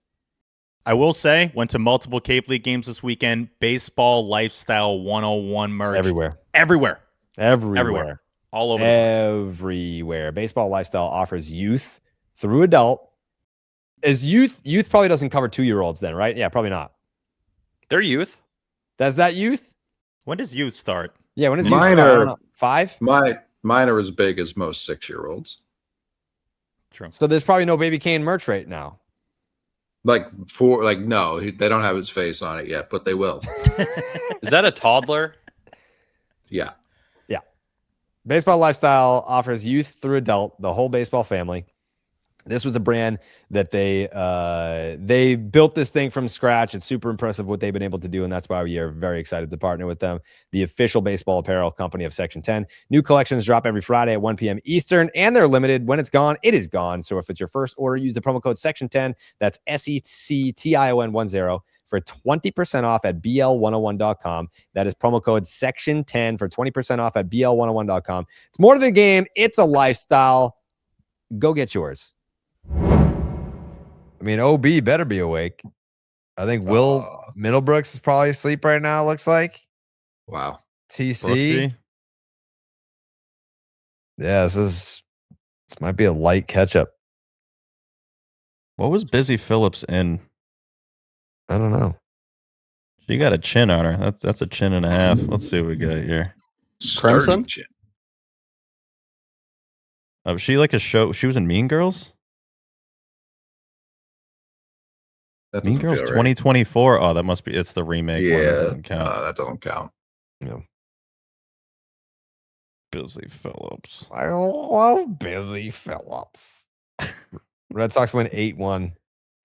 S2: I will say, went to multiple Cape League games this weekend. Baseball Lifestyle 101 merch. Everywhere. All over the place.
S7: Everywhere. Baseball Lifestyle offers youth through adult. Is youth probably doesn't cover 2-year-olds then, right? Yeah, probably not.
S5: They're youth.
S7: Does that youth?
S2: When does youth start?
S7: Yeah, when does youth start? I don't know. 5?
S3: Mine are as big as most 6-year-olds.
S2: True.
S7: So there's probably no Baby Kane merch right now.
S3: No, they don't have his face on it yet, but they will.
S5: Is that a toddler?
S3: Yeah.
S7: Baseball Lifestyle offers youth through adult, the whole baseball family. This was a brand that they built this thing from scratch. It's super impressive what they've been able to do, and that's why we are very excited to partner with them, the official baseball apparel company of Section 10. New collections drop every Friday at 1 p.m. Eastern, and they're limited. When it's gone, it is gone. So if it's your first order, use the promo code Section10. That's SECTION10 for 20% off at BL101.com. That is promo code Section10 for 20% off at BL101.com. It's more to the game. It's a lifestyle. Go get yours. I mean, OB better be awake. I think Will Middlebrooks is probably asleep right now, looks like.
S3: Wow.
S7: TC.
S2: Brooksy?
S7: Yeah, this might be a light Ketchup.
S2: What was Busy Phillips in?
S7: I don't know.
S2: She got a chin on her. That's a chin and a half. Let's see what we got here.
S5: Crimson?
S2: Was she like a show? She was in Mean Girls? Mean Girls 2024. Oh, that must be. It's the remake.
S3: Yeah,
S2: that doesn't count.
S3: that doesn't count.
S7: No.
S2: Busy Phillips.
S7: I love Busy Phillips. Red Sox win 8-1.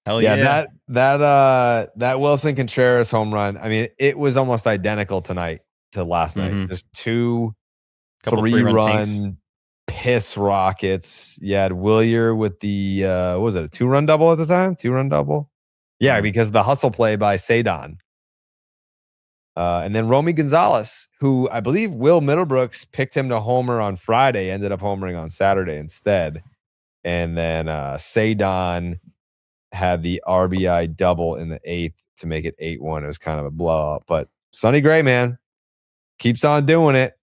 S2: Hell yeah!
S7: That Wilson Contreras home run. I mean, it was almost identical tonight to last night. Just 2 3-run piss rockets. You had Willier with the what was it, a 2-run double at the time? 2-run double. Yeah, because the hustle play by Cedon. And then Romy Gonzalez, who I believe Will Middlebrooks picked him to homer on Friday, ended up homering on Saturday instead. And then Cedon had the RBI double in the 8th to make it 8-1. It was kind of a blowout. But Sonny Gray, man, keeps on doing it.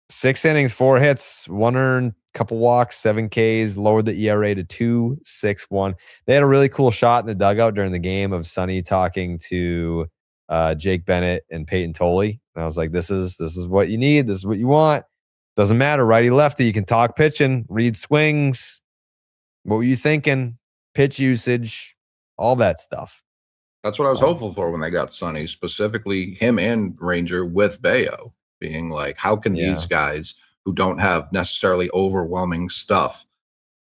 S7: 6 innings, 4 hits, 1 earned, couple walks, 7 Ks, lowered the ERA to 2.61. They had a really cool shot in the dugout during the game of Sonny talking to Jake Bennett and Peyton Tolley. And I was like, this is what you need. This is what you want. Doesn't matter, righty, lefty. You can talk pitching, read swings. What were you thinking? Pitch usage, all that stuff.
S3: That's what I was hopeful for when they got Sonny, specifically him and Ranger with Bayo, being like, how can these guys who don't have necessarily overwhelming stuff,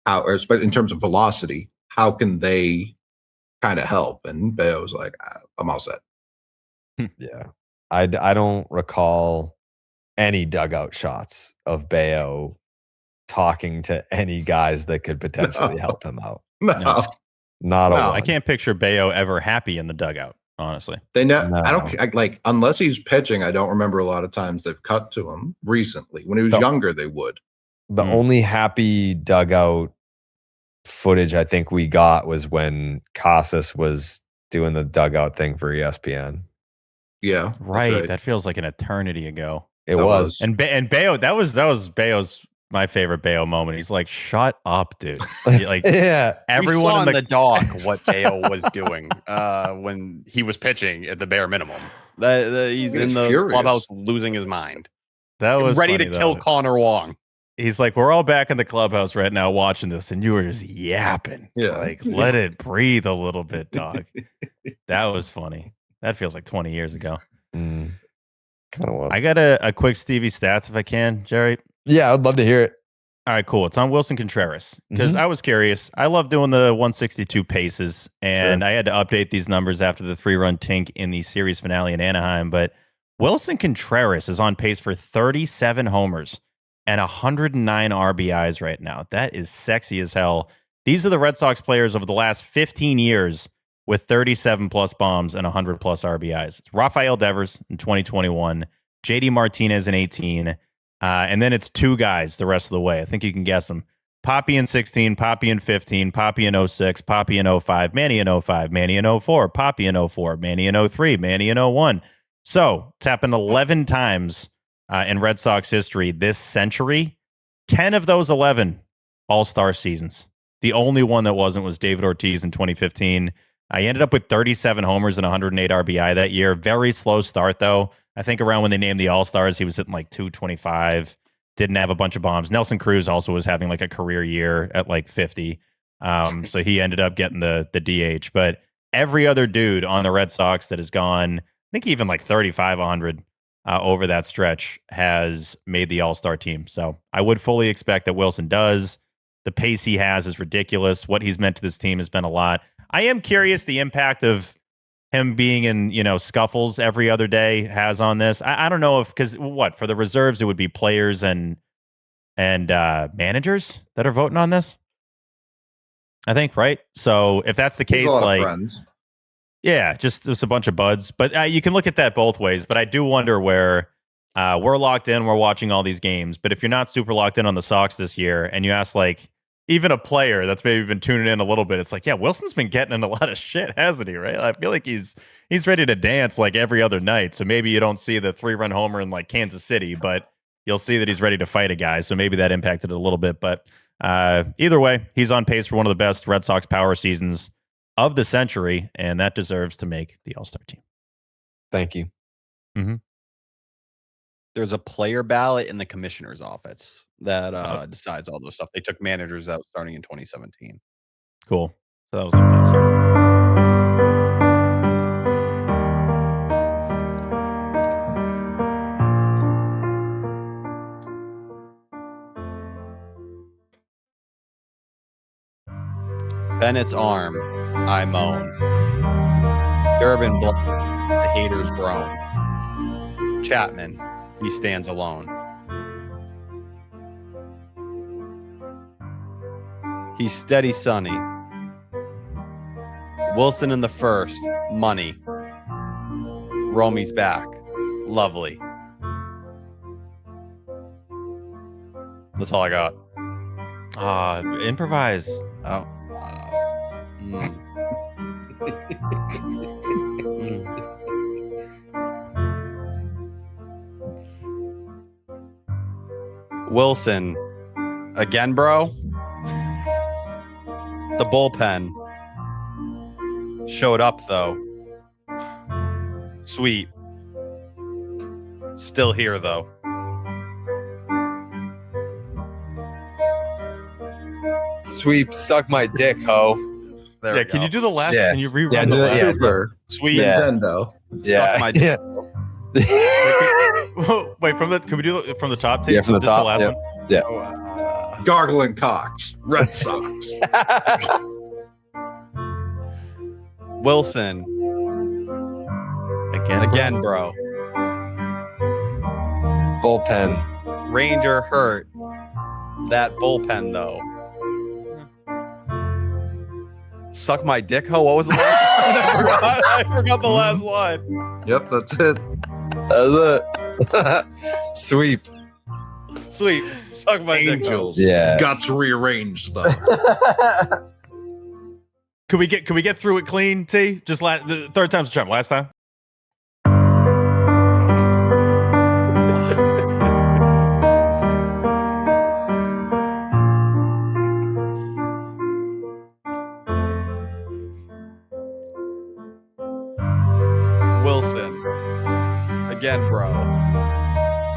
S3: but in terms of velocity, how can they kind of help? And Bayo was like, I'm all set.
S7: Yeah. I don't recall any dugout shots of Bayo talking to any guys that could potentially help him out.
S3: No,
S7: Not a
S3: No,
S7: one.
S2: I can't picture Bayo ever happy in the dugout, honestly.
S3: they know.
S7: No.
S3: I don't like unless he's pitching. I don't remember a lot of times they've cut to him recently. When he was
S7: No.
S3: younger, they would.
S7: The only happy dugout footage I think we got was when Casas was doing the dugout thing for ESPN.
S3: Yeah, that's
S2: Right. That feels like an eternity ago.
S7: It
S3: That
S7: was.
S2: And Bayo, that was Bayo's my favorite Bayo moment. He's like, "Shut up, dude!" Like
S7: Yeah.
S2: everyone
S5: we saw
S2: in
S5: in the doc what Bayo was doing when he was pitching at the bare minimum. He's
S3: He
S5: in
S3: was
S5: the
S3: furious.
S5: clubhouse losing his mind,
S2: that was
S5: ready
S2: funny,
S5: to kill
S2: though.
S5: Connor Wong.
S2: He's like, "We're all back in the clubhouse right now watching this, and you were just yapping.
S3: Yeah.
S2: Like, let it breathe a little bit, dog." That was funny. That feels like 20 years ago.
S7: Kind of was.
S2: I got a quick Stevie stats if I can, Jerry.
S7: Yeah, I'd love to hear it.
S2: All right, cool. It's on Wilson Contreras because I was curious. I love doing the 162 paces, and I had to update these numbers after the 3-run tink in the series finale in Anaheim. But Wilson Contreras is on pace for 37 homers and 109 RBIs right now. That is sexy as hell. These are the Red Sox players over the last 15 years with 37 plus bombs and 100 plus RBIs. It's Rafael Devers in 2021, JD Martinez in 18. And then it's two guys the rest of the way. I think you can guess them. Poppy in 16, Poppy in 15, Poppy in 06, Poppy in 05, Manny in 05, Manny in 04, Poppy in 04, Manny in 03, Manny in 01. So it's happened 11 times in Red Sox history this century. 10 of those 11 All-Star seasons. The only one that wasn't was David Ortiz in 2015. He ended up with 37 homers and 108 RBI that year. Very slow start, though. I think around when they named the All-Stars, he was hitting like 225. Didn't have a bunch of bombs. Nelson Cruz also was having like a career year at like 50. So he ended up getting the DH. But every other dude on the Red Sox that has gone, I think even like 3,500 over that stretch has made the All-Star team. So I would fully expect that Wilson does. The pace he has is ridiculous. What he's meant to this team has been a lot. I am curious the impact of him being in, scuffles every other day has on this. I don't know if, because for the reserves, it would be players and managers that are voting on this. I think, right? So if that's the
S3: There's
S2: case,
S3: a lot
S2: like,
S3: of friends.
S2: yeah, just a bunch of buds. But you can look at that both ways. But I do wonder where we're locked in, we're watching all these games. But if you're not super locked in on the Sox this year and you ask like even a player that's maybe been tuning in a little bit, it's like, yeah, Wilson's been getting in a lot of shit, hasn't he? Right? I feel like he's ready to dance like every other night. So maybe you don't see the 3-run homer in like Kansas City, but you'll see that he's ready to fight a guy. So maybe that impacted it a little bit. But either way, he's on pace for one of the best Red Sox power seasons of the century, and that deserves to make the All-Star team.
S7: Thank you.
S5: There's a player ballot in the commissioner's office that decides all those stuff. They took managers out starting in 2017.
S2: Cool. So that was like last year.
S5: Bennett's arm, I moan. Durbin blows, the haters groan. Chapman, he stands alone. He's steady Sonny. Wilson in the first, money. Romy's back, lovely. That's all I got.
S2: Improvise.
S5: Oh. Wilson, again, bro. The bullpen showed up, though. Sweet. Still here, though.
S7: Sweep, suck my dick, ho.
S5: There we
S2: Can
S5: go.
S2: you do the last?
S7: Yeah.
S2: Can you rerun
S7: Yeah,
S2: the
S7: do it,
S2: last?
S7: yeah.
S3: Super
S5: Sweet.
S7: Yeah.
S3: Nintendo.
S5: Suck my dick.
S2: Wait, from the can we do it from the top? Too?
S7: Yeah, from the
S2: Just
S7: top,
S2: The last one.
S3: Gargling Cox. Red Sox.
S5: Wilson, again, bro.
S7: Bullpen.
S5: Ranger hurt. That bullpen, though. Suck my dick, ho. What was the last line? I forgot the last line.
S3: Yep, that's it.
S8: That's it. Sweep.
S5: Sweet. Suck my dick, ho.
S3: Angels.
S7: Yeah.
S3: Guts rearranged though.
S2: Could we get through it clean, T? Just the third time's a charm. Last time.
S5: Wilson. Again, bro.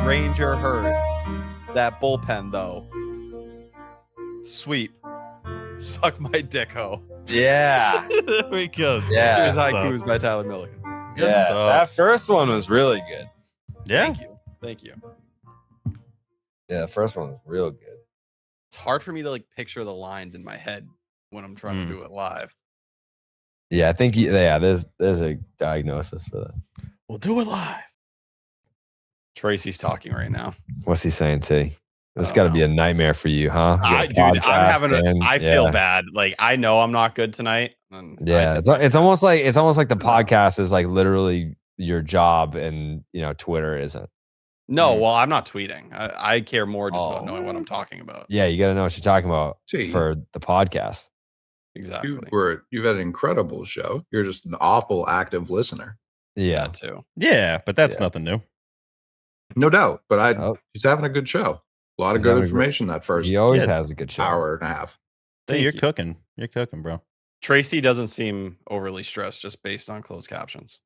S5: Ranger hurt. That bullpen, though. Sweep. Suck my dick, ho.
S7: Yeah.
S2: There we go.
S7: Yeah.
S5: Here's Haikus by Tyler Milligan.
S2: Good
S7: Yeah.
S2: stuff.
S7: That first one was really good.
S2: Yeah.
S5: Thank you. Thank you.
S7: Yeah, the first one was real good.
S5: It's hard for me to like picture the lines in my head when I'm trying to do it live.
S7: Yeah, I think there's a diagnosis for that.
S2: We'll do it live.
S5: Tracy's talking right now.
S7: What's he saying, T? This
S5: I
S7: got to
S5: don't
S7: be a nightmare for you, huh?
S5: I feel bad. Like I know I'm not good tonight. And
S7: Yeah, it's almost like the podcast is like literally your job, and Twitter isn't.
S5: No, well, I'm not tweeting. I care more just about
S7: Oh.
S5: knowing what I'm talking about.
S7: Yeah, you got to know what you're talking about
S3: See.
S7: for the podcast.
S5: Exactly.
S3: You've had an incredible show. You're just an awful active listener.
S7: Yeah,
S5: That too.
S2: Yeah, but that's
S7: Yeah.
S2: nothing new.
S3: No doubt. But
S7: Oh.
S3: he's having a good show. A lot of
S7: He's
S3: good
S7: having a
S3: information that first
S7: he always
S2: Yeah.
S7: has a good show.
S3: hour and a half.
S2: Hey, you're
S5: you.
S2: cooking. You're cooking, bro.
S5: Tracy doesn't seem overly stressed just based on closed captions.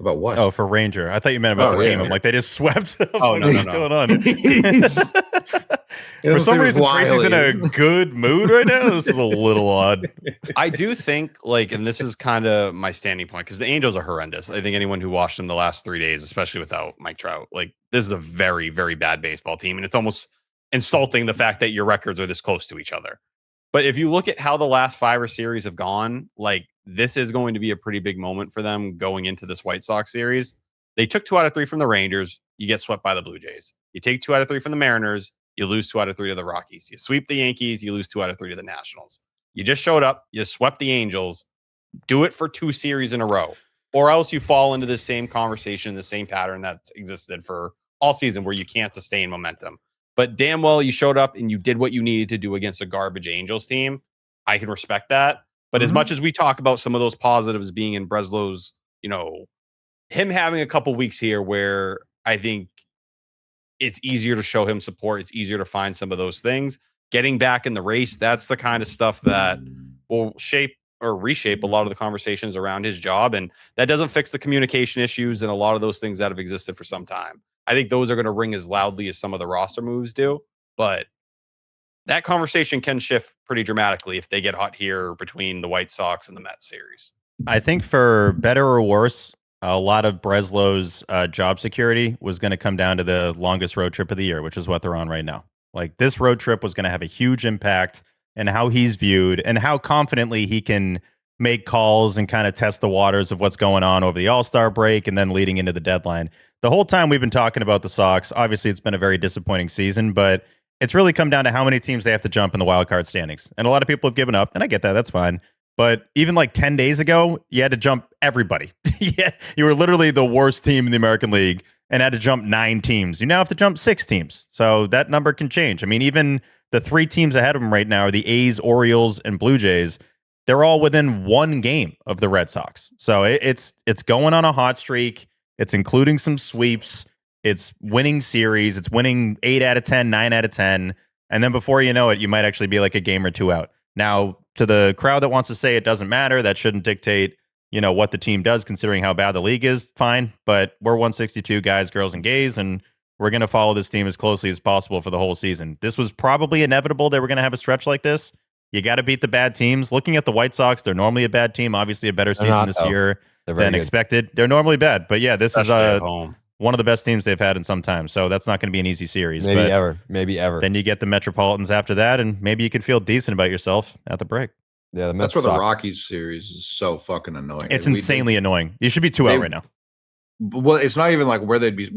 S3: About what?
S2: Oh, for Ranger. I thought you meant about
S3: Oh,
S2: the
S3: yeah.
S2: team. I'm like, they just swept.
S5: Oh, no,
S2: What's
S5: no.
S2: going on?
S3: It
S2: For
S3: was
S2: some reason,
S3: wily.
S2: Tracy's in a good mood right now. This is a little odd.
S5: I do think, like, and this is kind of my standing point, because the Angels are horrendous. I think anyone who watched them the last 3 days, especially without Mike Trout, like, this is a very, very bad baseball team. And it's almost insulting the fact that your records are this close to each other. But if you look at how the last 5 series have gone, like, this is going to be a pretty big moment for them going into this White Sox series. They took 2 out of 3 from the Rangers. You get swept by the Blue Jays. You take 2 out of 3 from the Mariners. You lose 2 out of 3 to the Rockies. You sweep the Yankees. You lose 2 out of 3 to the Nationals. You just showed up. You swept the Angels. Do it for 2 series in a row, or else you fall into the same conversation, the same pattern that's existed for all season where you can't sustain momentum. But damn well, you showed up and you did what you needed to do against a garbage Angels team. I can respect that. But as much as we talk about some of those positives being in Breslow's, him having a couple weeks here where I think it's easier to show him support. It's easier to find some of those things. Getting back in the race, that's the kind of stuff that will shape or reshape a lot of the conversations around his job. And that doesn't fix the communication issues and a lot of those things that have existed for some time. I think those are going to ring as loudly as some of the roster moves do. But that conversation can shift pretty dramatically if they get hot here between the White Sox and the Mets series.
S2: I think for better or worse, a lot of Breslow's job security was going to come down to the longest road trip of the year, which is what they're on right now. Like, this road trip was going to have a huge impact in how he's viewed and how confidently he can make calls and kind of test the waters of what's going on over the All-Star break and then leading into the deadline. The whole time we've been talking about the Sox, obviously it's been a very disappointing season, but it's really come down to how many teams they have to jump in the wild card standings. And a lot of people have given up, and I get that. That's fine. But even like 10 days ago, you had to jump everybody. Yeah, you were literally the worst team in the American League and had to jump 9 teams. You now have to jump 6 teams. So that number can change. I mean, even the 3 teams ahead of them right now are the A's, Orioles, and Blue Jays. They're all within 1 game of the Red Sox. So it's going on a hot streak. It's including some sweeps. It's winning series. It's winning 8 out of 10, 9 out of 10. And then before you know it, you might actually be like a game or 2 out. Now, to the crowd that wants to say it doesn't matter, that shouldn't dictate, what the team does, considering how bad the league is, fine. But we're 162 guys, girls, and gays, and we're going to follow this team as closely as possible for the whole season. This was probably inevitable that we're going to have a stretch like this. You got to beat the bad teams. Looking at the White Sox, they're normally a bad team. Obviously, a better season this year than expected. They're normally bad. But yeah, this
S5: Especially
S2: is
S5: at home.
S2: one of the best teams they've had in some time. So that's not going to be an easy series.
S7: Maybe
S2: but
S7: ever.
S2: Then you get the Metropolitans after that, and maybe you could feel decent about yourself at the break.
S7: Yeah, the Mets
S3: That's where
S7: suck.
S3: the Rockies series is so fucking annoying.
S2: It's
S3: Like,
S2: insanely annoying. You should be 2 out right now.
S3: Well, it's not even like where they'd be.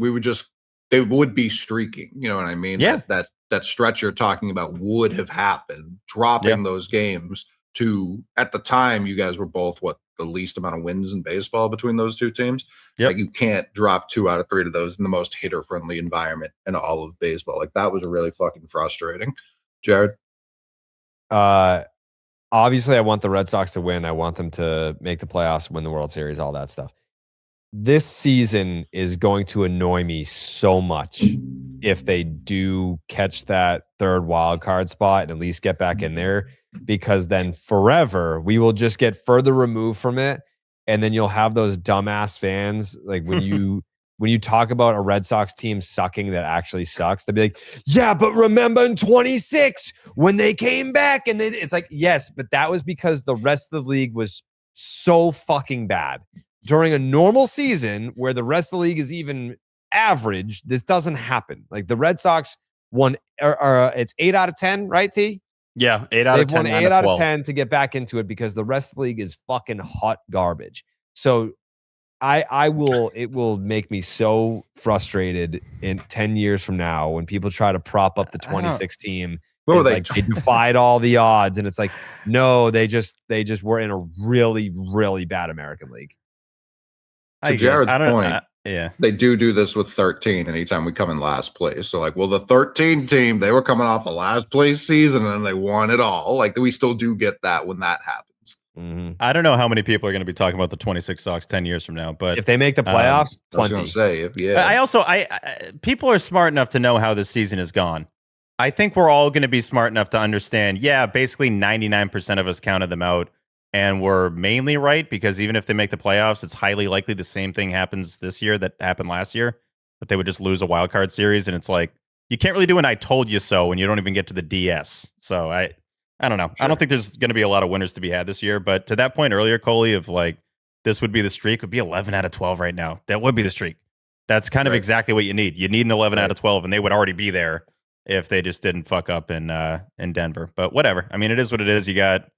S3: They would be streaking. You know what I mean?
S2: Yeah.
S3: That that stretch you're talking about would have happened, dropping those games to, at the time, you guys were both the least amount of wins in baseball between those two teams. Like, you can't drop 2 out of 3 of those in the most hitter friendly environment in all of baseball. Like, that was really fucking frustrating. Jared?
S7: Obviously I want the Red Sox to win. I want them to make the playoffs, win the World Series, all that stuff. This season is going to annoy me so much if they do catch that third wild card spot and at least get back in there, because then forever we will just get further removed from it. And then you'll have those dumbass fans, like when you talk about a Red Sox team sucking that actually sucks, they'll be like, yeah, but remember in 26 when they came back, and it's like, yes, but that was because the rest of the league was so fucking bad. During a normal season where the rest of the league is even average, this doesn't happen. Like the Red Sox won, it's 8 out of 10, right, T?
S5: Yeah, 8 out
S7: They've
S5: of 10.
S7: won 8 out of 10 to get back into it because the rest of the league is fucking hot garbage. So it will make me so frustrated in 10 years from now when people try to prop up the 26 team. They defied all the odds, and it's like, no, they just were in a really, really bad American League.
S3: To Jared's point, they do this with 13 anytime we come in last place. So, like, well, the 13 team, they were coming off a last place season and they won it all. Like, we still do get that when that happens.
S2: Mm-hmm. I don't know how many people are going to be talking about the 26 Sox 10 years from now, but
S7: if they make the playoffs,
S3: I was going to say,
S2: people are smart enough to know how this season has gone. I think we're all going to be smart enough to understand, basically 99% of us counted them out. And we're mainly right, because even if they make the playoffs, it's highly likely the same thing happens this year that happened last year, that they would just lose a wild card series. And it's like, you can't really do an I told you so when you don't even get to the DS. So I don't know. Sure. I don't think there's going to be a lot of winners to be had this year. But to that point earlier, Coley, of like, this would be the streak, would be 11 out of 12 right now. That would be the streak. That's kind of exactly what you need. You need an 11 out of 12, and they would already be there if they just didn't fuck up in Denver. But whatever. I mean, it is what it is. You got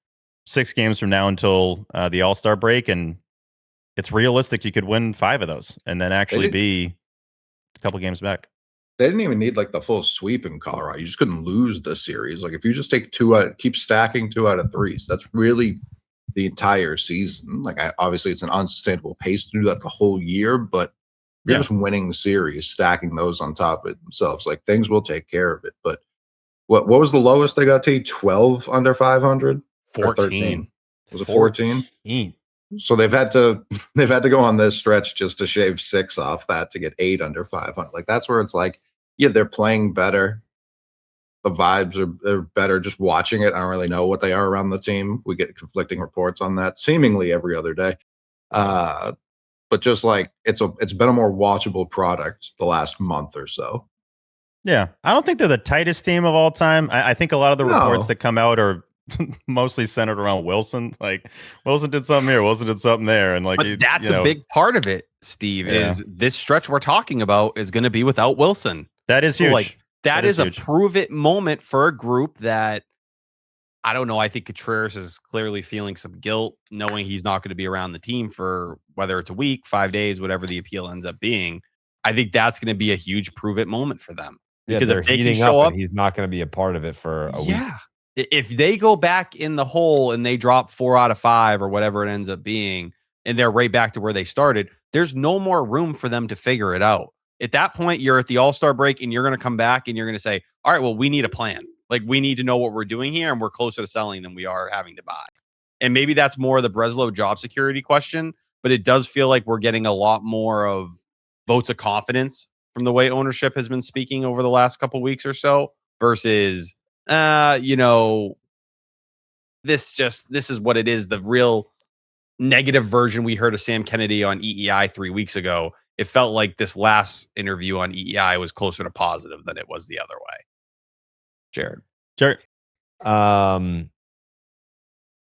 S2: 6 games from now until the All-Star break, and it's realistic you could win 5 of those and then actually be a couple games back.
S3: They didn't even need like the full sweep in Colorado. You just couldn't lose the series. Like, if you just take keep stacking 2 out of 3s, that's really the entire season. Like, obviously it's an unsustainable pace to do that the whole year, but you're just winning the series, stacking those on top of it themselves. Like, things will take care of it. But what was the lowest they got to? 12 under 500?
S5: 14.
S3: Was it 14? So they've had to go on this stretch just to shave 6 off that to get 8 under 500. Like, that's where it's like, they're playing better. The vibes are better just watching it. I don't really know what they are around the team. We get conflicting reports on that seemingly every other day. But just like it's been a more watchable product the last month or so.
S2: Yeah, I don't think they're the tightest team of all time. I think a lot of the reports that come out are mostly centered around Wilson. Like, Wilson did something here, Wilson did something there, and like,
S5: but that's a big part of it, Steve. Is this stretch we're talking about is going to be without Wilson?
S2: That is huge.
S5: Like, that is huge. A prove it moment for a group that, I don't know. I think Contreras is clearly feeling some guilt, knowing he's not going to be around the team for whether it's a week, 5 days, whatever the appeal ends up being. I think that's going to be a huge prove it moment for them, because if they can show up,
S7: he's not going to be a part of it for a week.
S5: If they go back in the hole and they drop 4 out of 5 or whatever it ends up being, and they're right back to where they started, there's no more room for them to figure it out. At that point, you're at the All-Star break and you're going to come back and you're going to say, all right, well, we need a plan. Like, we need to know what we're doing here, and we're closer to selling than we are having to buy. And maybe that's more the Breslow job security question, but it does feel like we're getting a lot more of votes of confidence from the way ownership has been speaking over the last couple weeks or so versus, this is what it is. The real negative version we heard of Sam Kennedy on EEI 3 weeks ago. It felt like this last interview on EEI was closer to positive than it was the other way. Jared.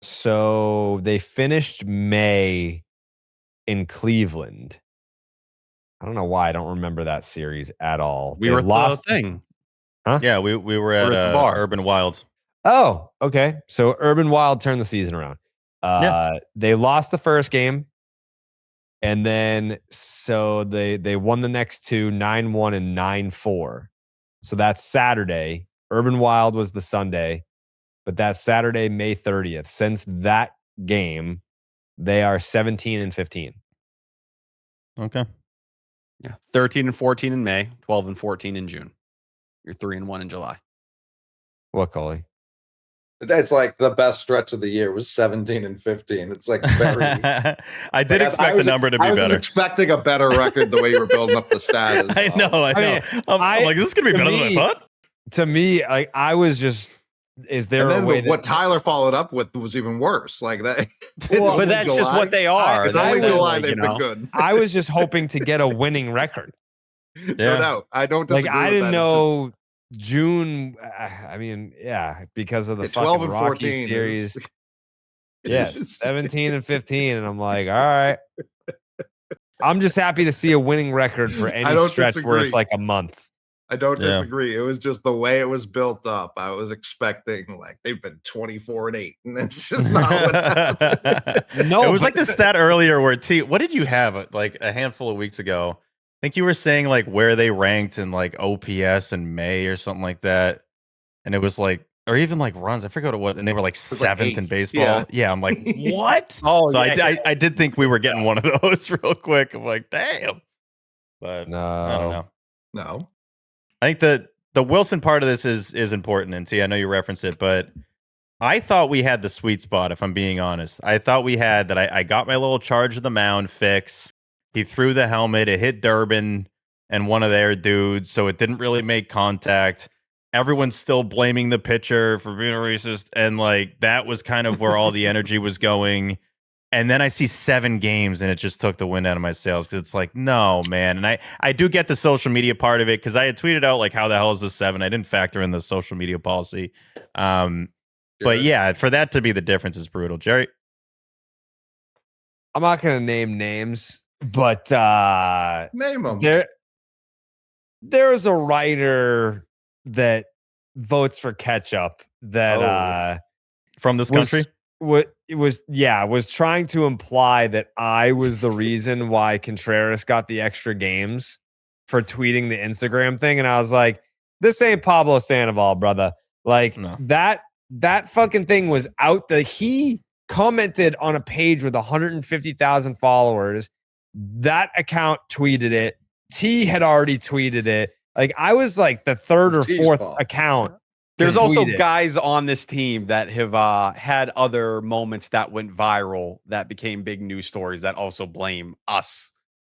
S7: So they finished May in Cleveland. I don't know why I don't remember that series at all.
S5: We were lost thing.
S2: Huh? Yeah, we were at the bar. Urban Wild.
S7: Oh, okay. So Urban Wild turned the season around. They lost the first game. And then so they won the next 2, 9-1 and 9-4. So that's Saturday. Urban Wild was the Sunday, but that's Saturday, May 30th. Since that game, they are 17-15.
S2: Okay.
S5: Yeah. 13-14 in May, 12-14 in June. You're 3-1 in July.
S7: What, Coley?
S3: That's like the best stretch of the year was 17-15. It's like very.
S2: I did expect the number to be
S3: I was
S2: better.
S3: expecting a better record the way you were building up the stat.
S2: I know. I'm like, this is gonna be better than I thought.
S7: To me, like I was just, is there
S3: And
S7: a
S3: then
S7: way
S3: what Tyler followed up with was even worse. Like that.
S7: Well,
S5: but that's just what they are.
S3: It's only
S7: was,
S3: July
S5: like,
S3: they've been good.
S7: I was just hoping to get a winning record.
S3: No doubt. I don't disagree
S7: Like I
S3: with
S7: didn't
S3: that.
S7: know June. I mean, yeah, because of the
S3: It's
S7: fucking
S3: 12 and
S7: Rocky
S3: 14
S7: series.
S3: is-
S7: Yes, 17-15, and I'm like, all right. I'm just happy to see a winning record for any
S3: don't
S7: stretch where
S3: disagree.
S7: it's like a month.
S3: I don't
S2: Yeah.
S3: disagree. It was just the way it was built up. I was expecting like they've been 24-8, and it's just not what happened.
S7: No,
S2: it was
S7: but-
S2: like the stat earlier where what did you have like a handful of weeks ago? I think you were saying like where they ranked in like OPS in May or something like that. And it was like, or even like runs. I forget what it was. And they were like
S3: was like
S2: 7th in
S3: eighth.
S2: baseball. Yeah. I'm like, what?
S5: Oh,
S2: So
S5: yeah.
S2: I did think we were getting one of those real quick. I'm like, damn. But
S7: No.
S2: I don't know.
S3: No.
S2: I think the Wilson part of this is important. And T, I know you referenced it, but I thought we had the sweet spot, if I'm being honest. I thought we had that. I got my little charge of the mound fix. He threw the helmet. It hit Durbin and one of their dudes, so it didn't really make contact. Everyone's still blaming the pitcher for being a racist, and like that was kind of where all the energy was going. And then I see 7 games, and it just took the wind out of my sails because it's like, no, man. And I do get the social media part of it because I had tweeted out like, how the hell is this 7? I didn't factor in the social media policy. But yeah, for that to be the difference is brutal. Jerry?
S7: I'm not going to name names, but
S3: Name them.
S7: there's a writer that votes for Ketchup that
S2: From this country?
S7: was trying to imply that I was the reason why Contreras got the extra games for tweeting the Instagram thing, and I was like, this ain't Pablo Sandoval, brother. Like
S2: No.
S7: that fucking thing was out. He commented on a page with 150,000 followers. That account tweeted it. T had already tweeted it. Like I was like the third or
S3: T's
S7: fourth
S3: fault.
S7: account.
S5: There's
S7: to
S5: also
S7: tweet it.
S5: guys on this team that have had other moments that went viral that became big news stories that also blame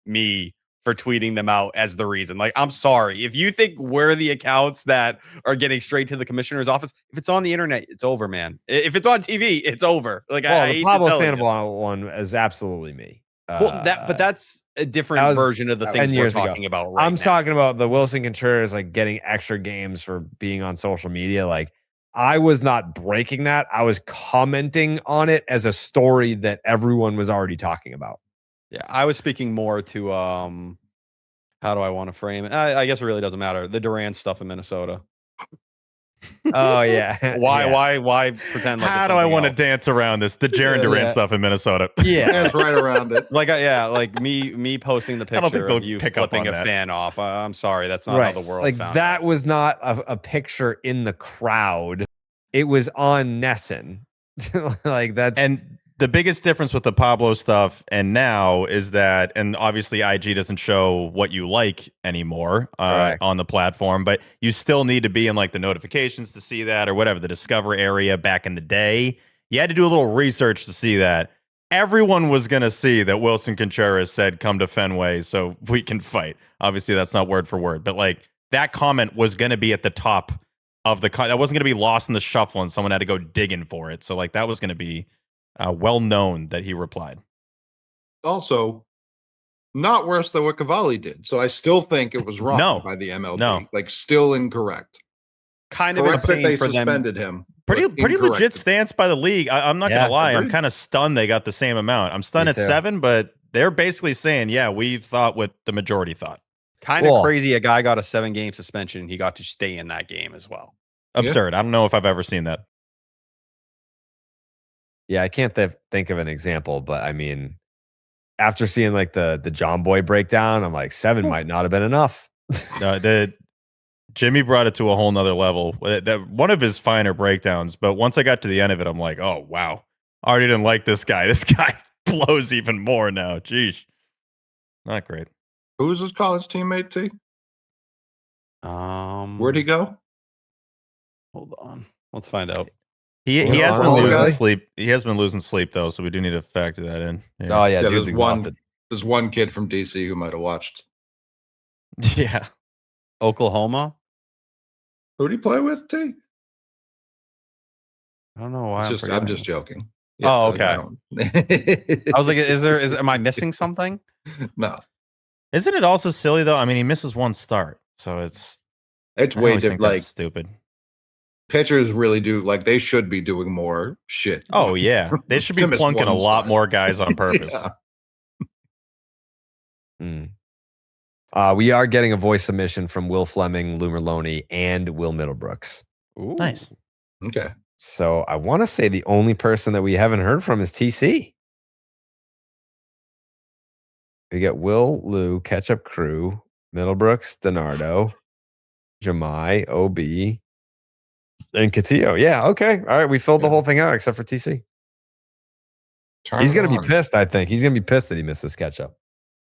S5: me, for tweeting them out as the reason. Like, I'm sorry. If you think we're the accounts that are getting straight to the commissioner's office, if it's on the internet, it's over, man. If it's on TV, it's over. Like,
S7: Well,
S5: I
S7: the
S5: hate to
S7: Pablo
S5: tell you.
S7: Sandoval one is absolutely me.
S5: Well, that's a different
S7: that was
S5: version of the
S3: 10
S5: things we're
S7: years ago.
S5: talking about right
S7: I'm
S5: now.
S7: talking about the Wilson Contreras like getting extra games for being on social media. Like I was not breaking that. I was commenting on it as a story that everyone was already talking about.
S5: Yeah, I was speaking more to how do I want to frame it? I guess it really doesn't matter. The Durant stuff in Minnesota.
S7: Oh yeah.
S5: Why pretend like
S2: How
S5: it's
S2: do I
S5: something
S2: want to
S5: else?
S2: dance around this? The Jaron Durant
S7: Yeah.
S2: stuff in Minnesota.
S7: Yeah.
S3: Hands right around it.
S5: Like like me posting the
S2: I don't think
S5: picture
S2: they'll
S5: of you
S2: pick up
S5: flipping
S2: on
S5: a
S2: that.
S5: fan off. I'm sorry, that's not how the world
S7: like
S5: found
S7: that
S5: out.
S7: was not a picture in the crowd. It was on Nesson. Like that's
S2: And the biggest difference with the Pablo stuff and now is that, and obviously IG doesn't show what you like anymore
S7: Correct.
S2: on the platform, but you still need to be in like the notifications to see that or whatever, the Discover area back in the day. You had to do a little research to see that. Everyone was going to see that Wilson Contreras said, come to Fenway so we can fight. Obviously, that's not word for word, but like that comment was going to be at the top of the, that wasn't going to be lost in the shuffle and someone had to go digging for it. So like that was going to be well known that he replied.
S3: Also, not worse than what Cavalli did. So I still think it was wrong
S2: No.
S3: by the MLB.
S2: No.
S3: Like still incorrect.
S5: Kind of
S3: Correct that
S5: insane
S3: they
S5: for them.
S3: suspended him.
S2: Pretty
S3: but
S2: legit
S3: incorrect.
S2: stance by the league. I'm not
S7: Yeah,
S2: gonna lie. I'm
S3: agreed.
S2: kind of stunned they got the same amount. I'm stunned
S7: Me
S2: at
S7: too.
S2: 7, but they're basically saying, yeah, we thought what the majority thought.
S5: Kind of
S7: Well-
S5: crazy. A guy got a 7-game suspension. And he got to stay in that game as well.
S2: Absurd. I don't know if I've ever seen that.
S7: Yeah, I can't think of an example, but I mean, after seeing like the John Boy breakdown, I'm like 7 might not have been enough.
S2: The Jimmy brought it to a whole nother level. That one of his finer breakdowns, but once I got to the end of it, I'm like, oh wow, I already didn't like this guy. This guy blows even more now. Jeez, not great.
S3: Who's his college teammate, T? Where'd he go?
S5: Hold on. Let's find out.
S2: He has been
S3: Arnold
S2: losing
S3: guy?
S2: sleep. He has been losing sleep though, so we do need to factor that in.
S7: Oh yeah, dude's
S3: there's
S7: exhausted.
S3: there's one kid from DC who might have watched.
S2: Yeah.
S5: Oklahoma.
S3: Who'd he play with, T?
S5: I don't know why.
S3: I'm just joking.
S5: Oh,
S3: okay.
S5: I was like, am I missing something?
S3: No.
S2: Isn't it also silly though? I mean, he misses one start, so it's
S3: It's
S2: I
S3: way
S2: always think
S3: different.
S2: that's
S3: Like
S2: stupid.
S3: pitchers really do. Like they should be doing more shit.
S2: Oh yeah, they should be
S3: To miss
S2: plunking a
S3: one
S2: lot
S3: start.
S2: more guys on purpose.
S7: Yeah. We are getting a voice submission from Will Fleming, Lou Merlone, and Will Middlebrooks.
S5: Ooh.
S2: Nice.
S3: Okay.
S7: So I want to say the only person that we haven't heard from is TC. We got Will, Lou, Ketchup Crew, Middlebrooks, Donardo, Jamai, OB, and Catillo. Yeah, okay. All right. We filled the whole thing out except for TC. He's going to be pissed, I think. He's going to be pissed that he missed this Ketchup.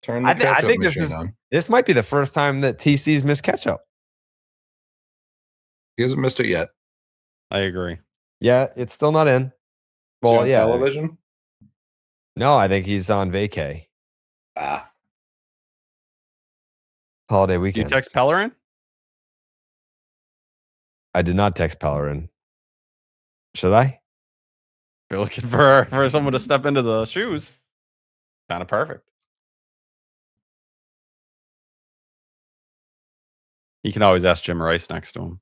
S3: Turn the
S7: I
S3: ketchup
S7: think
S3: machine on.
S7: this might be the first time that TC's missed Ketchup.
S3: He hasn't missed it yet.
S5: I agree.
S7: Yeah, it's still not in.
S3: Is he
S7: Well,
S3: on
S7: yeah.
S3: television.
S7: No, I think he's on vacay. Holiday
S5: You
S7: weekend.
S5: text Pellerin?
S7: I did not text Pellerin. Should I?
S5: You're looking for someone to step into the shoes. Kind of perfect. You can always ask Jim Rice next to him.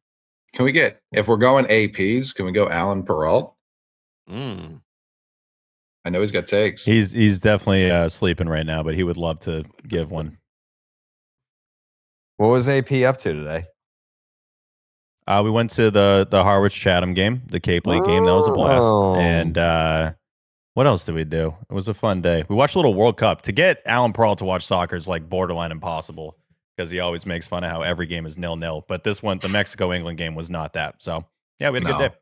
S3: Can we get, if we're going APs, can we go Alan Peralt?
S5: Mm.
S3: I know he's got takes.
S2: He's definitely sleeping right now, but he would love to give one.
S7: What was AP up to today?
S2: We went to the Harwich Chatham game, the Cape League game. That was a blast.
S7: Oh.
S2: And what else did we do? It was a fun day. We watched a little World Cup. To get Alan Peralt to watch soccer is like borderline impossible because he always makes fun of how every game is 0-0. But this one, the Mexico-England game, was not that. So, yeah, we had a good day.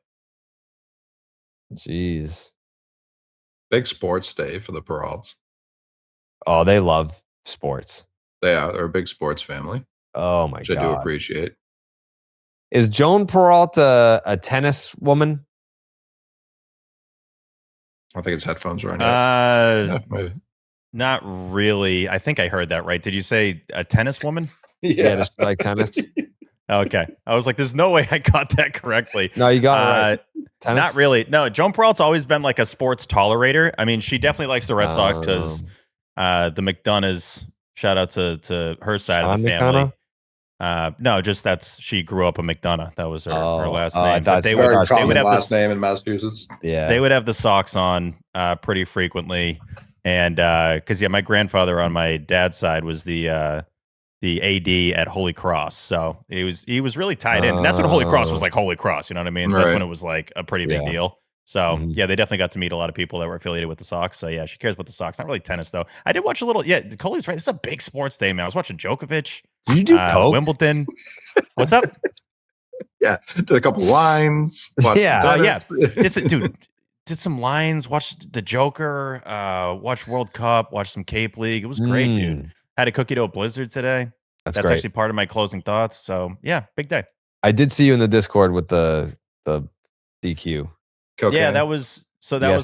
S7: Jeez.
S3: Big sports day for the Peralts.
S7: Oh, they love sports.
S3: They're a big sports family,
S7: Oh, my
S3: which I do
S7: God.
S3: appreciate.
S7: Is Joan Peralta a tennis woman?
S3: I think his headphones are on. Yeah, maybe.
S2: Not really. I think I heard that right. Did you say a tennis woman?
S7: Yeah, does she like tennis?
S2: Okay. I was like, there's no way I got that correctly.
S7: No, you got it right. Tennis?
S2: Not really. No, Joan Peralt's always been like a sports tolerator. I mean, she definitely likes the Red Sox because the McDonoughs, shout out to her side of the family. No, just she grew up a McDonough. That was her last name. But they would have
S3: last name in Massachusetts.
S7: Yeah.
S2: They would have the socks on pretty frequently. And because my grandfather on my dad's side was the AD at Holy Cross, so he was really tied in. And that's when Holy Cross was like Holy Cross. You know what I mean? Right. That's when it was like a pretty big deal. So yeah, they definitely got to meet a lot of people that were affiliated with the Sox. So yeah, she cares about the Sox. Not really tennis though. I did watch a little. Yeah, Coley's right. This is a big sports day, man. I was watching Djokovic.
S7: Did you do coke?
S2: Wimbledon. What's up?
S3: Yeah, did a couple lines.
S2: Yeah. Did some lines. Watched the Joker. Watched World Cup. Watched some Cape League. It was great, dude. Had a cookie dough blizzard today. That's
S7: great.
S2: Actually part of my closing thoughts. So yeah, big day.
S7: I did see you in the Discord with the DQ.
S3: Cocaine.
S2: Yeah, that was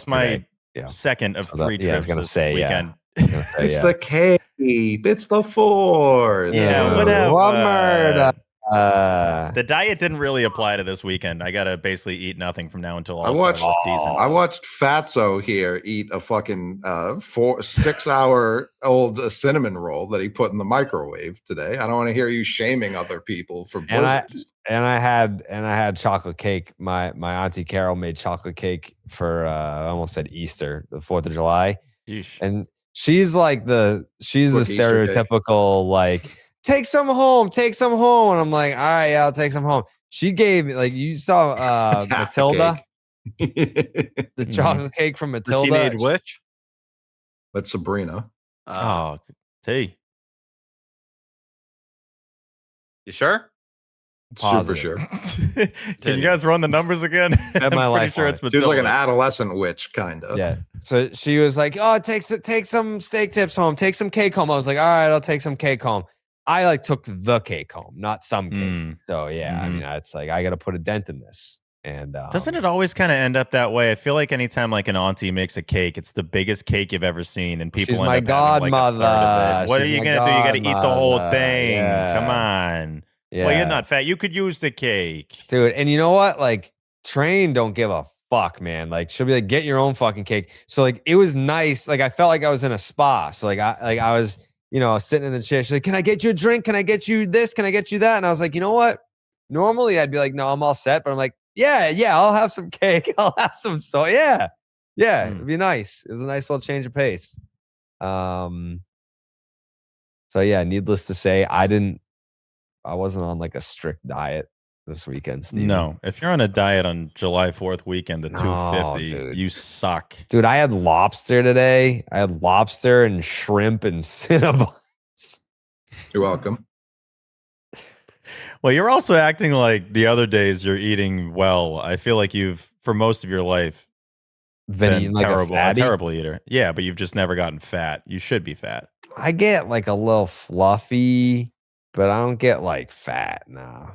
S2: my second of 3 trips.
S7: I was gonna say
S2: weekend.
S3: It's the Cape. It's the 4.
S2: Yeah, whatever.
S7: One murder.
S2: The diet didn't really apply to this weekend. I gotta basically eat nothing from now until all season.
S3: I watched Fatso here eat a fucking 6 hour old cinnamon roll that he put in the microwave today. I don't want to hear you shaming other people for blizzards.
S7: And I had chocolate cake. My Auntie Carol made chocolate cake for I almost said Easter, the 4th of July.
S2: Yeesh.
S7: And she's the stereotypical like, take some home. And I'm like, all right, yeah, I'll take some home. She gave you saw Matilda, the chocolate cake from Matilda.
S5: The teenage witch?
S3: That's Sabrina.
S2: T.
S5: You sure?
S3: Super sure.
S2: Can you guys run the numbers again?
S7: Bet
S2: I'm
S7: my
S2: pretty
S7: life
S2: sure
S7: on
S2: it's
S7: it.
S3: She was like an
S2: Matilda.
S3: adolescent witch, kind of.
S7: Yeah. So she was like, "Oh, take some steak tips home. Take some cake home." I was like, "All right, I'll take some cake home." I like took the cake home, not some cake.
S2: Mm.
S7: So yeah, I
S2: Mhm.
S7: mean, it's like I got to put a dent in this. And
S2: Doesn't it always kind of end up that way? I feel like anytime like an auntie makes a cake, it's the biggest cake you've ever seen, and people
S7: She's
S2: end
S7: my
S2: up having, like, a third of
S7: godmother.
S2: it. What are
S7: She's
S2: you
S7: my
S2: gonna do? You got to eat the whole
S7: godmother.
S2: thing. Come
S7: Yeah.
S2: on.
S7: Yeah.
S2: Well, you're not fat. You could use the cake.
S7: Dude, and you know what? Like, Train don't give a fuck, man. Like, she'll be like, get your own fucking cake. So, like, it was nice. Like, I felt like I was in a spa. So, I was, sitting in the chair. She's like, can I get you a drink? Can I get you this? Can I get you that? And I was like, you know what? Normally I'd be like, no, I'm all set. But I'm like, yeah, I'll have some cake. I'll have some. So, yeah, it'd be nice. It was a nice little change of pace. So yeah, needless to say, I wasn't on like a strict diet this weekend, Steve.
S2: No, if you're on a diet on July 4th weekend, the
S7: No,
S2: 250,
S7: dude.
S2: you suck.
S7: Dude, I had lobster today. I had lobster and shrimp and Cinnabons.
S3: You're welcome.
S2: Well, you're also acting like the other days you're eating well. I feel like you've, for most of your life, been
S7: Like
S2: terrible,
S7: a fatty.
S2: terrible eater. Yeah, but you've just never gotten fat. You should be fat.
S7: I get like a little fluffy, but I don't get like fat.
S2: No,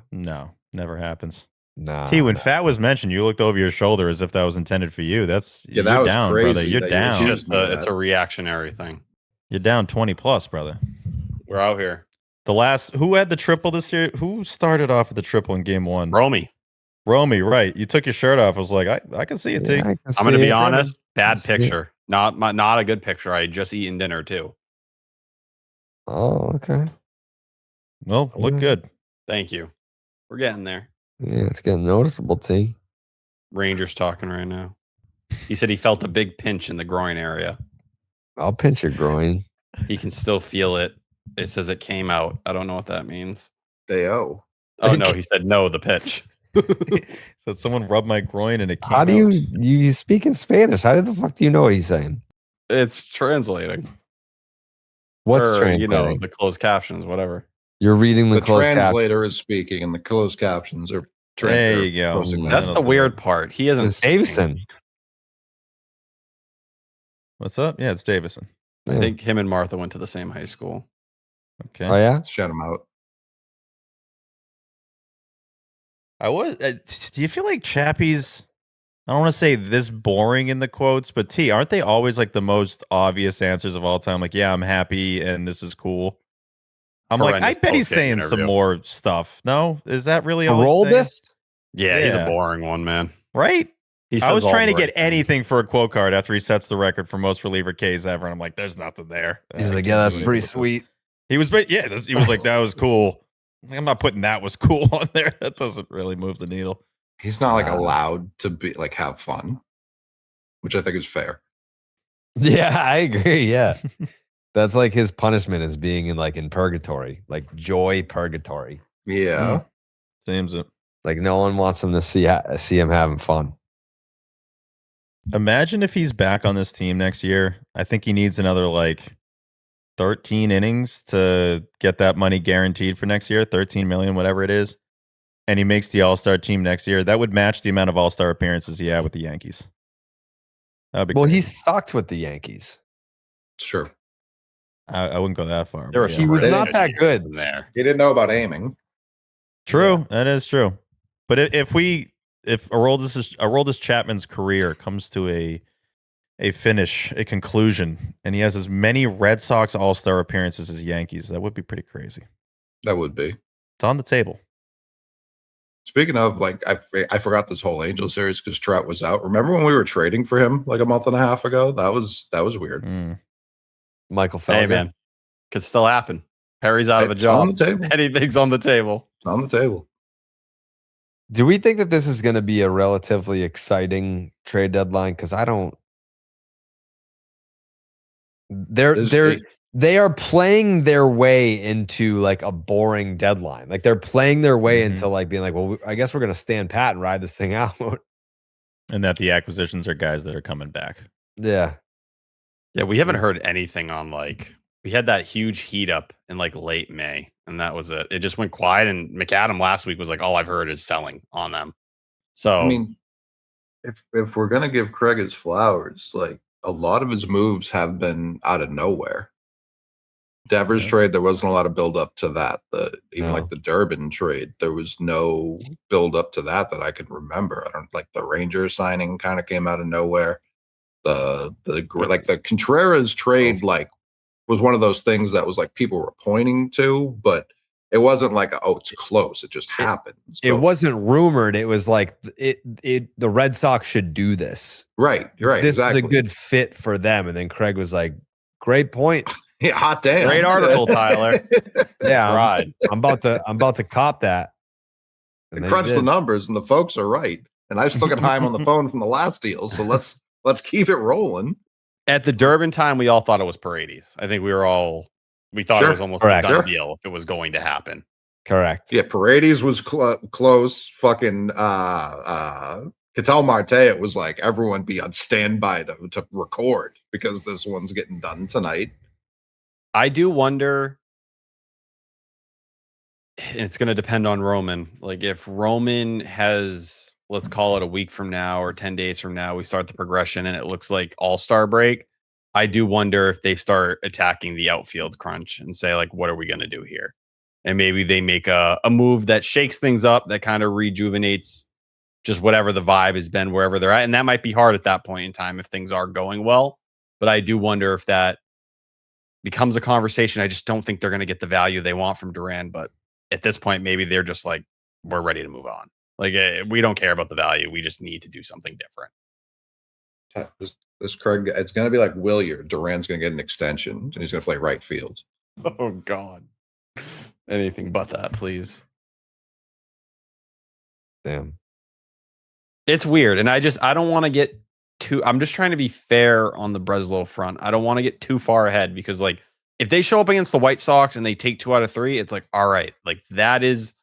S2: never happens.
S7: No.
S2: T, when fat was mentioned, you looked over your shoulder as if that was intended for you. That's
S3: Yeah, that
S2: you're
S3: was
S2: down,
S3: crazy
S2: brother. You're
S3: that you were
S2: down.
S5: It's
S3: choosing
S5: just
S3: that.
S5: it's a reactionary thing.
S2: You're down 20 plus, brother.
S5: We're out here.
S2: Who had the triple this year? Who started off with the triple in game one?
S5: Romy.
S2: Romy, right. You took your shirt off. I was like, I can see it, T.
S5: I'm going to be honest. Bad picture. Not a good picture. I had just eaten dinner too.
S7: Oh, okay.
S2: Well, look good.
S5: Thank you. We're getting there.
S7: Yeah, it's getting noticeable, T.
S5: Ranger's talking right now. He said he felt a big pinch in the groin area.
S7: I'll pinch your groin.
S5: He can still feel it. It says it came out. I don't know what that means.
S3: They-o.
S5: Oh no, he said no, the pitch.
S2: Said someone rubbed my groin and it came
S7: How do
S2: out.
S7: you speak in Spanish? How the fuck do you know what he's saying?
S5: It's translating.
S7: What's
S5: Or,
S7: translating?
S5: the closed captions, whatever.
S7: You're reading the
S3: The
S7: closed
S3: translator is speaking, and the closed captions are.
S2: There you go.
S3: posting that.
S5: That's the weird part. He isn't.
S7: It's Davison.
S2: What's up? Yeah, it's Davison.
S5: I think him and Martha went to the same high school.
S2: Okay.
S7: Oh yeah.
S3: Shout him out.
S2: Do you feel like Chappie's, I don't want to say this boring in the quotes, but T, aren't they always like the most obvious answers of all time? Like, yeah, I'm happy and this is cool. I'm like, I
S5: Horrendous
S2: bet he's
S5: post-game
S2: saying some
S5: interview.
S2: more stuff. No? Is that really all he's saying?
S7: Aroldis?
S5: Yeah, he's
S2: Yeah.
S5: a boring one, man.
S2: Right?
S5: He
S2: I
S5: says
S2: was
S5: all
S2: trying to
S5: the
S2: get
S5: right things.
S2: anything for a quote card after he sets the record for most reliever Ks ever. And I'm like, there's nothing there.
S7: He's
S2: I
S7: like,
S2: can't
S7: yeah,
S2: do
S7: that's
S2: anything
S7: pretty
S2: with this.
S7: sweet.
S2: He was, he was like, that was cool. I'm not putting that was cool on there. That doesn't really move the needle.
S3: He's not like allowed to be like have fun, which I think is fair.
S7: Yeah, I agree. Yeah. That's like his punishment is being in purgatory, like joy purgatory.
S3: Yeah.
S2: Seems it.
S7: Like no one wants him to see him having fun.
S2: Imagine if he's back on this team next year. I think he needs another 13 innings to get that money guaranteed for next year, 13 million, whatever it is. And he makes the All-Star team next year. That would match the amount of All-Star appearances he had with the Yankees. That'd be
S7: Well,
S2: crazy.
S7: he sucked with the Yankees.
S3: Sure.
S2: I wouldn't go that far.
S5: There were
S2: but
S7: He
S2: yeah.
S7: was
S5: some
S7: not that
S5: achievements
S7: good.
S5: in there.
S3: He didn't know about aiming.
S2: True. That is true. But if Aroldis Chapman's career comes to a finish, a conclusion, and he has as many Red Sox All-Star appearances as Yankees, that would be pretty crazy.
S3: That would be.
S2: It's on the table.
S3: Speaking of, I forgot this whole Angel series because Trout was out. Remember when we were trading for him like a month and a half ago? That was weird.
S2: Mm.
S7: Michael Felger.
S5: Hey, man, could still happen. Perry's out of a
S3: It's on
S5: job.
S3: the table.
S5: Anything's on the table.
S3: It's on the table.
S7: Do we think that this is going to be a relatively exciting trade deadline? Because I don't. They are playing their way into a boring deadline. Like they're playing their way into being like, well, I guess we're going to stand pat and ride this thing out.
S2: And that the acquisitions are guys that are coming back.
S7: Yeah.
S5: Yeah, we haven't heard anything on We had that huge heat up in like late May, and that was it. It just went quiet. And McAdam last week was like, all I've heard is selling on them. So
S3: I mean, if we're gonna give Craig his flowers, like a lot of his moves have been out of nowhere. Devers trade, there wasn't a lot of build up to that. Even like the Durbin trade, there was no build up to that I can remember. I don't like the Ranger signing kind of came out of nowhere. The Contreras trade like was one of those things that was like people were pointing to, but it wasn't like, oh, it's close. It just happened.
S7: It wasn't rumored. It was like the Red Sox should do this.
S3: Right. You're right.
S7: This
S3: exactly.
S7: was a good fit for them. And then Craig was like, great point.
S3: Yeah, hot damn.
S5: great article, Tyler.
S7: Yeah,
S5: Right.
S7: I'm about to cop that.
S3: And crunch the numbers, and the folks are right. And I still got Heim on the phone from the last deal, so let's keep it rolling.
S5: At the Durbin time, we all thought it was Paredes. I think we thought it was almost a done deal if it was going to happen.
S7: Correct.
S3: Yeah, Paredes was close. Fucking Ketel Marte, it was like everyone be on standby to record because this one's getting done tonight.
S5: I do wonder, it's going to depend on Roman. Like if Roman has, let's call it a week from now or 10 days from now, we start the progression and it looks like All-Star break. I do wonder if they start attacking the outfield crunch and say like, what are we going to do here? And maybe they make a move that shakes things up, that kind of rejuvenates just whatever the vibe has been wherever they're at. And that might be hard at that point in time if things are going well. But I do wonder if that becomes a conversation. I just don't think they're going to get the value they want from Duran. But at this point, maybe they're just like, we're ready to move on. Like, we don't care about the value. We just need to do something different.
S3: This Craig, it's going to be like Williard. Duran's going to get an extension, and he's going to play right field.
S5: Oh, God. Anything but that, please.
S7: Damn.
S5: It's weird. And I don't want to get I'm just trying to be fair on the Breslow front. I don't want to get too far ahead because, like, if they show up against the White Sox and they take 2 out of 3, it's like, all right, like that is,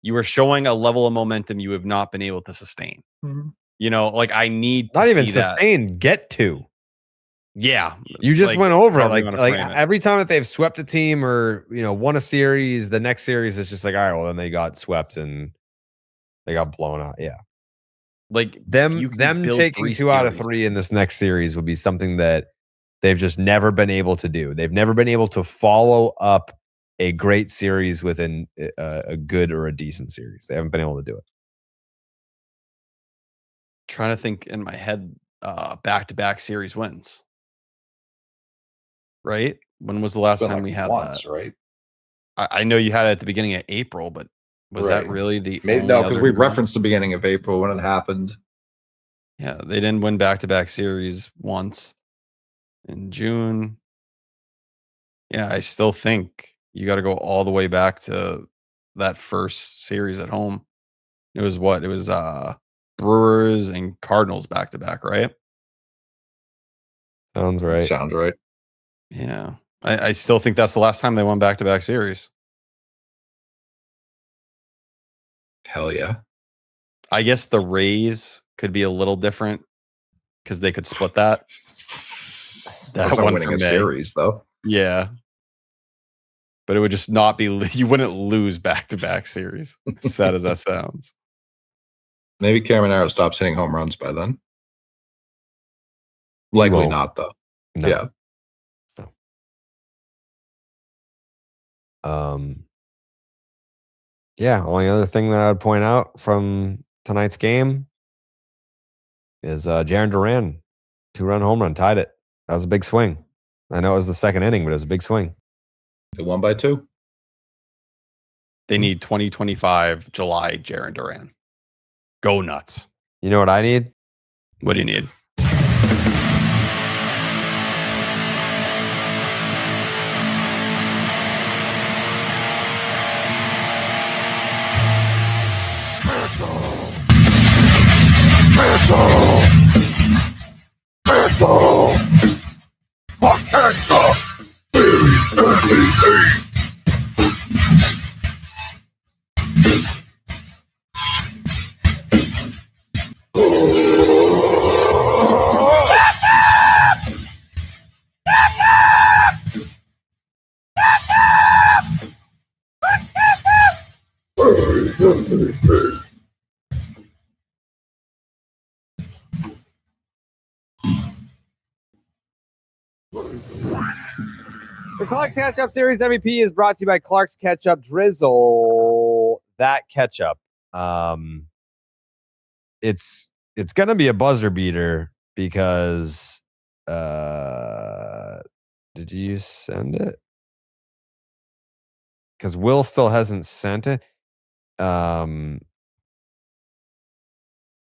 S5: you are showing a level of momentum you have not been able to sustain.
S3: Mm-hmm.
S5: You know, like I need to
S7: not even
S5: see
S7: sustain,
S5: that.
S7: get to.
S5: Yeah.
S7: You just
S5: like,
S7: went over it. Like
S5: it.
S7: every time that they've swept a team or, won a series, the next series is just like, all right, well, then they got swept and they got blown out. Yeah.
S5: Like
S7: them taking 2 out of 3 in this next series would be something that they've just never been able to do. They've never been able to follow up a great series with a good or a decent series. They haven't been able to do it.
S5: Trying to think in my head, back-to-back series wins. Right? When was the last time we had that?
S3: Right?
S5: I know you had it at the beginning of April, but was that really the
S3: maybe no? Because we referenced the beginning of April when it happened.
S5: Yeah, they didn't win back-to-back series once in June. Yeah, I still think you got to go all the way back to that first series at home. It was what? It was Brewers and Cardinals back-to-back, right?
S7: Sounds right.
S3: Sounds right.
S5: Yeah. I still think that's the last time they won back-to-back series.
S3: Hell yeah.
S5: I guess the Rays could be a little different because they could split that.
S3: That's not winning a series, though.
S5: Yeah. But it would just not be, you wouldn't lose back-to-back series. As sad as that sounds.
S3: Maybe Caminero stops hitting home runs by then. Likely not, though.
S7: No.
S3: Yeah.
S7: Yeah, only other thing that I would point out from tonight's game is Jarren Duran, 2-run home run, tied it. That was a big swing. I know it was the second inning, but it was a big swing.
S3: They won by 2.
S5: They need 2025 July Jarren Duran. Go nuts.
S7: You know what I need?
S5: What do you need?
S7: The Clark's Ketchup Series MVP is brought to you by Clark's Ketchup. Drizzle that ketchup. It's gonna be a buzzer beater because did you send it? Because Will still hasn't sent it. I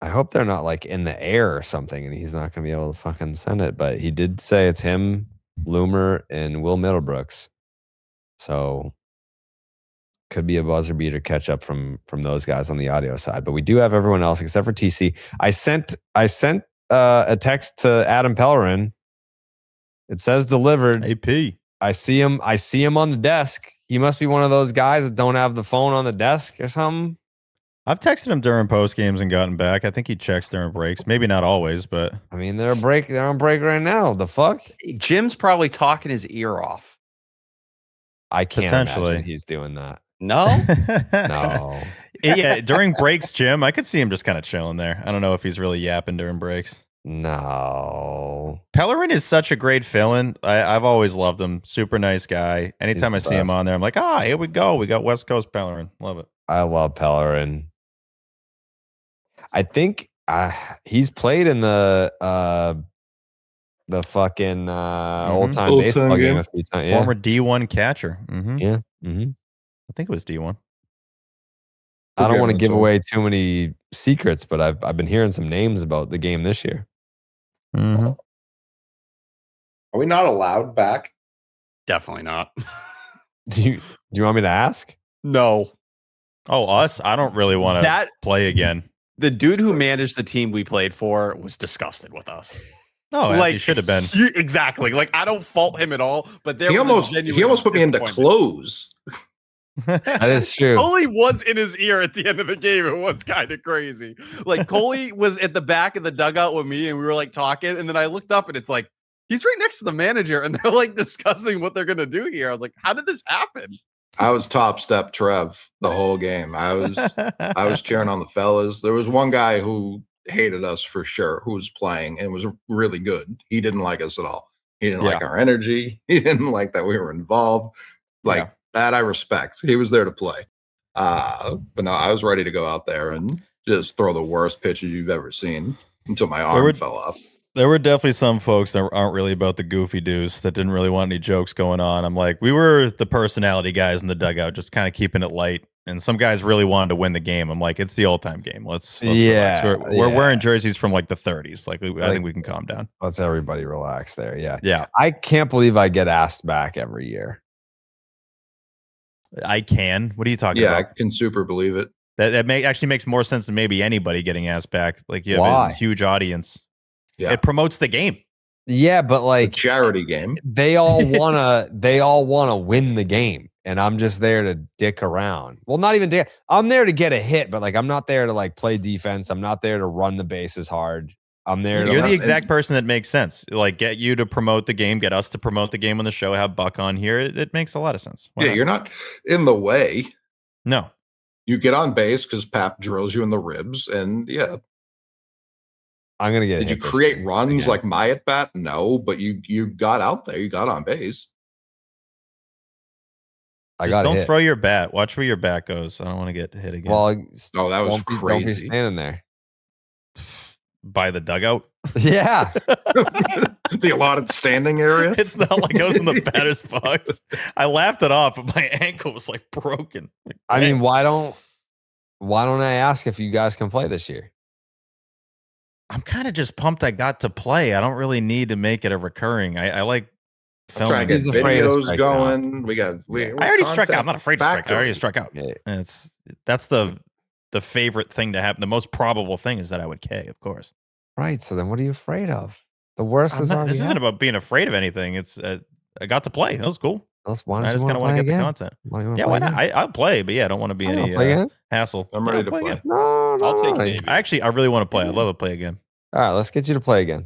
S7: hope they're not like in the air or something and he's not gonna be able to fucking send it. But he did say it's him, Loomer, and Will Middlebrooks. So could be a buzzer beater catch up from those guys on the audio side. But we do have everyone else except for TC. I sent a text to Adam Pellerin. It says delivered.
S2: AP.
S7: I see him on the desk. He must be one of those guys that don't have the phone on the desk or something.
S2: I've texted him during post games and gotten back. I think he checks during breaks. Maybe not always, but
S7: I mean, they're on break right now. The fuck?
S5: Jim's probably talking his ear off.
S7: I can't
S2: Potentially.
S7: imagine he's doing that.
S5: No?
S7: No.
S2: Yeah, during breaks, Jim, I could see him just kind of chilling there. I don't know if he's really yapping during breaks.
S7: No.
S2: Pellerin is such a great fill-in. I've always loved him. Super nice guy. Anytime I
S7: He's the
S2: see him
S7: best.
S2: on there, I'm like, here we go. We got West Coast Pellerin. Love it.
S7: I love Pellerin. I think he's played in the fucking old time
S3: Old
S7: baseball
S3: time
S7: game
S3: game.
S7: a few times. Yeah.
S2: Former D1 catcher.
S7: Yeah. Mm-hmm.
S2: I think it was D1.
S7: I don't want to
S3: Good
S7: give
S3: game,
S7: away too many secrets, but I've been hearing some names about the game this year.
S2: Mm-hmm.
S3: Are we not allowed back?
S5: Definitely not.
S7: Do you want me to ask?
S5: No.
S2: Oh, us? I don't really want to
S5: That
S2: play again.
S5: the dude who managed the team we played for was disgusted with us.
S2: No, as he should have been.
S5: Exactly. Like I don't fault him at all, but there
S3: He
S5: was
S3: almost
S5: a genuine
S3: put me into
S5: disappointment.
S3: clothes.
S7: That is true.
S5: Coley was in his ear at the end of the game. It was kind of crazy. Like Coley was at the back of the dugout with me, and we were like talking, and then I looked up, and it's like he's right next to the manager, and they're like discussing what they're gonna do here. I was like, how did this happen?
S3: I was top step Trev the whole game. I was cheering on the fellas. There was one guy who hated us for sure, who was playing and was really good. He didn't like us at all. He didn't like our energy. He didn't like that we were involved. Like that I respect. He was there to play. But no, I was ready to go out there and just throw the worst pitches you've ever seen until my arm fell off.
S2: There were definitely some folks that aren't really about the goofy dudes that didn't really want any jokes going on. I'm like, we were the personality guys in the dugout, just kind of keeping it light. And some guys really wanted to win the game. I'm like, it's the old time game. Let's relax. We're wearing jerseys from like the 30s. Like, I think we can calm down.
S7: Let's everybody relax there. Yeah.
S2: Yeah.
S7: I can't believe I get asked back every year.
S2: I can. What are you talking
S3: Yeah, I
S2: about?
S3: can super believe it.
S2: That actually makes more sense than maybe anybody getting asked back. Like, you have
S7: Why?
S2: a huge audience.
S3: Yeah.
S2: It promotes the game.
S7: Yeah, but
S3: A
S7: like
S3: charity game.
S7: they all wanna win the game. And I'm just there to dick around. Well, not even dick. I'm there to get a hit, but like I'm not there to like play defense. I'm not there to run the bases hard. I'm there to
S2: You're
S7: like,
S2: the exact person that makes sense. Like, get you to promote the game, get us to promote the game on the show, have Buck on here. It makes a lot of sense. Why
S3: Yeah,
S2: not?
S3: you're not in the way.
S2: No.
S3: You get on base because Pap drills you in the ribs, and yeah.
S7: I'm gonna get
S3: Did you
S7: hit this
S3: create
S7: year
S3: runs
S7: again.
S3: like my at bat? No, but you got out there. You got on base.
S7: I
S2: Just
S7: got
S2: don't
S7: hit.
S2: throw your bat. Watch where your bat goes. I don't want to get hit again.
S7: Well,
S3: Oh, that was
S7: don't be
S3: crazy.
S7: standing there.
S2: By the dugout.
S7: Yeah.
S3: The allotted standing area.
S2: It's not like I was in the batter's box. I laughed it off, but my ankle was like broken. Like,
S7: I mean,
S2: damn.
S7: why don't I ask if you guys can play this year?
S2: I'm kind of just pumped I got to play. I don't really need to make it a recurring. I like
S3: I'm trying
S2: filming.
S3: to get
S7: He's afraid of
S3: videos
S7: striking
S3: going. We got.
S2: I already struck out. I'm not afraid to strike out. I already struck out.
S7: Yeah.
S2: And that's the favorite thing to happen. The most probable thing is that I would K, of course.
S7: Right. So then what are you afraid of? The worst is already
S2: This isn't
S7: happened.
S2: about being afraid of anything. It's I got to play. That was cool.
S7: Why
S2: I
S7: don't
S2: just
S7: you
S2: kind of
S7: want
S2: want
S7: to
S2: to
S7: play
S2: get the
S7: again?
S2: content.
S7: Why do you wanna
S2: Yeah,
S7: play
S2: why not?
S7: again?
S2: I'll play, but yeah, I don't want to be
S7: I don't
S2: any
S7: play again.
S2: hassle.
S3: I'm
S2: Yeah,
S3: ready
S2: I'll
S3: to
S2: play
S3: play.
S2: again.
S7: No,
S5: I'll take
S7: no.
S5: it.
S2: I really want to play. I'd love to play again.
S7: All right, let's get you to play again.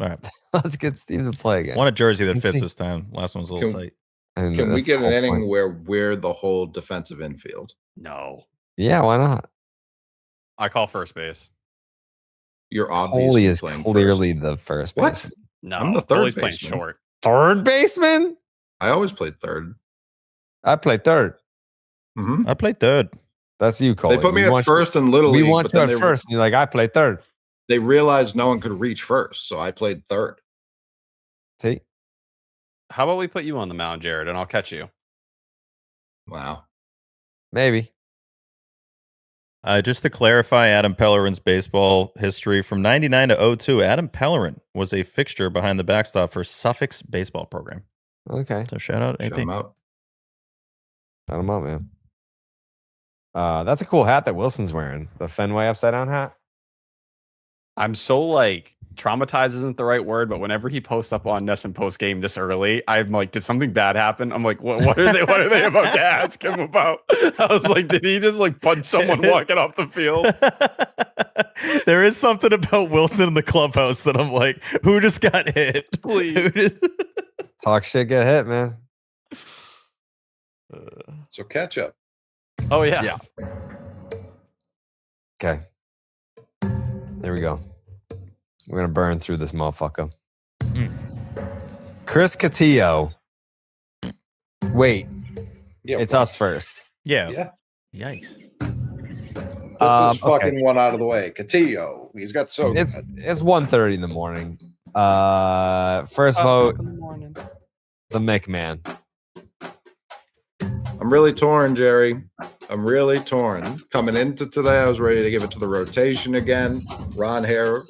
S2: All right.
S7: Let's get Steve to play again.
S2: Want a jersey that
S7: Let's
S2: fits
S7: see.
S2: this time. Last one's a little
S3: Can-
S2: tight.
S7: And
S3: Can we
S7: that's
S3: get
S7: the
S3: an
S7: whole
S3: inning
S7: point.
S3: where we're the whole defensive infield?
S5: No.
S7: Yeah, why not?
S5: I call first base.
S3: You're
S7: Coley
S3: obviously
S7: is
S3: playing
S7: clearly the first
S3: What?
S7: baseman.
S5: No,
S3: I'm the third
S5: Coley's playing
S3: baseman.
S5: short.
S7: Third baseman?
S3: I always played third.
S7: I play third.
S3: Mhm.
S2: I played third.
S7: That's you, Coley.
S3: They put me
S7: We
S3: at
S7: want you-
S3: first in Little
S7: We
S3: League,
S7: want
S3: but
S7: you
S3: then
S7: at first, and you're like, I play third.
S3: they realized no one could reach first, so I played third.
S7: See?
S5: How about we put you on the mound, Jared, and I'll catch you.
S3: Wow.
S7: Maybe.
S2: Just to clarify Adam Pellerin's baseball history, from 99 to 02, Adam Pellerin was a fixture behind the backstop for Suffolk's baseball program.
S7: Okay.
S2: So shout out
S3: Shut
S2: AP.
S3: them out.
S7: Shut him up, man. That's a cool hat that Wilson's wearing. The Fenway upside down hat.
S5: I'm so like traumatized isn't the right word, but whenever he posts up on Nesson post game this early, I'm like, did something bad happen? I'm like, what are they? What are they about to ask him about? I was like, did he just like punch someone walking off the field?
S2: There is something about Wilson in the clubhouse that I'm like, who just got hit?
S5: Please.
S2: Who just-
S7: Talk shit, get hit, man.
S3: So Ketchup.
S5: Oh yeah.
S7: Yeah. Okay. There we go. We're gonna burn through this motherfucker. Chris Cotillo. Wait,
S3: Yeah,
S7: it's us first.
S2: yeah.
S3: Yeah.
S2: Yikes.
S3: Put this
S7: Okay.
S3: fucking one out of the way. Cotillo. He's got so
S7: It's 1:30 in the morning. First vote, the McMahon.
S3: I'm really torn, Jerry. I'm really torn. Coming into today, I was ready to give it to the rotation again. Ron Hare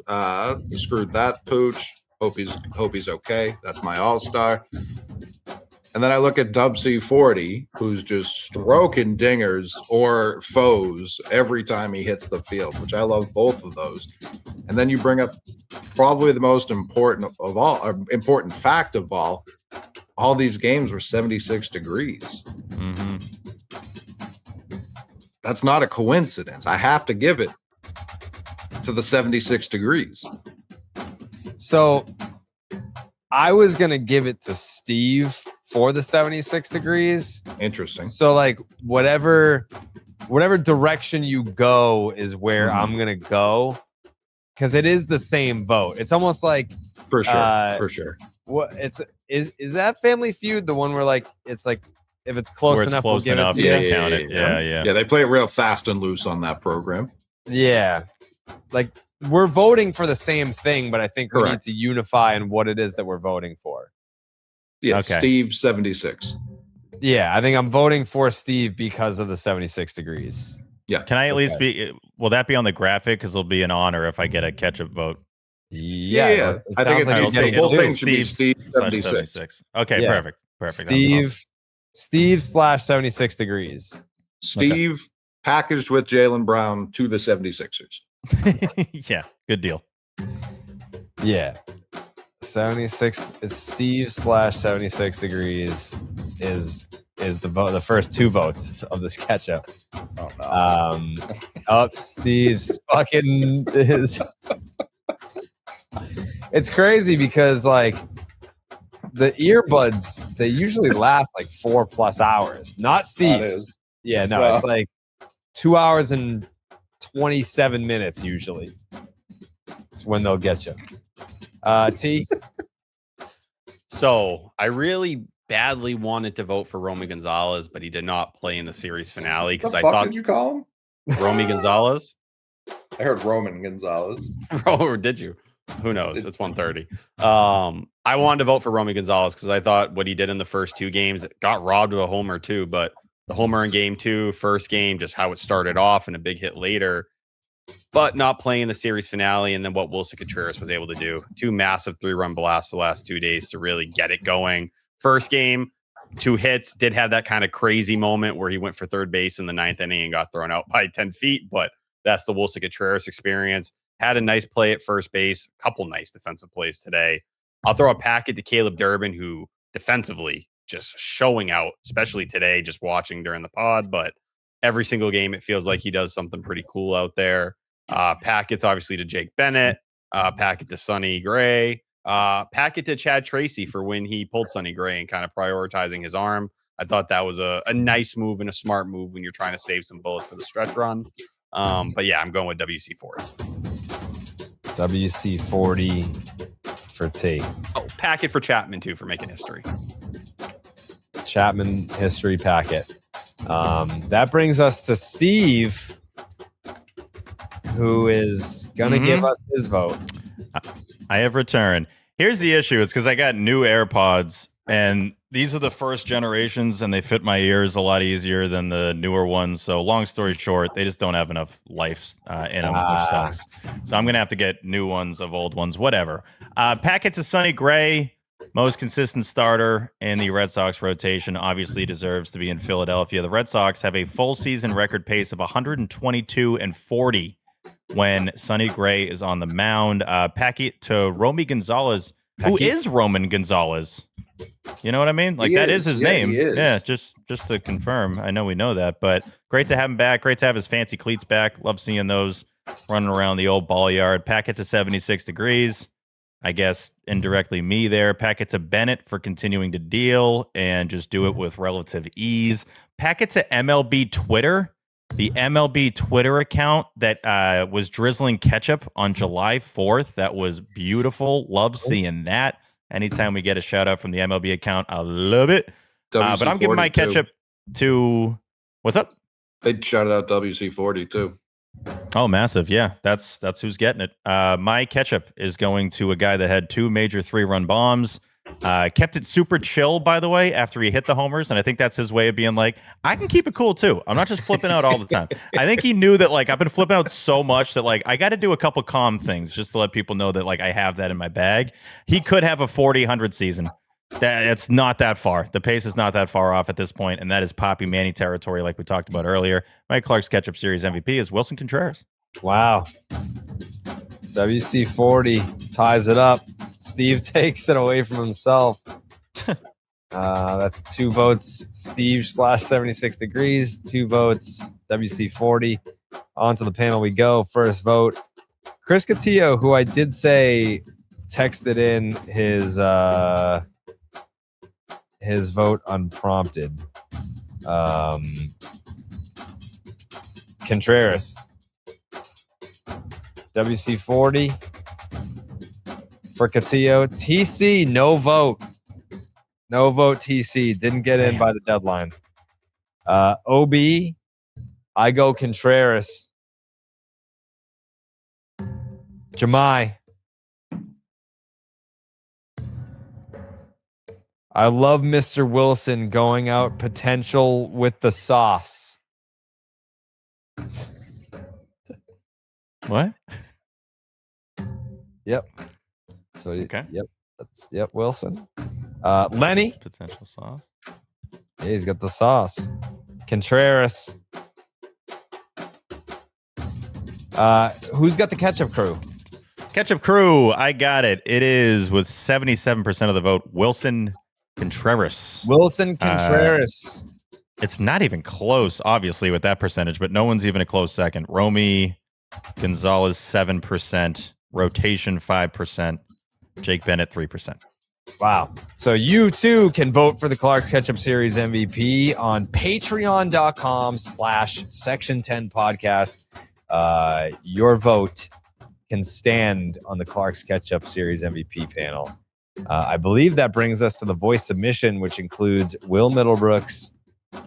S3: screwed that pooch. Hope he's okay. That's my all-star. And then I look at Dub C40, who's just stroking dingers or foes every time he hits the field, which I love both of those. And then you bring up probably the most important of all, important fact of all these games were 76 degrees.
S2: Mm-hmm.
S3: That's not a coincidence. I have to give it to the 76 degrees.
S7: So I was gonna give it to Steve for the 76 degrees.
S3: Interesting.
S7: So like whatever direction you go is where I'm gonna go, because it is the same vote. It's almost like
S3: For sure.
S7: Uh,
S3: for sure.
S7: what is that Family Feud, the one where like it's like if it's close
S2: Where it's
S7: enough,
S2: close
S7: we'll give
S2: enough,
S7: it to
S2: yeah,
S7: you.
S2: count it. Yeah.
S3: Yeah, they play it real fast and loose on that program.
S7: Yeah. Like we're voting for the same thing, but I think we need
S3: Correct.
S7: to unify in what it is that we're voting for.
S3: Yeah,
S2: Okay.
S3: Steve 76.
S7: Yeah, I think I'm voting for Steve because of the 76 degrees.
S2: Can I at least be? Will that be on the graphic? Because it'll be an honor if I get a Ketchup vote.
S3: Yeah.
S7: it
S3: I think
S7: sounds like
S3: it
S7: you're
S3: needs the
S7: getting
S3: full
S7: two.
S3: thing should be Steve
S2: slash
S3: 76.
S2: Okay,
S7: Yeah.
S2: perfect.
S7: Steve slash 76 degrees.
S3: Steve packaged with Jaylen Brown to the 76ers.
S2: Yeah, good deal.
S7: Yeah. 76 is Steve slash 76 degrees is the vote, the first two votes of this Ketchup. Up Steve's fucking is. It's crazy because like the earbuds, they usually last like 4+ hours. Not Steve's.
S3: is.
S7: Yeah, no,
S3: Wow.
S7: it's like 2 hours and 27 minutes usually. It's when they'll get you. T.
S5: So I really badly wanted to vote for Romy Gonzalez, but he did not play in the series finale because I thought
S3: did you call him?
S5: Romy Gonzalez.
S3: I heard Roman Gonzalez.
S5: Or did you? Who knows? It's 1:30. I wanted to vote for Romy Gonzalez because I thought what he did in the first two games got robbed of a homer too, but the homer in game 2, first game, just how it started off and a big hit later, but not playing the series finale. And then what Wilson Contreras was able to do, 2 massive 3-run blasts the last 2 days to really get it going. First game, 2 hits, did have that kind of crazy moment where he went for third base in the 9th inning and got thrown out by 10 feet, but that's the Wilson Contreras experience. Had a nice play at first base, a couple nice defensive plays today. I'll throw a packet to Caleb Durbin, who defensively just showing out, especially today, just watching during the pod. But every single game, it feels like he does something pretty cool out there. Packets, obviously, to Jake Bennett. Packet to Sonny Gray. Packet to Chad Tracy for when he pulled Sonny Gray and kind of prioritizing his arm. I thought that was a nice move and a smart move when you're trying to save some bullets for the stretch run. But yeah, I'm going with WC40.
S7: WC40 for T.
S5: Oh, packet for Chapman too for making history.
S7: Chapman history packet. That brings us to Steve, who is gonna give us his vote.
S2: I have returned. Here's the issue. It's because I got new AirPods, and these are the first generations, and they fit my ears a lot easier than the newer ones. So long story short, they just don't have enough life in them, which sucks. So I'm going to have to get new ones of old ones, whatever. Packet to Sonny Gray, most consistent starter in the Red Sox rotation, obviously deserves to be in Philadelphia. The Red Sox have a full season record pace of 122-40 when Sonny Gray is on the mound. Packet to Romy Gonzalez, who is Roman Gonzalez. You know what I mean? Like, that is his name. Yeah, just to confirm. I know we know that, but great to have him back. Great to have his fancy cleats back. Love seeing those running around the old ball yard. Packet to 76 degrees. I guess indirectly me there. Packet to Bennett for continuing to deal and just do it with relative ease. Packet to MLB Twitter. The MLB Twitter account that was drizzling ketchup on July 4th. That was beautiful. Love seeing that. Anytime we get a shout out from the MLB account, I love it. But I'm giving my ketchup to what's up?
S3: They shouted out WC40 too.
S2: Oh, massive. Yeah, that's who's getting it. My ketchup is going to a guy that had 2 major 3-run bombs. Kept it super chill, by the way, after he hit the homers. And I think that's his way of being like, I can keep it cool too. I'm not just flipping out all the time. I think he knew that, like, I've been flipping out so much that, like, I got to do a couple calm things just to let people know that, like, I have that in my bag. He could have a 40-100 season. It's not that far. The pace is not that far off at this point, and that is Poppy Manny territory, like we talked about earlier. Mike Clark's Ketchup Series MVP is Wilson Contreras.
S7: Wow. WC40 ties it up. Steve takes it away from himself. That's 2 votes. Steve / 76 degrees. 2 votes. WC40. On to the panel we go. First vote. Chris Cotillo, who I did say texted in his vote unprompted. Contreras. WC40 for Cotillo. TC, no vote. No vote, TC. Didn't get in by the deadline. OB, I go Contreras. Jamai. I love Mr. Wilson going out potential with the sauce.
S2: What?
S7: Yep. So
S2: okay.
S7: Yep. Wilson. Lenny.
S2: Potential sauce.
S7: Yeah, he's got the sauce. Contreras. Who's got the ketchup crew?
S2: Ketchup crew. I got it. It is with 77% of the vote. Wilson Contreras.
S7: Wilson Contreras.
S2: It's not even close, obviously, with that percentage, but no one's even a close second. Romy Gonzalez, 7%. Rotation, 5%. Jake Bennett, 3%.
S7: Wow. So you too can vote for the Klark Ketchup Series MVP on patreon.com/section10 podcast. Your vote can stand on the Klark's Ketchup Series MVP panel. I believe that brings us to the voice submission, which includes Will Middlebrooks,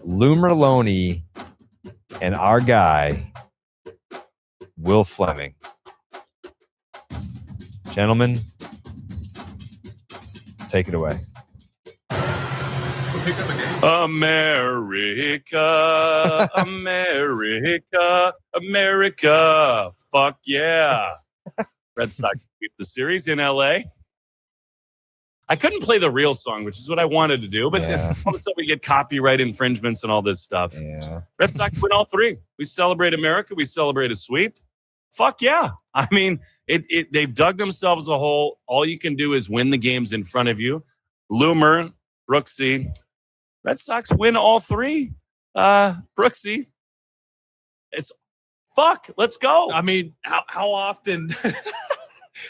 S7: Lou Merlone, and our guy, Will Fleming. Gentlemen, take it away.
S8: America, America, America. Fuck yeah. Red Sox sweep the series in LA. I couldn't play the real song, which is what I wanted to do, but all of a sudden we get copyright infringements and all this stuff.
S7: Yeah.
S8: Red Sox win all 3. We celebrate America. We celebrate a sweep. Fuck yeah. I mean, they've dug themselves a hole. All you can do is win the games in front of you. Loomer, Brooksy. Red Sox win all 3. Brooksy. It's fuck. Let's go.
S9: I mean, how often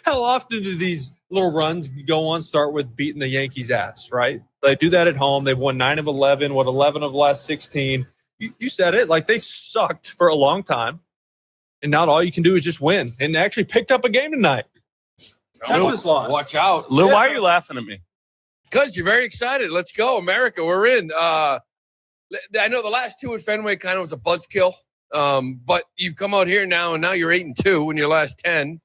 S9: how often do these little runs go on start with beating the Yankees' ass, right? They do that at home. They've won 9 of 11, 11 of the last 16. You said it. Like, they sucked for a long time. And now all you can do is just win. And they actually picked up a game tonight. Texas lost.
S10: Watch out.
S8: Lou, why are you laughing at me?
S10: Because you're very excited. Let's go, America. We're in. I know the last two at Fenway kind of was a buzzkill. But you've come out here now, and now you're 8-2 in your last 10.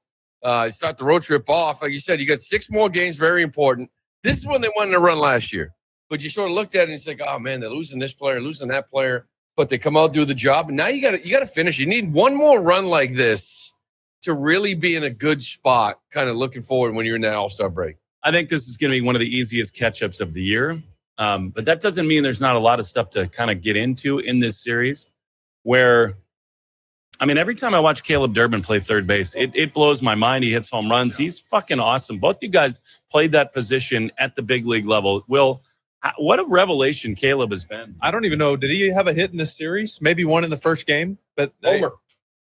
S10: Start the road trip off. Like you said, you got 6 more games, very important. This is when they wanted to run last year. But you sort of looked at it and it's like, oh, man, they're losing this player, losing that player. But they come out, do the job. And now you got to finish. You need one more run like this to really be in a good spot, kind of looking forward when you're in that All-Star break.
S8: I think this is going to be one of the easiest catch-ups of the year. But that doesn't mean there's not a lot of stuff to kind of get into in this series where, I mean, every time I watch Caleb Durbin play third base, it blows my mind. He hits home runs. He's fucking awesome. Both you guys played that position at the big league level. Will, what a revelation Caleb has been.
S9: I don't even know. Did he have a hit in this series? Maybe one in the first game. But
S10: Homer.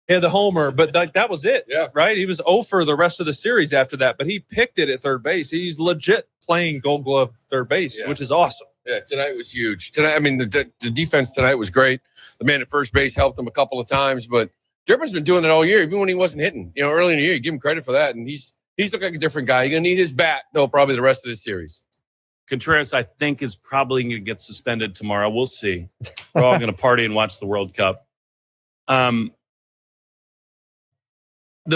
S9: Yeah, the homer. But that was it.
S10: Yeah.
S9: Right? He was 0 for the rest of the series after that. But he picked it at third base. He's legit playing Gold Glove third base, which is awesome.
S10: Yeah, tonight was huge. Tonight, I mean, the defense tonight was great. The man at first base helped him a couple of times, but Durbin's been doing that all year, even when he wasn't hitting. You know, early in the year, you give him credit for that, and he's looking like a different guy. You're going to need his bat, though, probably the rest of this series.
S8: Contreras, I think, is probably going to get suspended tomorrow. We'll see. We're all going to party and watch the World Cup. The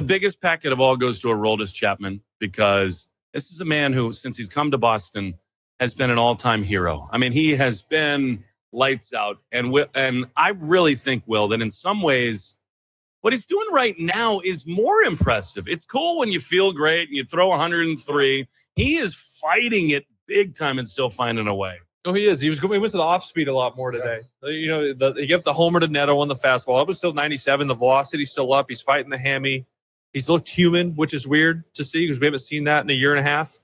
S8: biggest packet of all goes to Aroldis Chapman because this is a man who, since he's come to Boston, has been an all-time hero. I mean, he has been lights out. And I really think, Will, that in some ways, what he's doing right now is more impressive. It's cool when you feel great and you throw 103. He is fighting it big time and still finding a way.
S9: Oh, he is. He went to the off speed a lot more today. Yeah. You know, he gave the homer to Neto on the fastball. It was still 97. The velocity's still up. He's fighting the hammy. He's looked human, which is weird to see because we haven't seen that in a year and a half.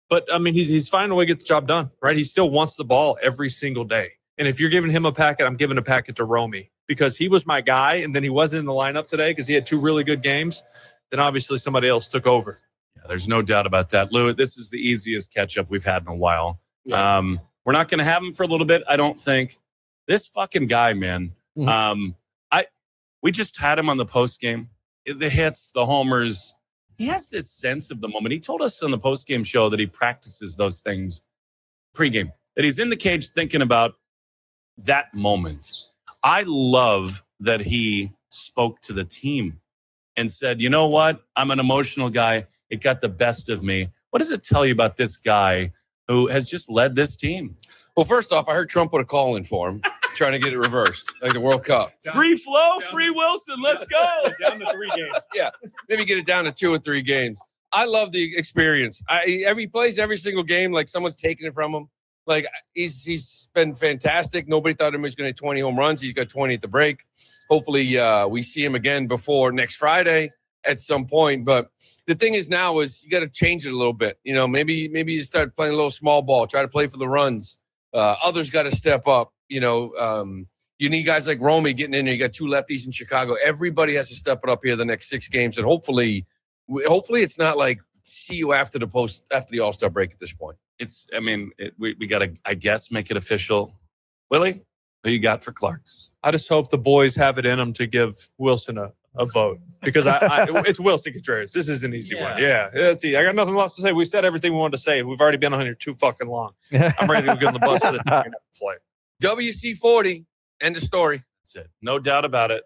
S9: But, I mean, he's finding a way to get the job done, right? He still wants the ball every single day. And if you're giving him a packet, I'm giving a packet to Romy because he was my guy, and then he wasn't in the lineup today because he had 2 really good games. Then obviously somebody else took over.
S8: Yeah, there's no doubt about that. Lou, this is the easiest catch-up we've had in a while. Yeah. We're not going to have him for a little bit, I don't think. This fucking guy, man. Mm-hmm. We just had him on the post-game. The hits, the homers. He has this sense of the moment. He told us on the post-game show that he practices those things pre-game, that he's in the cage thinking about that moment. I love that he spoke to the team and said, you know what? I'm an emotional guy. It got the best of me. What does it tell you about this guy who has just led this team?
S10: Well, first off, I heard Trump put a call in for him, trying to get it reversed, like the World Cup.
S8: Free flow, free Wilson, let's go.
S9: Down to 3 games.
S10: Yeah, maybe get it down to 2 or 3 games. I love the experience. He plays every single game like someone's taking it from him. Like, he's been fantastic. Nobody thought he was going to hit 20 home runs. He's got 20 at the break. Hopefully, we see him again before next Friday at some point. But the thing is now is you got to change it a little bit. You know, maybe you start playing a little small ball, try to play for the runs. Others got to step up. You know, you need guys like Romy getting in there. You got 2 lefties in Chicago. Everybody has to step it up here the next 6 games. And hopefully it's not like see you after the All-Star break at this point.
S8: We got to, I guess, make it official. Willie, who you got for Clark's?
S9: I just hope the boys have it in them to give Wilson a vote because it's Wilson Contreras. This is an easy one. Yeah, let's see. I got nothing left to say. We said everything we wanted to say. We've already been on here too fucking long. I'm ready to get on the bus for the flight.
S10: WC40, end of story.
S8: That's it. No doubt about it.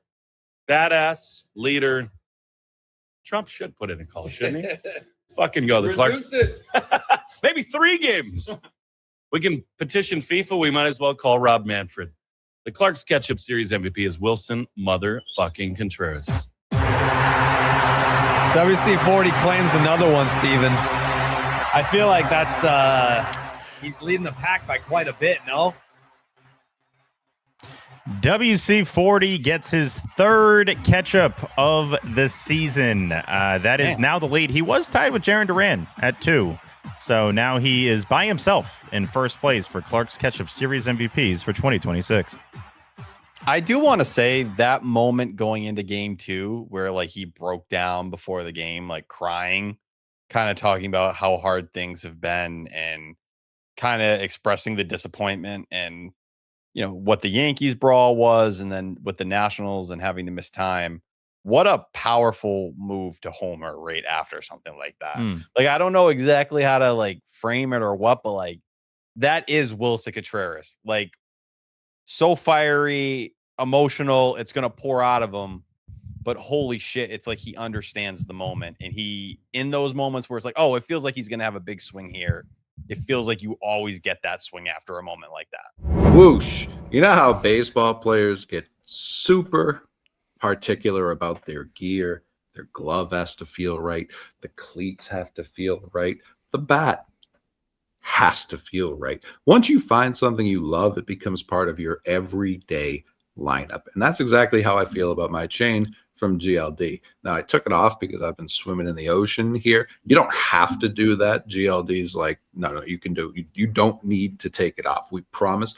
S8: Badass leader. Trump should put it in call, shouldn't he? Fucking go. The Clarks. Maybe 3 games. We can petition FIFA. We might as well call Rob Manfred. The Clark's Ketchup Series MVP is Wilson motherfucking Contreras.
S1: WC40 claims another one, Steven. I feel like that's he's leading the pack by quite a bit, no?
S2: WC40 gets his 3rd catch-up of the season. That is now the lead. He was tied with Jarren Duran at 2. So now he is by himself in first place for Clark's Ketchup Series MVPs for 2026.
S5: I do want to say that moment going into game 2 where like he broke down before the game, like crying, kind of talking about how hard things have been and kind of expressing the disappointment and what the Yankees brawl was, and then with the Nationals and having to miss time. What a powerful move to homer right after something like that. Like, I don't know exactly how to like frame it or what, but like that is Wilson Contreras. Like, so fiery, emotional, it's gonna pour out of him. But holy shit, it's like he understands the moment. And in those moments where it's like, oh, it feels like he's gonna have a big swing here. It feels like you always get that swing after a moment like that.
S3: Whoosh. You know how baseball players get super particular about their gear? Their glove has to feel right. The cleats have to feel right. The bat has to feel right. Once you find something you love, it becomes part of your everyday lineup. And that's exactly how I feel about my chain from GLD. Now, I took it off because I've been swimming in the ocean here. You don't have to do that. GLD's like, no, you can do it. You don't need to take it off. We promise.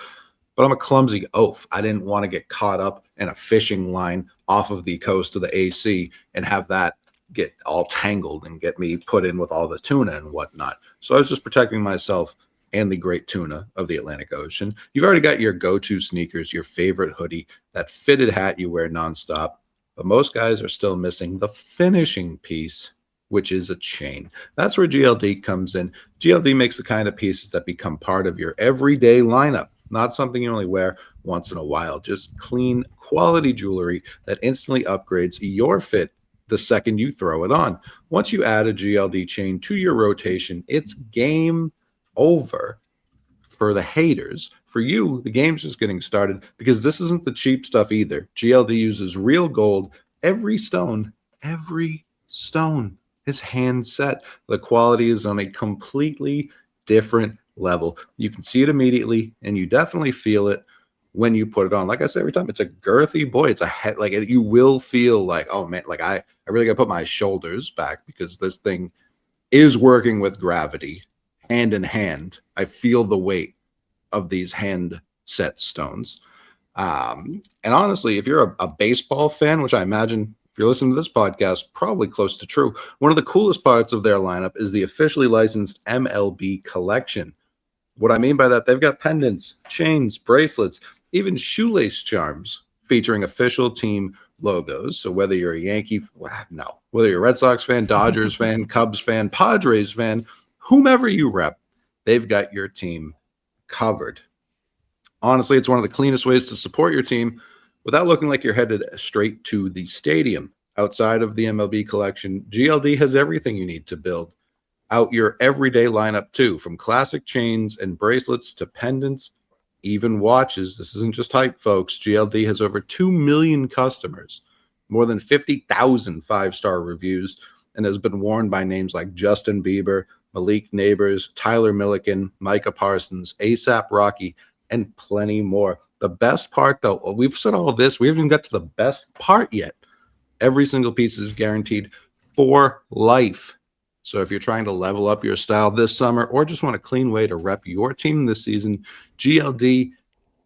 S3: But I'm a clumsy oaf. I didn't want to get caught up in a fishing line off of the coast of the AC and have that get all tangled and get me put in with all the tuna and whatnot. So I was just protecting myself and the great tuna of the Atlantic Ocean. You've already got your go-to sneakers, your favorite hoodie, that fitted hat you wear nonstop. But most guys are still missing the finishing piece, which is a chain. That's where GLD comes in. GLD makes the kind of pieces that become part of your everyday lineup, not something you only wear once in a while. Just clean, quality jewelry that instantly upgrades your fit the second you throw it on. Once you add a GLD chain to your rotation, it's game over for the haters. For you, the game's just getting started because this isn't the cheap stuff either. GLD uses real gold. Every stone is hand set. The quality is on a completely different level. You can see it immediately, and you definitely feel it when you put it on. Like I say every time, it's a girthy boy. It's a head, like you will feel like, oh man, like I really got to put my shoulders back because this thing is working with gravity hand in hand. I feel the weight of these hand set stones. And honestly, if you're a baseball fan, which I imagine if you're listening to this podcast, probably close to true, one of the coolest parts of their lineup is the officially licensed MLB collection. What I mean by that, they've got pendants, chains, bracelets, even shoelace charms featuring official team logos. So whether you're whether you're a Red Sox fan, Dodgers fan, Cubs fan, Padres fan, whomever you rep, they've got your team covered. Honestly, it's one of the cleanest ways to support your team without looking like you're headed straight to the stadium. Outside of the MLB collection, GLD has everything you need to build out your everyday lineup too, from classic chains and bracelets to pendants, even watches. This isn't just hype, folks. GLD has over 2 million customers, more than 50,000 five-star reviews, and has been worn by names like Justin Bieber, Malik Neighbors, Tyler Milliken, Micah Parsons, ASAP Rocky, and plenty more. The best part, though, we've said all of this, we haven't even got to the best part yet. Every single piece is guaranteed for life. So if you're trying to level up your style this summer or just want a clean way to rep your team this season, GLD,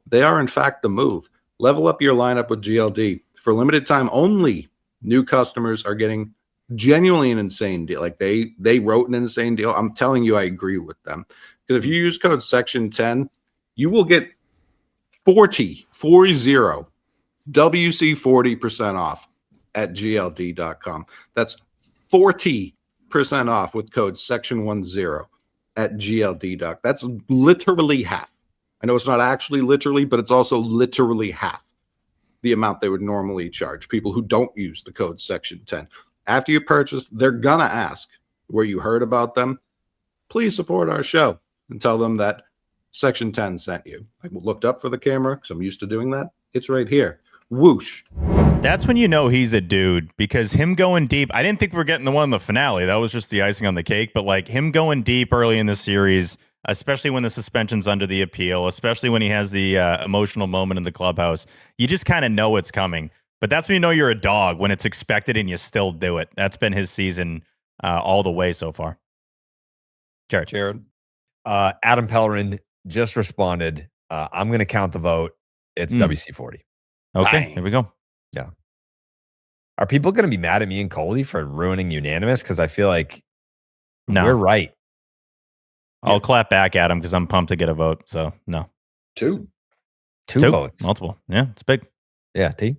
S3: they are in fact the move. Level up your lineup with GLD. For limited time only, new customers are getting genuinely an insane deal. Like they wrote an insane deal. I'm telling you, I agree with them. Because if you use code section 10, you will get 40 WC 40% off at GLD.com. That's 40% off with code section 10 at GLD.com. That's literally half. I know it's not actually literally, but it's also literally half the amount they would normally charge people who don't use the code section 10. After you purchase, they're gonna ask where you heard about them. Please support our show and tell them that section 10 sent you. I looked up for the camera because I'm used to doing that. It's right here. Whoosh.
S2: That's when you know he's a dude, because him going deep, I didn't think we were getting the one in the finale. That was just the icing on the cake. But like him going deep early in the series, especially when the suspension's under the appeal, especially when he has the emotional moment in the clubhouse, you just kind of know it's coming. But that's when you know you're a dog, when it's expected and you still do it. That's been his season all the way so far.
S5: Jared.
S7: Adam Pellerin just responded. I'm going to count the vote. It's WC40.
S2: Okay,
S5: Dang.
S2: here we go.
S7: Yeah. Are people going to be mad at me and Coley for ruining unanimous? Because I feel like we're right.
S2: I'll clap back at him because I'm pumped to get a vote. So, no.
S3: 2.
S7: Two votes.
S2: Multiple. Yeah, it's big.
S7: Yeah, T.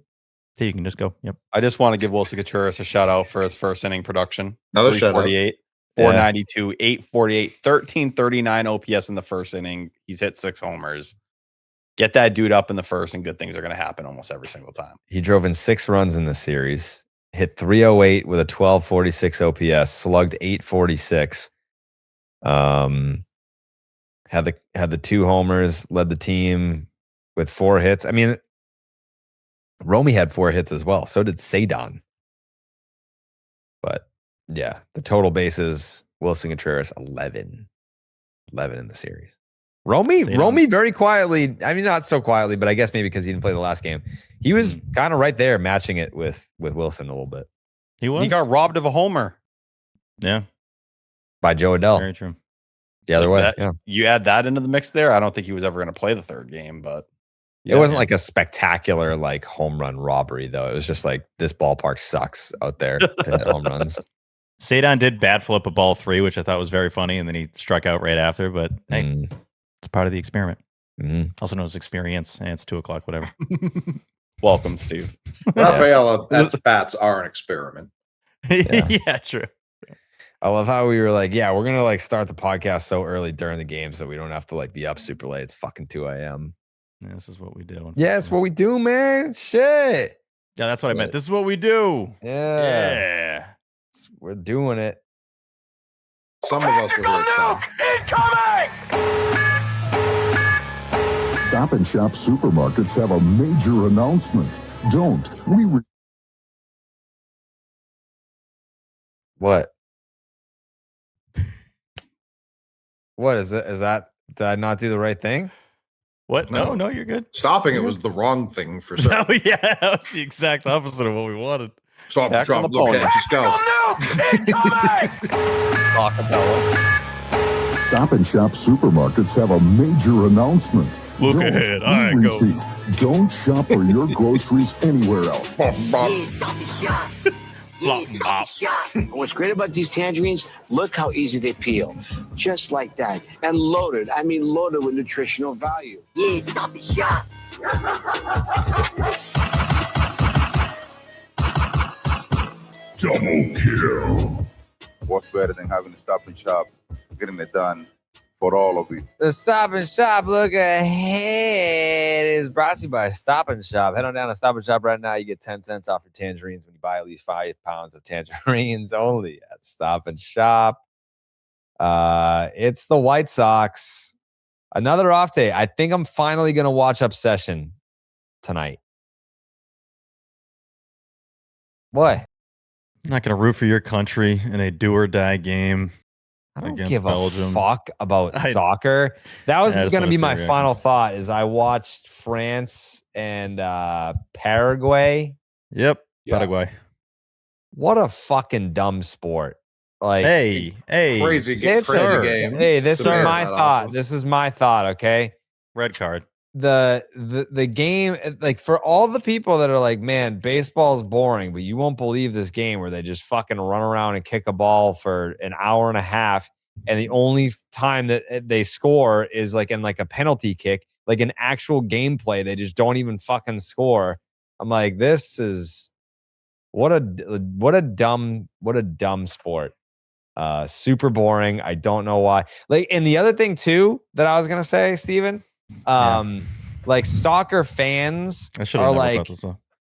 S2: You can just go. Yep.
S5: I just want to give Wilson Contreras a shout out for his first inning production.
S3: Another shout out.
S5: 348, 492, 848, 1339 OPS in the first inning. He's hit 6 homers. Get that dude up in the first, and good things are going to happen almost every single time.
S7: He drove in 6 runs in this series, hit 308 with a 1246 OPS, slugged 846. Had the 2 homers, led the team with 4 hits. I mean, Romy had 4 hits as well. So did Sadon. But yeah, the total bases, Wilson Contreras 11 in the series. Romy very quietly, I mean, not so quietly, but I guess maybe because he didn't play the last game. He was kind of right there matching it with Wilson a little bit.
S2: He was.
S5: He got robbed of a homer.
S2: Yeah.
S7: By Joe Adele.
S2: Very true.
S7: The other way. Yeah.
S5: You add that into the mix there. I don't think he was ever going to play the third game, but
S7: It wasn't like a spectacular like home run robbery though. It was just like this ballpark sucks out there to hit home runs.
S2: Sadon did bat flip a ball 3, which I thought was very funny, and then he struck out right after. But hey, it's part of the experiment. Also known as experience. And it's 2:00, whatever.
S5: Welcome, Steve.
S3: Rafael at bats are an experiment.
S2: Yeah, true.
S7: I love how we were like, yeah, we're gonna like start the podcast so early during the game so we don't have to like be up super late. It's fucking 2 a.m.
S2: Yeah, this is what we do.
S7: Yeah, it's what we do, man. Shit.
S2: Yeah, that's what I meant. This is what we do.
S7: Yeah. We're doing it.
S3: Some of us were here.
S11: Stop and Shop supermarkets have a major announcement. Don't.
S7: What? What is it? Is that, did I not do the right thing?
S2: What? No, you're good.
S3: Stopping it was the wrong thing for some.
S2: No, yeah, that was the exact opposite of what we wanted.
S3: Stop and Shop, look ahead, just go.
S11: Stop and Shop supermarkets have a major announcement.
S2: Look ahead. All right, go.
S11: Don't shop for your groceries anywhere else.
S12: Yeah, Stop and Shop. Yeah, Stop and Shop. What's great about these tangerines, look how easy they peel. Just like that. And loaded. I mean loaded with nutritional value. Yeah, Stop and Shop.
S11: Double kill.
S13: What's better than having to Stop and Shop, getting it done for all of you?
S7: The Stop and Shop Look Ahead is brought to you by Stop and Shop. Head on down to Stop and Shop right now. You get 10 cents off your tangerines when you buy at least 5 pounds of tangerines only at Stop and Shop. It's the White Sox. Another off day. I think I'm finally going to watch Obsession tonight. What?
S2: I'm not going to root for your country in a do or die game.
S7: I don't
S2: against
S7: give
S2: Belgium.
S7: a fuck about soccer. That was
S2: I just
S7: going to
S2: wanna
S7: be
S2: see
S7: my
S2: your
S7: final thought. Is I watched France and Paraguay.
S2: Yep, Paraguay.
S7: What a fucking dumb sport! Like,
S2: Hey,
S3: Crazy
S2: sir.
S3: game.
S7: hey, this is
S3: Sir.
S7: my thought. This is my thought. Okay,
S2: Red card.
S7: the game, like for all the people that are like, man, baseball is boring, but you won't believe this game where they just fucking run around and kick a ball for an hour and a half, and the only time that they score is like in like a penalty kick, like an actual gameplay. They just don't even fucking score. I'm like, this is what a dumb sport. Super boring. I don't know why. Like, and the other thing too that I was gonna say, Steven, like soccer fans are like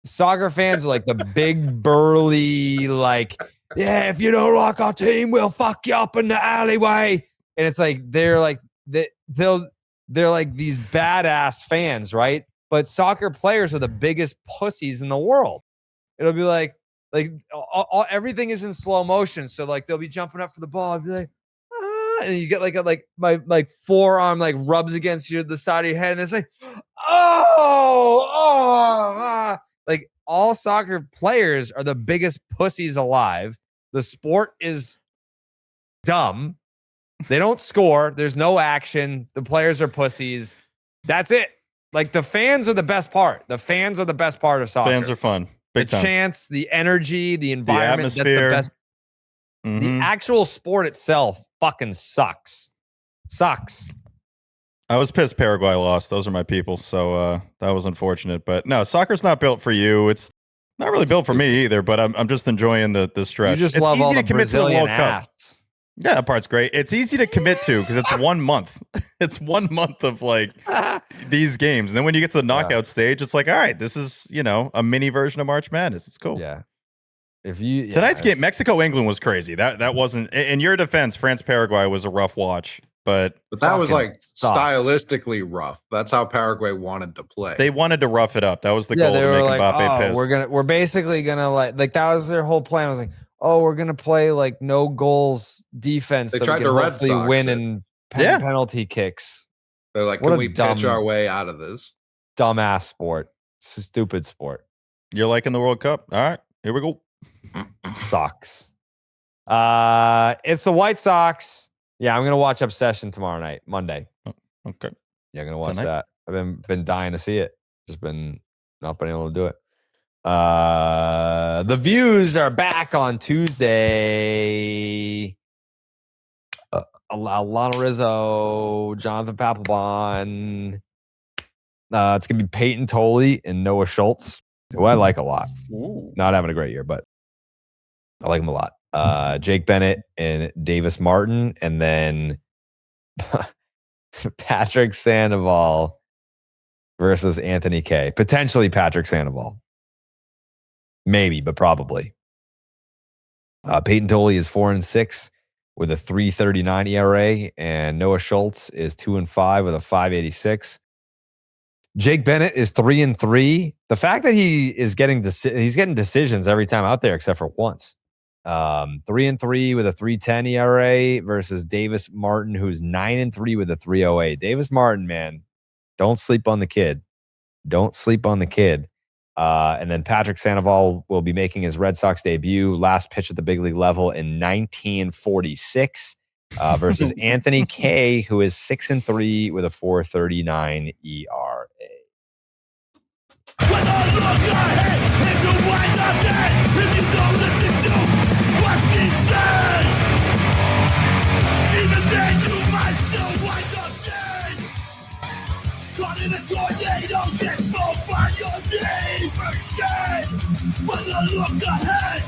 S7: soccer fans are like the big burly, like, yeah, if you don't like our team, we'll fuck you up in the alleyway. And it's like they're like they're like these badass fans, right? But soccer players are the biggest pussies in the world. It'll be like everything is in slow motion, so like they'll be jumping up for the ball, and be like, and you get like my forearm like rubs against the side of your head, and it's like, like all soccer players are the biggest pussies alive. The sport is dumb. They don't score. There's no action. The players are pussies. That's it. Like the fans are the best part. The fans are the best part of soccer.
S2: Fans are fun. Big
S7: the
S2: time.
S7: chance, the energy, the environment.
S2: The atmosphere.
S7: That's the best. The actual sport itself fucking sucks.
S2: I was pissed Paraguay lost. Those are my people. So that was unfortunate. But no, soccer's not built for you. It's not really built for me either, but I'm just enjoying the stretch.
S7: You just
S2: it's
S7: love
S2: easy
S7: all
S2: to
S7: the
S2: commit to the
S7: Brazilian
S2: World Cup.
S7: ass.
S2: Yeah, that part's great. It's easy to commit to because it's 1 month. It's 1 month of like these games. And then when you get to the knockout stage, it's like, all right, this is, a mini version of March Madness. It's cool.
S7: Yeah.
S2: Tonight's game, Mexico-England was crazy. That wasn't, in your defense, France-Paraguay was a rough watch. But
S3: that was like stylistically rough. That's how Paraguay wanted to play.
S2: They wanted to rough it up. That was the goal to make Mbappe pissed.
S7: We're basically gonna like that was their whole plan. I was like, oh, we're gonna play like no goals defense.
S3: They
S7: so
S3: tried
S7: we can
S3: to Red
S7: hopefully
S3: Sox
S7: win
S3: it.
S7: in penalty kicks.
S3: They're like,
S7: What
S3: can
S7: a
S3: we pitch our way out of this?
S7: Dumbass sport. It's a stupid sport.
S2: You're liking the World Cup? All right, here we go.
S7: Sucks. It's the White Sox. Yeah, I'm gonna watch Obsession tomorrow night, Monday.
S2: Okay.
S7: Yeah, I'm gonna watch that. I've been dying to see it. Just been not been able to do it. The views are back on Tuesday. Alana Rizzo, Jonathan Papelbon. It's gonna be Peyton Tolley and Noah Schultz, who I like a lot. Not having a great year, but I like him a lot. Jake Bennett and Davis Martin, and then Patrick Sandoval versus Anthony Kay. Potentially Patrick Sandoval. Maybe, but probably. Peyton Tolley is 4-6 with a 3.39 ERA, and Noah Schultz is 2-5 with a 5.86. Jake Bennett is 3-3. The fact that he is getting decisions every time out there except for once. 3-3 with a 3.10 ERA versus Davis Martin, who's 9-3 with a 3.08. Davis Martin, man, don't sleep on the kid. Don't sleep on the kid. And then Patrick Sandoval will be making his Red Sox debut, last pitch at the big league level in 1946, versus Anthony Kay, who is 6-3 with a 4.39 ERA.
S14: When I look ahead into wind up dead, if you don't listen to what Steve says, even then you might still wind up dead. Caught in a tornado, get smoked by your neighbor's shed. When I look ahead,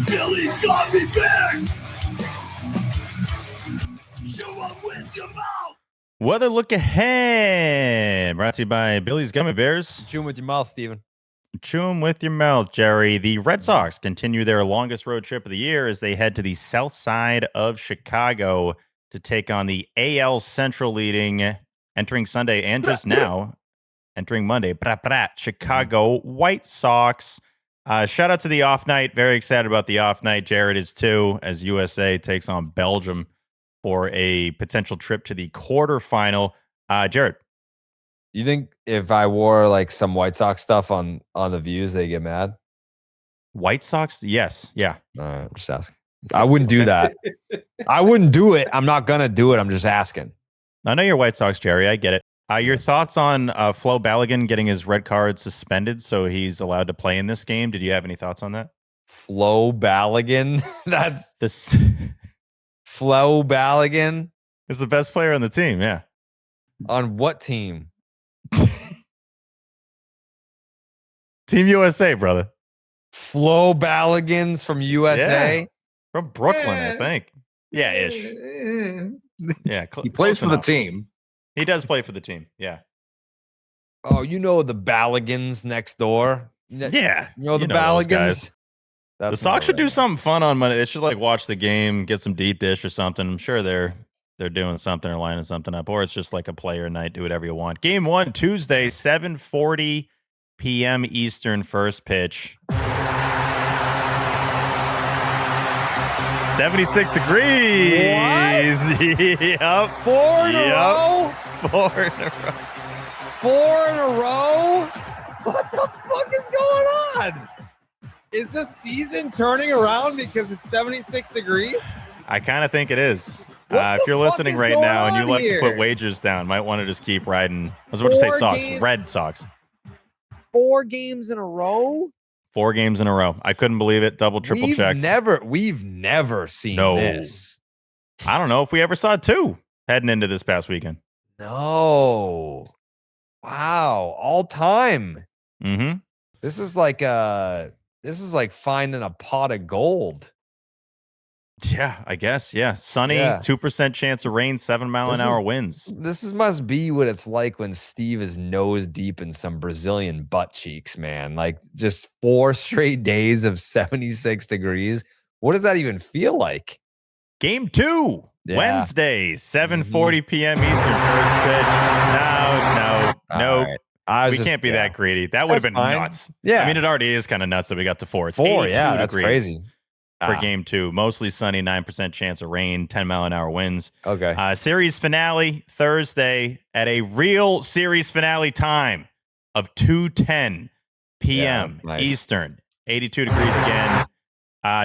S14: Billy's got me bears.
S2: Weather look ahead. Brought to you by Billy's Gummy Bears.
S7: Chew 'em with your mouth, Steven.
S2: Chew 'em with your mouth, Jerry. The Red Sox continue their longest road trip of the year as they head to the south side of Chicago to take on the AL Central leading, entering Sunday and just now, entering Monday, Chicago White Sox. Shout out to the off night. Very excited about the off night. Jared is too, as USA takes on Belgium for a potential trip to the quarterfinal. Jared,
S7: you think if I wore like some White Sox stuff on the views, they get mad?
S2: White Sox? Yes. Yeah.
S7: I'm just asking. I wouldn't do that. I wouldn't do it. I'm not going to do it. I'm just asking.
S2: I know you're White Sox, Jerry. I get it. Your thoughts on Flo Balogun getting his red card suspended so he's allowed to play in this game? Did you have any thoughts on that?
S7: Flo Balogun? That's
S2: this.
S7: Flo Balogun
S2: is the best player on the team. Yeah.
S7: On what team?
S2: Team USA, brother.
S7: Flo Balogun's from USA?
S2: Yeah. From Brooklyn, I think. Yeah, ish. Yeah.
S3: He plays for the team.
S2: He does play for the team. Yeah.
S7: Oh, you know the Balagans next door?
S2: Yeah.
S7: You know the Balagans?
S2: The Sox should do something fun on Monday. They should like watch the game, get some deep dish or something. I'm sure they're doing something or lining something up, or it's just like a player night. Do whatever you want. Game 1 Tuesday, 7:40 p.m. Eastern. First pitch. 76 degrees.
S7: What?
S2: Yep.
S7: 4 in a row?
S2: 4 in a row.
S7: 4 in a row? What the fuck is going on? Is the season turning around because it's 76 degrees?
S2: I kind of think it is. If you're listening right now and you like to put wagers down, might want to just keep riding. I was about to say Sox, Red Sox.
S7: 4 games in a row?
S2: 4 games in a row. I couldn't believe it. Double, triple checked.
S7: We've never seen
S2: No.
S7: this.
S2: I don't know if we ever saw 2 heading into this past weekend.
S7: No. Wow. All time.
S2: Mm-hmm.
S7: This is like finding a pot of gold.
S2: Yeah, I guess. Yeah. Sunny, 2% chance of rain, 7-mile-an-hour winds.
S7: This must be what it's like when Steve is nose deep in some Brazilian butt cheeks, man. Like just 4 straight days of 76 degrees. What does that even feel like?
S2: Game 2, Wednesday, 7:40 p.m. Eastern, first pitch. No.
S7: Right.
S2: We can't be that greedy. That would have been nuts.
S7: Yeah.
S2: I mean, it already is kind of nuts that we got to 4. It's
S7: 4,
S2: 82
S7: that's
S2: degrees
S7: crazy.
S2: for game 2. Mostly sunny, 9% chance of rain, 10-mile-an-hour winds.
S7: Okay.
S2: Series finale Thursday at a real series finale time of 2:10 p.m.
S7: Nice.
S2: Eastern. 82 degrees again.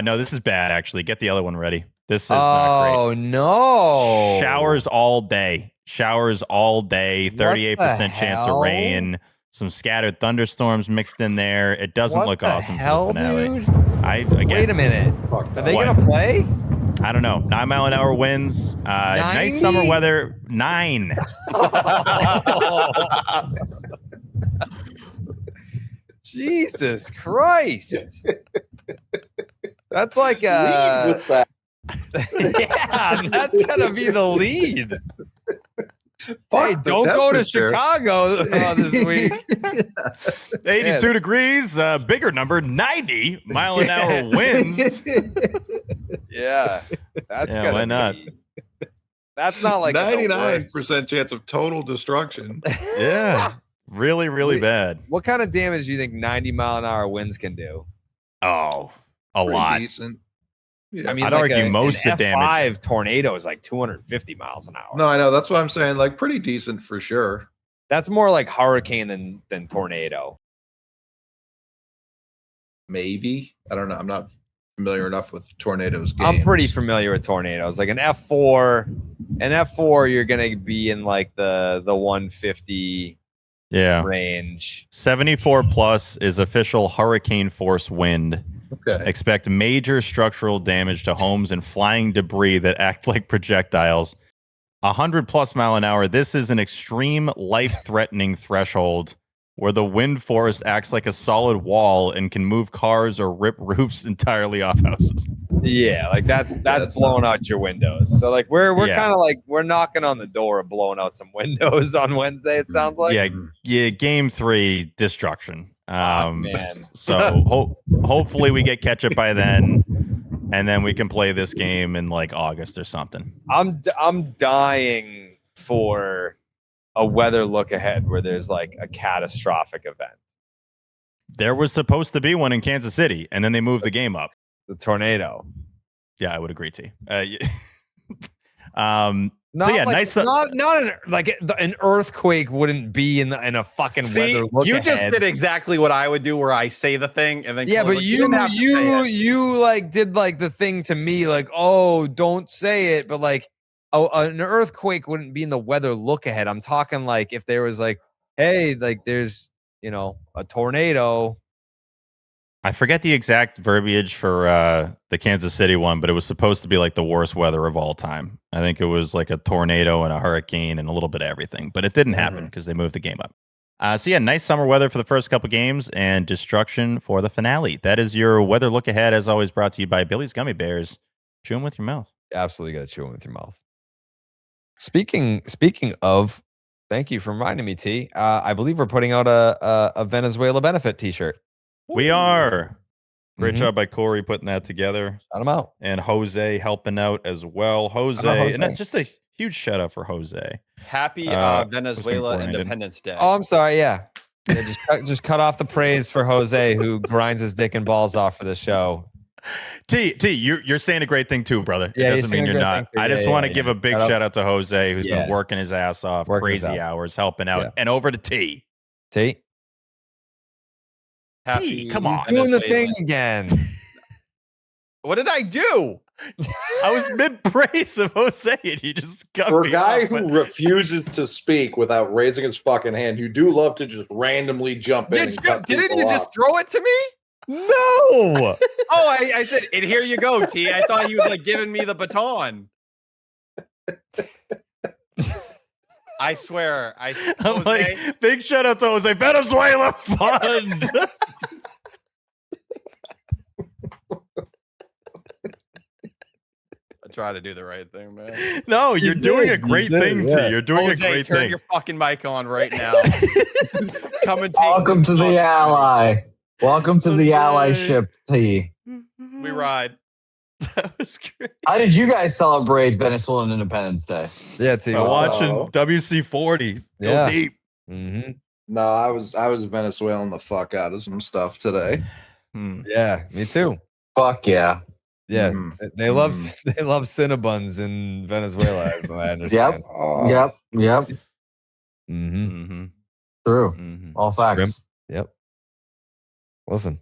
S2: No, this is bad, actually. Get the other one ready. This is not great.
S7: Oh, no.
S2: Showers all day. 38% chance of rain. Some scattered thunderstorms mixed in there. It doesn't look awesome for the finale.
S7: Dude? Wait a minute. Are they going to play?
S2: I don't know. 9-mile-an-hour winds. Nice summer weather. 9.
S7: Jesus Christ. That's like
S15: Lead with that.
S7: yeah, that's gonna be the lead. Hey, don't go to Chicago this week.
S2: 82 degrees, bigger number, 90-mile-an-hour winds.
S7: Yeah, that's
S2: yeah, why not?
S7: That's not like
S3: 99% chance of total destruction.
S2: Yeah, really, really bad.
S7: What kind of damage do you think 90-mile-an-hour winds can do?
S2: Oh, a lot.
S3: Decent. Yeah.
S7: I mean,
S2: I'd
S7: like
S2: argue most of the damage.
S7: F5 tornado is like 250 miles an hour.
S3: No, I know. That's what I'm saying. Like, pretty decent for sure.
S7: That's more like hurricane than tornado.
S3: Maybe. I don't know. I'm not familiar enough with tornadoes.
S7: I'm pretty familiar with tornadoes. Like an F4, you're gonna be in like the 150 range.
S2: 74 plus is official hurricane force wind.
S3: Okay.
S2: Expect major structural damage to homes and flying debris that act like projectiles. 100+ mile an hour. This is an extreme life-threatening threshold where the wind force acts like a solid wall and can move cars or rip roofs entirely off houses.
S7: Yeah, like that's blowing out your windows. So like we're kind of like we're knocking on the door of blowing out some windows on Wednesday. It sounds like.
S2: Yeah. Game 3 destruction.
S7: Man.
S2: So hopefully we get Ketchup by then, and then we can play this game in like August or something.
S7: I'm dying for a weather look ahead where there's like a catastrophic event.
S2: There was supposed to be one in Kansas City, and then they moved the game up.
S7: The tornado.
S2: Yeah, I would agree, T.
S7: Nice. Not an earthquake wouldn't be in a fucking weather look
S5: you
S7: ahead.
S5: just did exactly what I would do, where I say the thing and then
S7: but you like did like the thing to me, like, oh, don't say it, but like, an earthquake wouldn't be in the weather look ahead. I'm talking like if there was like, hey, like there's a tornado.
S2: I forget the exact verbiage for the Kansas City one, but it was supposed to be like the worst weather of all time. I think it was like a tornado and a hurricane and a little bit of everything, but it didn't happen because they moved the game up. Nice summer weather for the first couple games and destruction for the finale. That is your weather look ahead, as always, brought to you by Billy's Gummy Bears. Chew them with your mouth.
S7: Absolutely got to chew them with your mouth. Speaking of, thank you for reminding me, T. I believe we're putting out a Venezuela benefit T-shirt.
S2: We are. Great job by Corey putting that together.
S7: Shout him out.
S2: And Jose helping out as well. Jose. And just a huge shout out for Jose.
S5: Happy Venezuela Independence Day.
S7: Oh, I'm sorry. Yeah. Just cut off the praise for Jose, who grinds his dick and balls off for the show.
S2: T, you're saying a great thing too, brother.
S7: Yeah,
S2: it doesn't mean you're not. I just want to give a big shout out to Jose, who's been working his ass off, crazy hours, helping out. And over to T.
S7: T,
S2: come on.
S7: He's doing the thing again.
S5: What did I do?
S2: I was mid-praise of Jose, and you just got
S15: For
S2: me
S15: a guy
S2: off,
S15: who refuses to speak without raising his fucking hand, you do love to just randomly jump in.
S5: Didn't you just throw it to me?
S7: No.
S5: Oh, I said, and here you go, T. I thought he was like giving me the baton. I swear.
S2: I'm
S5: Jose,
S2: like, big shout out to Jose. Venezuela fund.
S5: I try to do the right thing, man.
S2: No, you're doing a great thing, T. You're doing
S5: Jose,
S2: a great
S5: turn
S2: thing.
S5: your fucking mic on right now. Come and take
S16: Welcome to the ally. Welcome to the allyship, T.
S5: We ride.
S2: That was great.
S16: How did you guys celebrate Venezuelan Independence Day?
S7: Yeah, T.
S2: I'm watching WC40. Go
S7: Yeah.
S2: deep.
S7: Mm-hmm.
S3: No, I was Venezuelan the fuck out of some stuff today.
S7: Yeah, me too.
S16: Fuck yeah.
S7: Yeah,
S3: Mhm.
S7: they love Cinnabons in Venezuela. As I understand.
S16: Yep.
S7: Mm-hmm.
S16: True. All facts.
S7: Shrimp. Yep. Listen,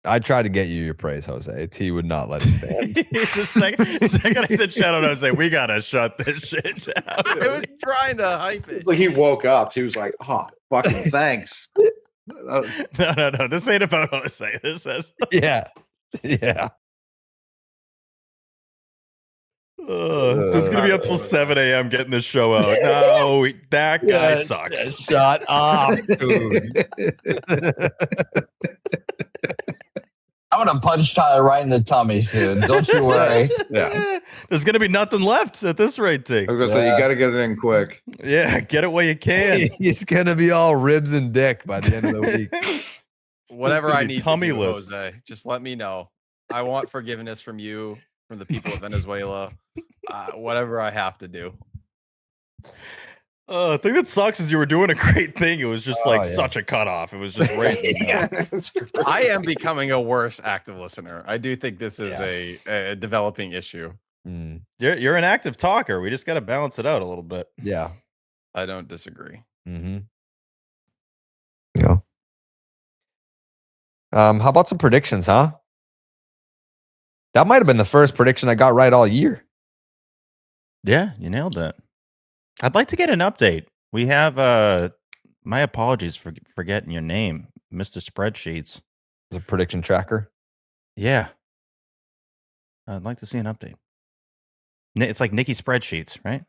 S7: I tried to get you your praise, Jose. T would not let it stand.
S2: The second I said shout out, I was like, we gotta shut this shit down.
S5: I was trying to hype it.
S3: It's like he woke up. He was like, "Oh, fucking thanks."
S2: No. This ain't about Jose. This is
S7: Yeah.
S2: it's gonna be up till 7 a.m. getting this show out. No, that guy sucks.
S7: Shut up, dude.
S16: I'm gonna punch Tyler right in the tummy soon. Don't you worry.
S3: Yeah.
S2: There's gonna be nothing left at this rate, T.
S3: I was gonna say you got to get it in quick.
S2: Yeah, get it while you can.
S7: He's gonna be all ribs and dick by the end of the week.
S5: Whatever
S2: gonna
S5: I
S2: be
S5: need to do,
S2: tummyless.
S5: Jose, just let me know. I want forgiveness from you, from the people of Venezuela. Whatever I have to do.
S2: The thing that sucks is you were doing a great thing. It was just such a cutoff. It was just right.
S5: I am becoming a worse active listener. I do think this is a developing issue.
S2: You're an active talker. We just got to balance it out a little bit.
S7: Yeah.
S5: I don't disagree.
S7: Mm-hmm. Yeah. How about some predictions, huh? That might have been the first prediction I got right all year.
S2: Yeah, you nailed that. I'd like to get an update. We have my apologies for forgetting your name, Mr. Spreadsheets.
S7: As a prediction tracker.
S2: Yeah. I'd like to see an update. It's like Nikki Spreadsheets, right?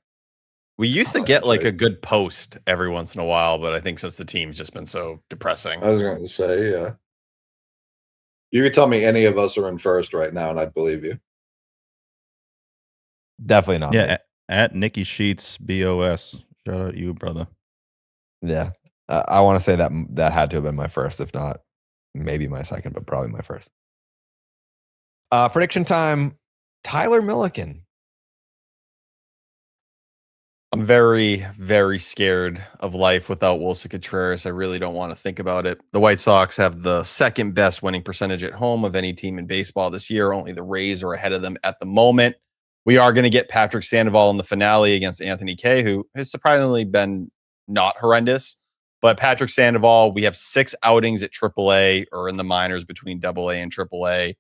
S5: We used to get like a good post every once in a while, but I think since the team's just been so depressing.
S3: I was going to say, yeah. You could tell me any of us are in first right now, and I'd believe you.
S7: Definitely not.
S2: Yeah, at Nikki Sheets BOS. Shout out you, brother.
S7: Yeah. I want to say that had to have been my first, if not maybe my second, but probably my first. Prediction time. Tyler Milliken.
S5: I'm very, very scared of life without Wilson Contreras. I really don't want to think about it. The White Sox have the second best winning percentage at home of any team in baseball this year. Only the Rays are ahead of them at the moment. We are going to get Patrick Sandoval in the finale against Anthony Kay, who has surprisingly been not horrendous. But Patrick Sandoval, we have 6 outings at AAA or in the minors between AA and AAA.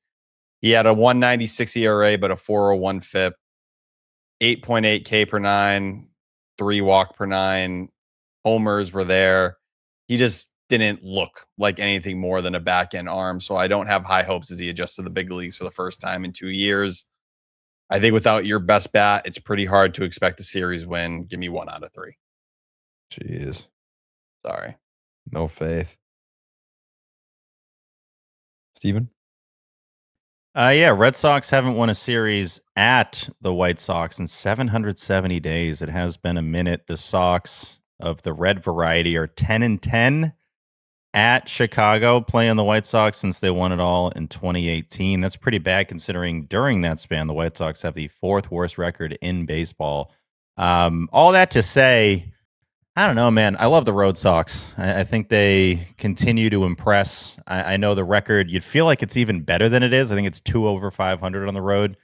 S5: He had a 196 ERA, but a 401 FIP, 8.8 K per 9, 3 walk per 9. Homers were there. He just didn't look like anything more than a back end arm. So I don't have high hopes as he adjusts to the big leagues for the first time in 2 years. I think without your best bat, it's pretty hard to expect a series win. Give me 1 out of 3.
S7: Jeez.
S5: Sorry.
S7: No faith. Steven?
S2: Yeah, Red Sox haven't won a series at the White Sox in 770 days. It has been a minute. The Sox of the red variety are 10-10 at Chicago, playing the White Sox since they won it all in 2018. That's pretty bad considering during that span, the White Sox have the 4th worst record in baseball. All that to say, I don't know, man. I love the Red Sox. I think they continue to impress. I know the record, you'd feel like it's even better than it is. I think it's 2 over 500 on the road.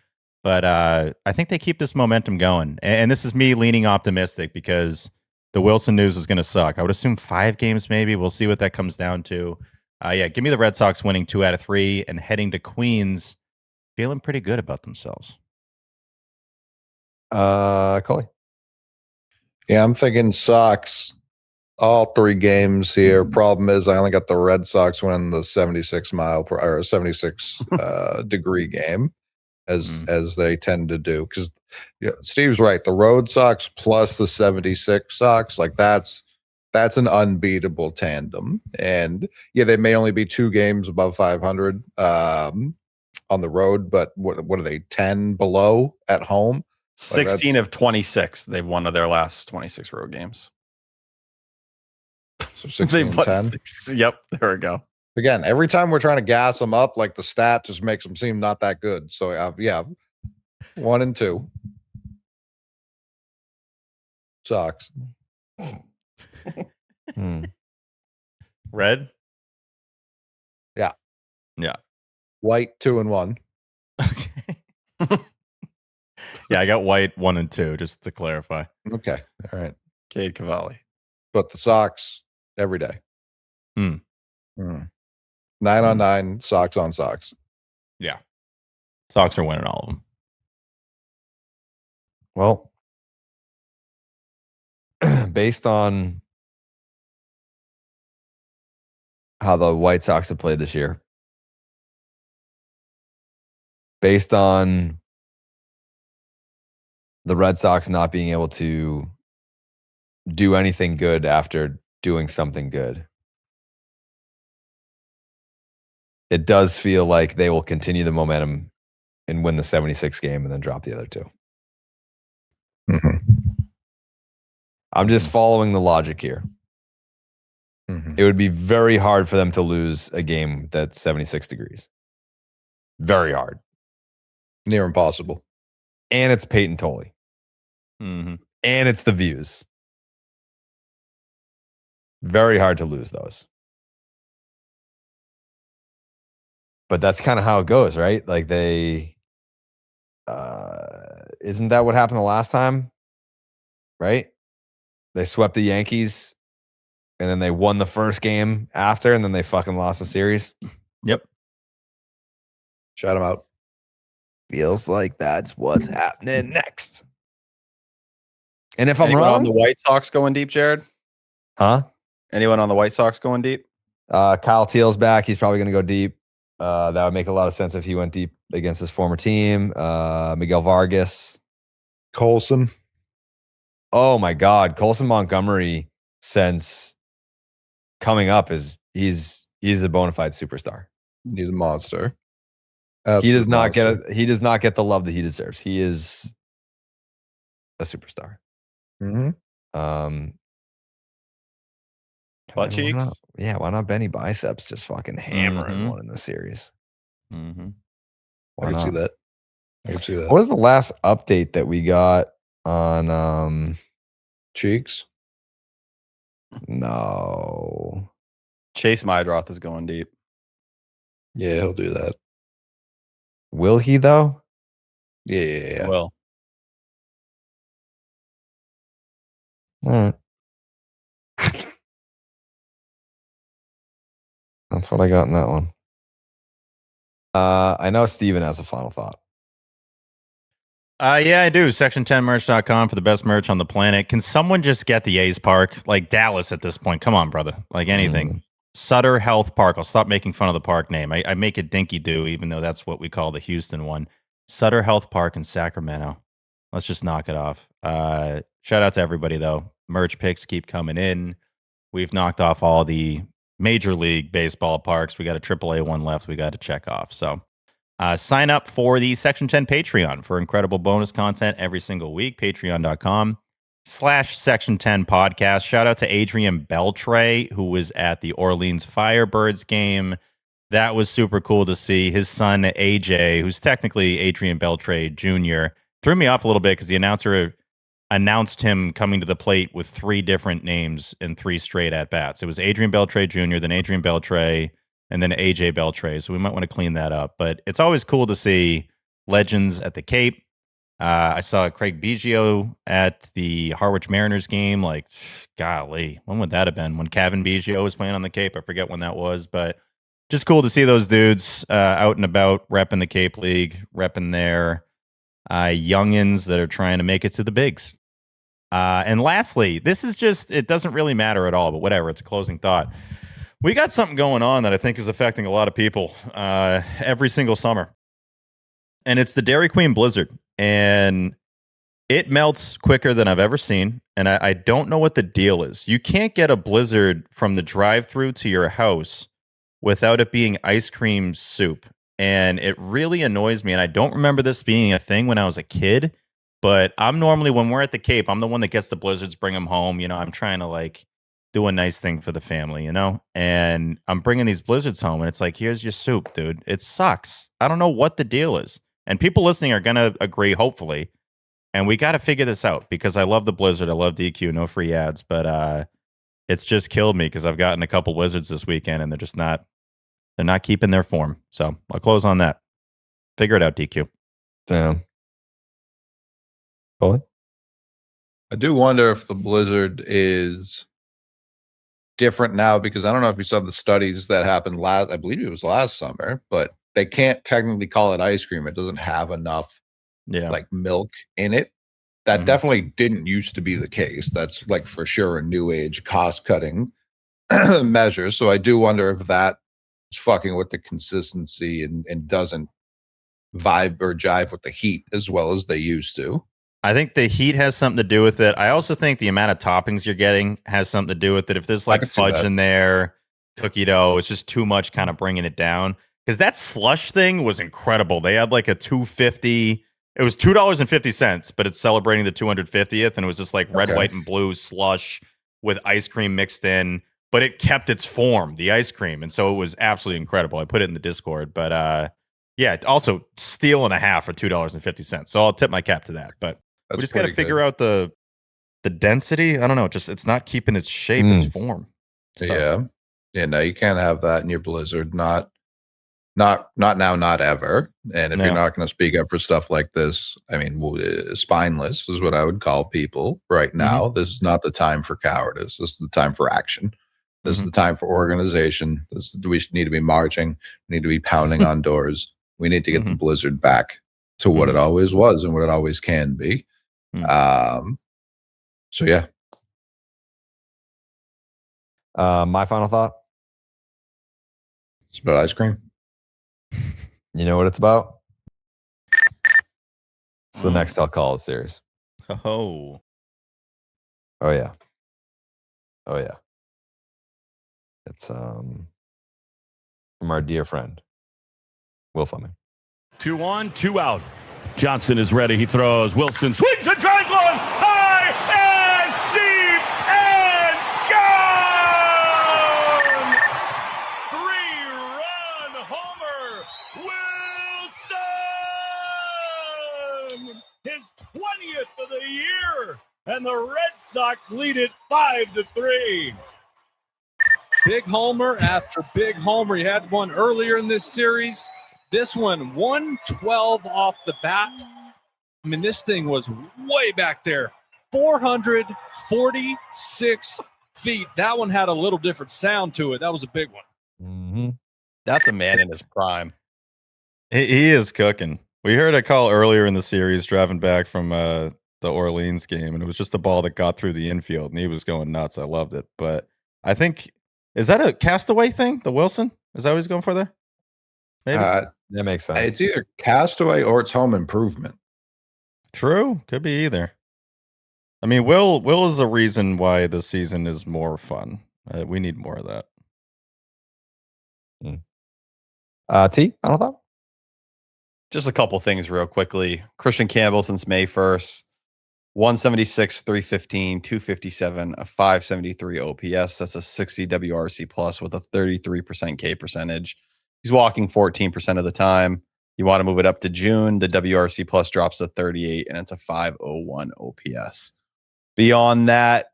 S2: But I think they keep this momentum going. And this is me leaning optimistic because the Wilson news is going to suck. I would assume 5 games maybe. We'll see what that comes down to. Yeah, give me the Red Sox winning 2 out of 3 and heading to Queens feeling pretty good about themselves.
S7: Coley.
S3: Yeah, I'm thinking Sox all 3 games here. Problem is, I only got the Red Sox winning the 76 degree game, as they tend to do. Because Steve's right. The Road Sox plus the 76 Sox, like that's an unbeatable tandem. And yeah, they may only be 2 games above 500 on the road, but what are they, 10 below at home?
S5: 16 of 26. They've won of their last 26 road games.
S3: So 16 and 10.
S5: Yep, there we go.
S3: Again, every time we're trying to gas them up, like the stat just makes them seem not that good. So yeah, 1 and 2 Sox.
S2: Red?
S3: Yeah.
S2: Yeah.
S3: White 2 and 1.
S2: Yeah, I got White 1 and 2, just to clarify.
S3: Okay. All right.
S5: Cade Cavalli.
S3: But the Sox every day. 9 on 9, Sox on Sox.
S2: Yeah. Sox are winning all of them.
S7: Well, based on how the White Sox have played this year, based on the Red Sox not being able to do anything good after doing something good, it does feel like they will continue the momentum and win the 76 game and then drop the other 2. I'm just following the logic here. It would be very hard for them to lose a game that's 76 degrees. Very hard.
S3: Near impossible.
S7: And it's Peyton Tolley. And it's the views. Very hard to lose those. But that's kind of how it goes, right? Like they isn't that what happened the last time? Right? They swept the Yankees and then they won the first game after and then they fucking lost the series.
S2: Yep.
S3: Shout them out.
S7: Feels like that's what's happening next. And if
S5: Anyone
S7: I'm wrong,
S5: on the White Sox going deep, Jared?
S7: Huh?
S5: Anyone on the White Sox going deep?
S7: Kyle Teal's back. He's probably going to go deep. That would make a lot of sense if he went deep against his former team. Miguel Vargas.
S3: Colson.
S7: Oh my God. Colson Montgomery, since coming up, he's a bona fide superstar.
S3: He's a monster.
S7: He does not get the love that he deserves. He is a superstar.
S5: Butt cheeks?
S7: Why not Benny Biceps just fucking hammering one in the series?
S3: I can see that.
S7: What was the last update that we got on
S3: Cheeks?
S7: No.
S5: Chase Mydroth is going deep.
S3: Yeah, he'll do that.
S7: Will he though?
S3: Yeah.
S5: Will.
S7: All right. That's what I got in that one. I know Steven has a final thought.
S2: Yeah, I do. Section10merch.com for the best merch on the planet. Can someone just get the A's Park? Like Dallas at this point. Come on, brother. Like anything. Sutter Health Park. I'll stop making fun of the park name. I make it Dinky Doo, even though that's what we call the Houston one. Sutter Health Park in Sacramento. Let's just knock it off. Shout out to everybody, though. Merch picks keep coming in. We've knocked off all the Major League Baseball parks. We got a AAA one left we got to check off. So sign up for the Section 10 Patreon for incredible bonus content every single week. Patreon.com/Section 10 podcast. Shout out to Adrian Beltre, who was at the Orleans Firebirds game. That was super cool to see. His son, AJ, who's technically Adrian Beltre Jr., threw me off a little bit because the announcer announced him coming to the plate with 3 different names in 3 straight at-bats. It was Adrian Beltre Jr., then Adrian Beltre, and then AJ Beltre. So we might want to clean that up. But it's always cool to see legends at the Cape. I saw Craig Biggio at the Harwich Mariners game. Like, golly, when would that have been? When Kevin Biggio was playing on the Cape? I forget when that was. But just cool to see those dudes out and about, repping the Cape League, repping their youngins that are trying to make it to the bigs. And lastly, this is just, it doesn't really matter at all, but whatever. It's a closing thought. We got something going on that I think is affecting a lot of people every single summer. And it's the Dairy Queen Blizzard. And it melts quicker than I've ever seen. And I don't know what the deal is. You can't get a Blizzard from the drive-thru to your house without it being ice cream soup. And it really annoys me. And I don't remember this being a thing when I was a kid. But I'm normally, when we're at the Cape, I'm the one that gets the Blizzards, bring them home. I'm trying to like do a nice thing for the family, and I'm bringing these Blizzards home and it's like, here's your soup, dude. It sucks. I don't know what the deal is. And people listening are going to agree, hopefully. And we got to figure this out because I love the Blizzard. I love DQ, no free ads, but it's just killed me because I've gotten a couple Blizzards this weekend and they're not keeping their form. So I'll close on that. Figure it out, DQ.
S7: Damn. Colin?
S3: I do wonder if the Blizzard is different now because I don't know if you saw the studies that happened I believe it was last summer, but they can't technically call it ice cream. It doesn't have enough like milk in it. That definitely didn't used to be the case. That's like for sure a new age cost cutting measure. So I do wonder if that is fucking with the consistency and doesn't vibe or jive with the heat as well as they used to.
S2: I think the heat has something to do with it. I also think the amount of toppings you're getting has something to do with it. If there's like fudge in there, cookie dough, it's just too much kind of bringing it down. Because that slush thing was incredible. They had like a $2.50. It was $2.50, but it's celebrating the 250th. And it was just like red, white, and blue slush with ice cream mixed in. But it kept its form, the ice cream. And so it was absolutely incredible. I put it in the Discord. But yeah, also steal and a half for $2.50. So I'll tip my cap to that. But we just got to figure out the density. I don't know. It's not keeping its shape, its form. It's tough.
S3: Yeah. No, you can't have that in your Blizzard. Not now, not ever. And if you're not going to speak up for stuff like this, I mean, spineless is what I would call people right now. This is not the time for cowardice. This is the time for action. This is the time for organization. We need to be marching. We need to be pounding on doors. We need to get the Blizzard back to what it always was and what it always can be. So yeah.
S7: My final thought.
S3: It's about ice cream.
S7: You know what it's about? It's the next I'll Call It series.
S2: Oh
S7: yeah. It's from our dear friend Will Fleming.
S8: 2-1, 2 out. Johnson is ready. He throws. Wilson swings and drives one high and deep and gone. 3-run homer. Wilson, his 20th of the year, and the Red Sox lead it 5-3.
S9: Big homer after big homer. He had one earlier in this series. This one, 112 off the bat. I mean, this thing was way back there. 446 feet. That one had a little different sound to it. That was a big one.
S5: That's a man in his prime.
S2: He is cooking. We heard a call earlier in the series driving back from the Orleans game, and it was just a ball that got through the infield, and he was going nuts. I loved it. But I think, is that a Castaway thing, the Wilson? Is that what he's going for there? Maybe.
S7: That makes sense.
S3: It's either Castaway or it's Home Improvement.
S2: True. Could be either. I mean, Will is a reason why the season is more fun. We need more of that.
S7: T, I don't know.
S5: Just a couple things real quickly. Christian Campbell since May 1st, 176, 315, 257, a 573 OPS. That's a 60 WRC plus with a 33% K percentage. He's walking 14% of the time. You want to move it up to June, the WRC plus drops to 38, and it's a 501 OPS. Beyond that,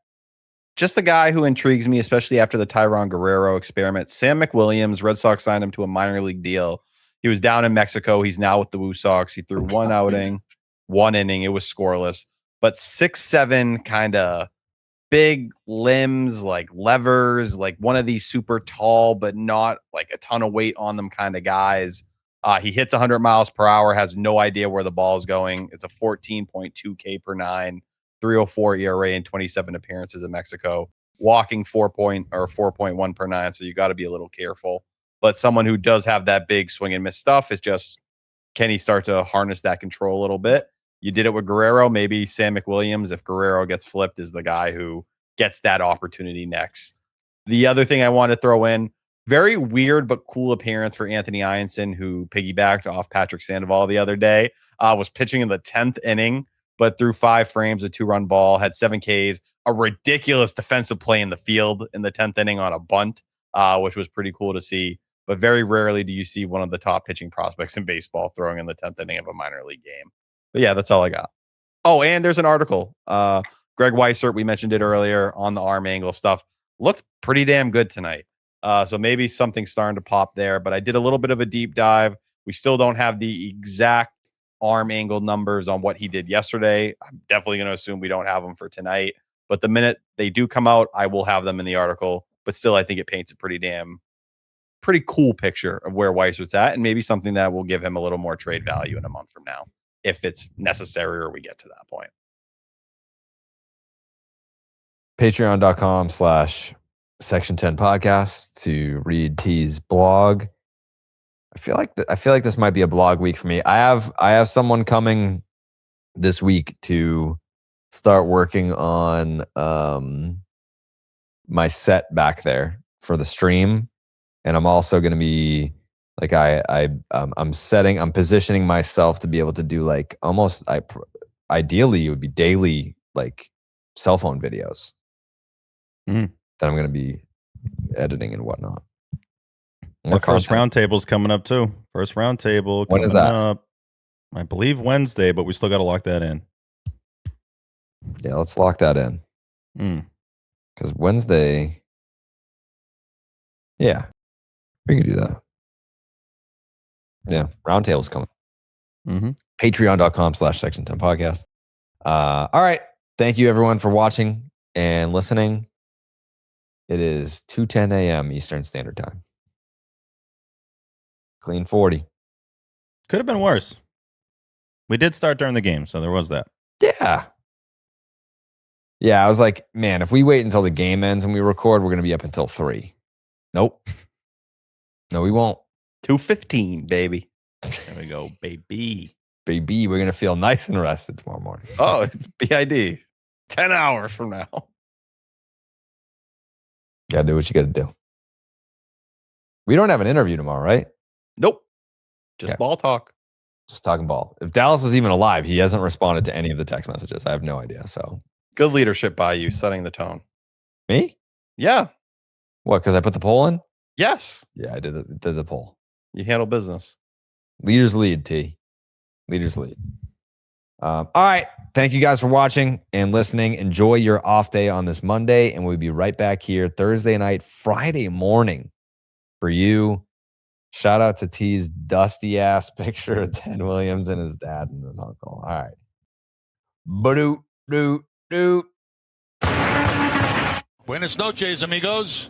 S5: just a guy who intrigues me, especially after the Tyron Guerrero experiment. Sam McWilliams, Red Sox signed him to a minor league deal. He was down in Mexico. He's now with the Woo Sox. He threw one outing, 1 inning. It was scoreless. But 6'7", kind of big limbs, like levers, like one of these super tall, but not like a ton of weight on them kind of guys. He hits 100 miles per hour, has no idea where the ball is going. It's a 14.2 K per 9, .304 ERA in 27 appearances in Mexico, walking 4.1 per 9. So you got to be a little careful. But someone who does have that big swing and miss stuff is just, can he start to harness that control a little bit? You did it with Guerrero. Maybe Sam McWilliams, if Guerrero gets flipped, is the guy who gets that opportunity next. The other thing I want to throw in, very weird but cool appearance for Anthony Ianson, who piggybacked off Patrick Sandoval the other day, was pitching in the 10th inning, but threw 5 frames, a 2-run ball, had 7 Ks, a ridiculous defensive play in the field in the 10th inning on a bunt, which was pretty cool to see. But very rarely do you see one of the top pitching prospects in baseball throwing in the 10th inning of a minor league game. But yeah, that's all I got. Oh, and there's an article. Greg Weissert, we mentioned it earlier on the arm angle stuff. Looked pretty damn good tonight. So maybe something's starting to pop there. But I did a little bit of a deep dive. We still don't have the exact arm angle numbers on what he did yesterday. I'm definitely going to assume we don't have them for tonight. But the minute they do come out, I will have them in the article. But still, I think it paints a pretty cool picture of where Weissert's at, and maybe something that will give him a little more trade value in a month from now, if it's necessary or we get to that point.
S7: Patreon.com/Section 10 podcast to read T's blog. I feel like this might be a blog week for me. I have someone coming this week to start working on my set back there for the stream. And I'm also going to be like, I'm positioning myself to be able to do like ideally it would be daily, like cell phone videos that I'm going to be editing and whatnot.
S2: The first round table's coming up too. First round table.
S7: When is that?
S2: Up, I believe Wednesday, but we still got to lock that in.
S7: Yeah, let's lock that in. Because Wednesday, yeah. We can do that. Yeah, roundtable's coming. Patreon.com/Section 10 podcast. All right. Thank you, everyone, for watching and listening. It is 2:10 a.m. Eastern Standard Time. Clean 40.
S2: Could have been worse. We did start during the game, so there was that.
S7: Yeah. Yeah, I was like, man, if we wait until the game ends and we record, we're going to be up until 3. Nope. No, we won't.
S5: 2:15, baby.
S2: There we go, baby.
S7: Baby, we're going to feel nice and rested tomorrow morning.
S5: Oh, it's BID. 10 hours from now.
S7: Got to do what you got to do. We don't have an interview tomorrow, right?
S5: Nope. Just ball talk.
S7: Just talking ball. If Dallas is even alive, he hasn't responded to any of the text messages. I have no idea. So
S5: good leadership by you, setting the tone.
S7: Me?
S5: Yeah.
S7: What? Because I put the poll in?
S5: Yes.
S7: Yeah, I did the poll.
S5: You handle business.
S7: Leaders lead, T. Leaders lead. All right. Thank you guys for watching and listening. Enjoy your off day on this Monday, and we'll be right back here Thursday night, Friday morning for you. Shout out to T's dusty ass picture of Ted Williams and his dad and his uncle. All right. Ba-doot, doot, doot.
S17: Buenas noches, amigos.